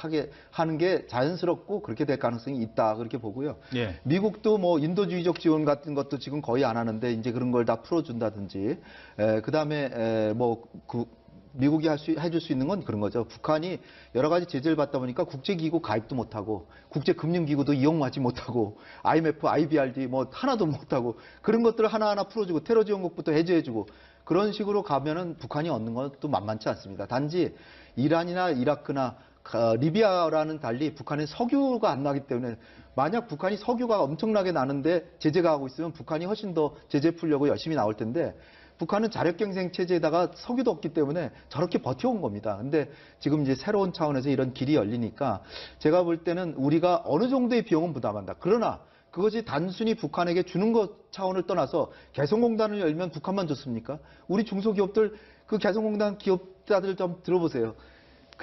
하는 게 자연스럽고 그렇게 될 가능성이 있다 그렇게 보고요. 예. 미국도 뭐 인도주의적 지원 같은 것도 지금 거의 안 하는데 이제 그런 걸 다 풀어준다든지, 그다음에 미국이 해줄 수 있는 건 그런 거죠. 북한이 여러 가지 제재를 받다 보니까 국제기구 가입도 못하고 국제금융기구도 이용하지 못하고 IMF, IBRD 뭐 하나도 못하고 그런 것들을 하나하나 풀어주고 테러 지원국부터 해제해주고 그런 식으로 가면은 북한이 얻는 것도 만만치 않습니다. 단지 이란이나 이라크나 리비아라는 달리 북한에 석유가 안 나기 때문에 만약 북한이 석유가 엄청나게 나는데 제재가 하고 있으면 북한이 훨씬 더 제재 풀려고 열심히 나올 텐데 북한은 자력경쟁 체제에다가 석유도 없기 때문에 저렇게 버텨온 겁니다. 근데 지금 이제 새로운 차원에서 이런 길이 열리니까 제가 볼 때는 우리가 어느 정도의 비용은 부담한다. 그러나 그것이 단순히 북한에게 주는 것 차원을 떠나서 개성공단을 열면 북한만 좋습니까? 우리 중소기업들 그 개성공단 기업자들 좀 들어보세요.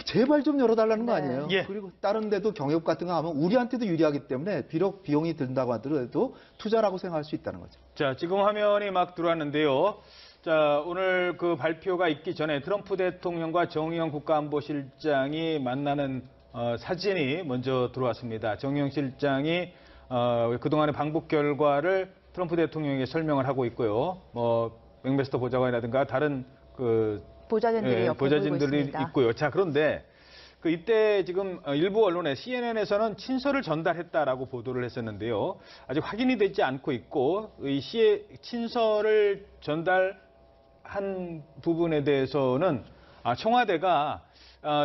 제발 좀 열어달라는 거 아니에요? 예. 그리고 다른 데도 경협 같은 거 하면 우리한테도 유리하기 때문에 비록 비용이 든다고 하더라도 투자라고 생각할 수 있다는 거죠. 자, 지금 화면이 막 들어왔는데요. 자, 오늘 그 발표가 있기 전에 트럼프 대통령과 정의용 국가안보실장이 만나는 사진이 먼저 들어왔습니다. 정의용 실장이 그동안의 방북 결과를 트럼프 대통령에게 설명을 하고 있고요. 맥메스터 보좌관이라든가 다른 보좌진들이 옆에 보좌진들이 보이고 있습니다. 있고요. 자, 그런데 이때 지금 일부 언론에 CNN에서는 친서를 전달했다라고 보도를 했었는데요. 아직 확인이 되지 않고 있고 이 친서를 전달한 부분에 대해서는 청와대가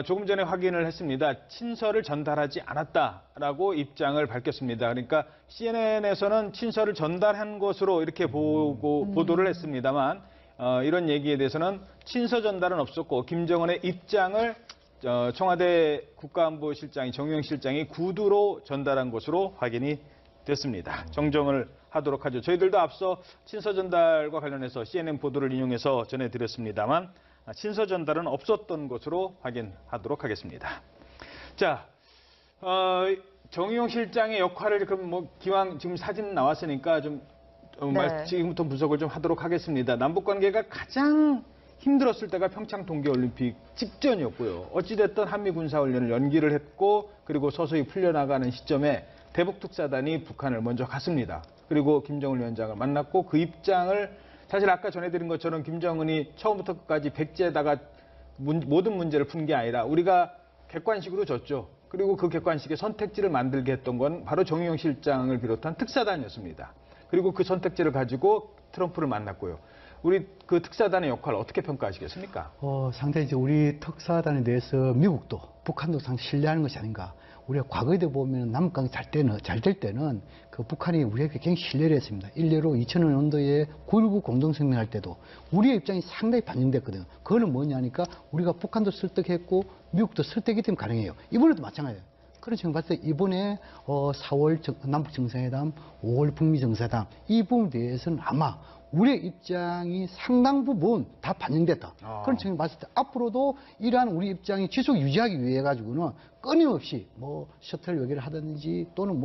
조금 전에 확인을 했습니다. 친서를 전달하지 않았다라고 입장을 밝혔습니다. 그러니까 CNN에서는 친서를 전달한 것으로 이렇게 보도를 했습니다만 이런 얘기에 대해서는 친서 전달은 없었고 김정은의 입장을 청와대 국가안보실장이 정의용 실장이 구두로 전달한 것으로 확인이 됐습니다. 정정을 하도록 하죠. 저희들도 앞서 친서 전달과 관련해서 CNN 보도를 인용해서 전해드렸습니다.만 친서 전달은 없었던 것으로 확인하도록 하겠습니다. 자, 정의용 실장의 역할을 그럼 기왕 지금 사진 나왔으니까 좀 지금부터 분석을 좀 하도록 하겠습니다. 남북 관계가 가장 힘들었을 때가 평창 동계올림픽 직전이었고요. 어찌됐든 한미 군사훈련을 연기를 했고 그리고 서서히 풀려나가는 시점에 대북특사단이 북한을 먼저 갔습니다. 그리고 김정은 위원장을 만났고 그 입장을 사실 아까 전해드린 것처럼 김정은이 처음부터 끝까지 백지에다가 모든 문제를 푼 게 아니라 우리가 객관식으로 줬죠. 그리고 그 객관식의 선택지를 만들게 했던 건 바로 정의용 실장을 비롯한 특사단이었습니다. 그리고 그 선택지를 가지고 트럼프를 만났고요. 우리 그 특사단의 역할 어떻게 평가하시겠습니까? 상당히 이제 우리 특사단에 대해서 미국도 북한도 상당히 신뢰하는 것이 아닌가. 우리가 과거에도 보면 남북관계 잘 될 때는 그 북한이 우리에게 굉장히 신뢰를 했습니다. 일례로 2000년도에 9.19 공동성명할 때도 우리의 입장이 상당히 반영됐거든요. 그거는 뭐냐니까 우리가 북한도 설득했고 미국도 설득이 되면 가능해요. 이번에도 마찬가지예요. 그런 측면 봤을 때 이번에 4월 남북 정상회담, 5월 북미 정상회담 이 부분에 대해서는 아마 우리의 입장이 상당 부분 다 반영됐다. 그런 측면 봤을 때 앞으로도 이러한 우리 입장이 지속 유지하기 위해 가지고는 끊임없이 셔틀 얘기를 하든지 또는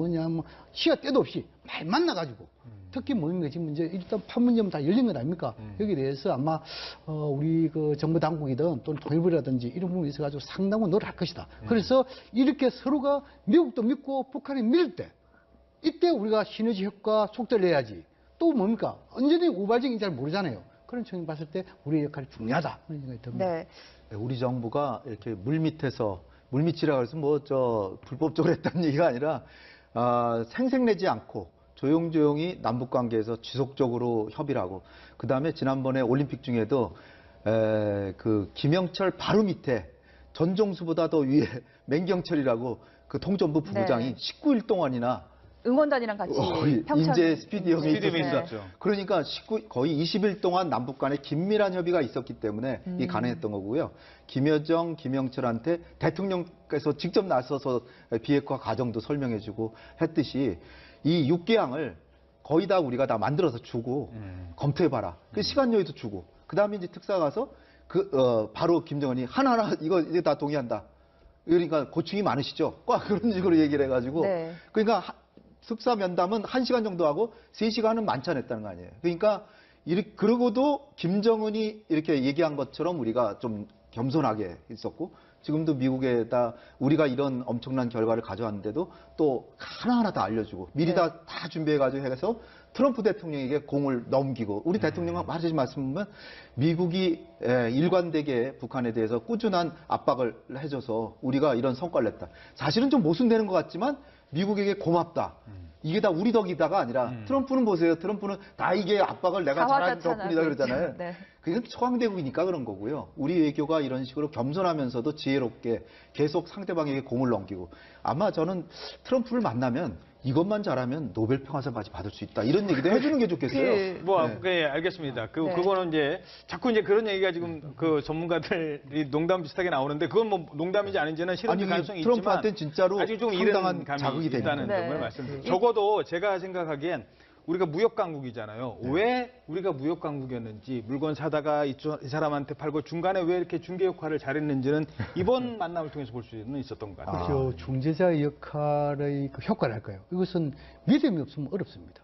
시야 때도 없이 많이 만나가지고 특히 뭐냐면 지금 이제 일단 판문점 다 열린 건 아닙니까? 여기에 대해서 아마 우리 그 정부 당국이든 또는 통일부라든지 이런 부분에 있어가지고 상당히 노력할 것이다. 그래서 이렇게 서로가 미국도 믿고 북한이 믿을 때 이때 우리가 시너지 효과 속도를 내야지. 또 뭡니까? 언제든지 우발적인 잘 모르잖아요. 그런 측면 봤을 때 우리의 역할이 중요하다. 그런 생각이 듭니다. 네. 우리 정부가 이렇게 물밑이라고 해서 불법적으로 했다는 얘기가 아니라 생색내지 않고 조용조용히 남북 관계에서 지속적으로 협의를 하고 그다음에 지난번에 올림픽 중에도 그 김영철 바로 밑에 전종수보다 더 위에 맹경철이라고 그 통전부 부부장이 19일 동안이나 응원단이랑 같이 평창 인제 스피디엄이 스피디엄이 있었습니다. 있었죠. 그러니까 거의 20일 동안 남북 간에 긴밀한 협의가 있었기 때문에 이 가능했던 거고요. 김여정, 김영철한테 대통령께서 직접 나서서 비핵화 과정도 설명해주고 했듯이 이 6개항을 거의 다 우리가 다 만들어서 주고 검토해봐라. 그 시간 여유도 주고 그 다음에 이제 특사 가서 바로 김정은이 하나하나 이거 이제 다 동의한다. 그러니까 고충이 많으시죠? 꽉 그런 식으로 얘기를 해가지고 네. 그러니까 특사 면담은 1시간 정도 하고 3시간은 만찬했다는 거 아니에요. 그러니까 그러고도 김정은이 이렇게 얘기한 것처럼 우리가 좀 겸손하게 있었고 지금도 미국에다 우리가 이런 엄청난 결과를 가져왔는데도 또 하나하나 다 알려주고 미리 네. 다 준비해가지고 해서 트럼프 대통령에게 공을 넘기고 우리 대통령은 하신 말씀은 미국이 일관되게 북한에 대해서 꾸준한 압박을 해줘서 우리가 이런 성과를 냈다. 사실은 좀 모순되는 것 같지만 미국에게 고맙다. 이게 다 우리 덕이다가 아니라 트럼프는 보세요. 트럼프는 다 이게 압박을 내가 잘한 덕분이다 그러잖아요. 네. 그건 초강대국이니까 그런 거고요. 우리 외교가 이런 식으로 겸손하면서도 지혜롭게 계속 상대방에게 공을 넘기고 아마 저는 트럼프를 만나면 이것만 잘하면 노벨 평화상까지 받을 수 있다. 이런 얘기도 해주는 게 좋겠어요. 네, 알겠습니다. 네. 그거는 이제 자꾸 이제 그런 얘기가 지금 그 전문가들이 농담 비슷하게 나오는데 그건 뭐 농담인지 아닌지는 실현될 가능성이 있지만 트럼프한테는 진짜로 아직 좀 상당한 이른 감이 자극이 있다는 됩니다. 점을 네. 말씀드립니다. 적어도 제가 생각하기엔 우리가 무역 강국이잖아요. 왜 우리가 무역 강국이었는지 물건 사다가 이 사람한테 팔고 중간에 왜 이렇게 중개 역할을 잘했는지는 이번 만남을 통해서 볼 수는 있었던 것 같아요. 그렇죠. 중재자의 역할의 그 효과를 할까요? 이것은 믿음이 없으면 어렵습니다.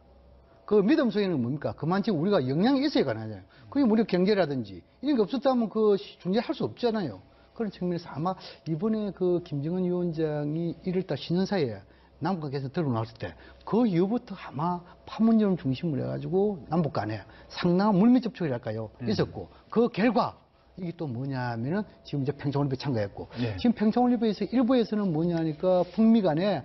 그 믿음 속에는 뭡니까? 그만큼 우리가 역량이 있어야 가능하잖아요. 그게 우리 경제라든지 이런 게 없었다면 그 중재할 수 없잖아요. 그런 측면에서 아마 이번에 그 김정은 위원장이 1월달 신년사에 남북에서 드러났을 때 그 이후부터 아마 판문점 중심으로 해가지고 남북 간에 상당한 물밑 접촉이랄까요 있었고 그 결과 이게 또 뭐냐면은 지금 이제 평창올림픽 참가했고 지금 평창올림픽에서 일부에서는 뭐냐니까 북미 간에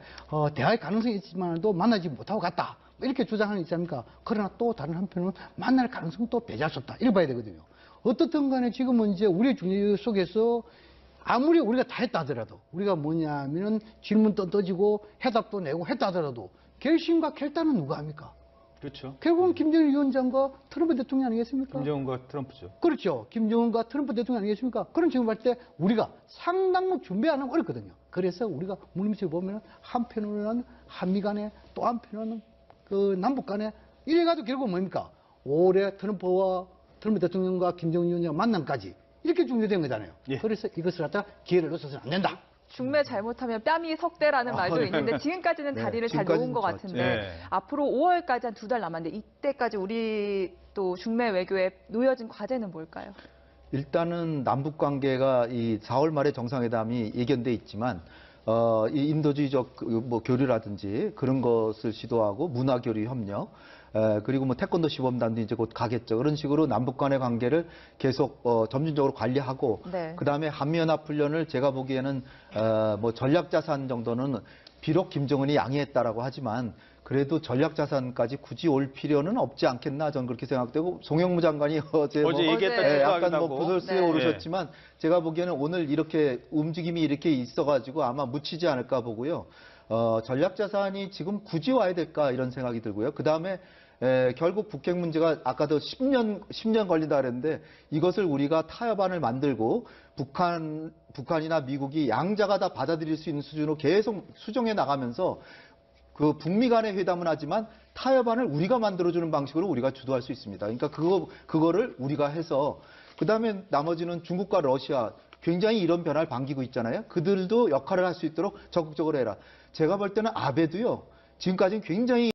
대화의 가능성이 있지만도 만나지 못하고 갔다 이렇게 주장하는 있지 않습니까? 그러나 또 다른 한편으로는 만날 가능성도 배제할 수 없다 이렇게 봐야 되거든요. 어떻든 간에 지금은 이제 우리 중재 속에서 아무리 우리가 다 했다 하더라도 우리가 뭐냐면은 질문도 떠지고 해답도 내고 했다 하더라도 결심과 결단은 누가 합니까? 그렇죠. 결국은 김정일 위원장과 트럼프 대통령 아니겠습니까? 김정은과 트럼프죠. 그렇죠. 김정은과 트럼프 대통령 아니겠습니까? 그런 지금 할 때 우리가 상당히 준비 안 하면 어렵거든요. 그래서 우리가 물밑을 보면 한편으로는 한미 간에 또 한편으로는 그 남북 간에 이래가지고 결국 뭡니까? 올해 트럼프 대통령과 김정은 위원장 만남까지 이렇게 중요된 거잖아요. 예. 그래서 이것을 갖다 기회를 놓쳐서는 안 된다. 중매 잘못하면 뺨이 석대라는 말도 있는데 지금까지는 네, 다리를 잘 지금까지는 놓은 것 좋았죠. 같은데 네. 앞으로 5월까지 한 2달 남았는데 이때까지 우리 또 중매 외교에 놓여진 과제는 뭘까요? 일단은 남북 관계가 이 4월 말에 정상회담이 예견돼 있지만 이 인도주의적 뭐 교류라든지 그런 것을 시도하고 문화 교류 협력 그리고 뭐 태권도 시범단도 이제 곧 가겠죠. 그런 식으로 남북 간의 관계를 계속 점진적으로 관리하고 네. 그다음에 한미연합 훈련을 제가 보기에는 뭐 전략자산 정도는 비록 김정은이 양해했다라고 하지만 그래도 전략자산까지 굳이 올 필요는 없지 않겠나 저는 그렇게 생각되고 송영무 장관이 어제 얘기했다 어제 약간 하고. 뭐 부설수에 네. 오르셨지만 제가 보기에는 오늘 이렇게 움직임이 이렇게 있어가지고 아마 묻히지 않을까 보고요. 전략자산이 지금 굳이 와야 될까 이런 생각이 들고요. 그 다음에 결국 북핵 문제가 아까도 10년 걸린다 그랬는데 이것을 우리가 타협안을 만들고 북한이나 미국이 양자가 다 받아들일 수 있는 수준으로 계속 수정해 나가면서 그 북미 간의 회담은 하지만 타협안을 우리가 만들어주는 방식으로 우리가 주도할 수 있습니다. 그러니까 그거를 우리가 해서 그 다음에 나머지는 중국과 러시아 굉장히 이런 변화를 반기고 있잖아요. 그들도 역할을 할 수 있도록 적극적으로 해라. 제가 볼 때는 아베도요. 지금까지는 굉장히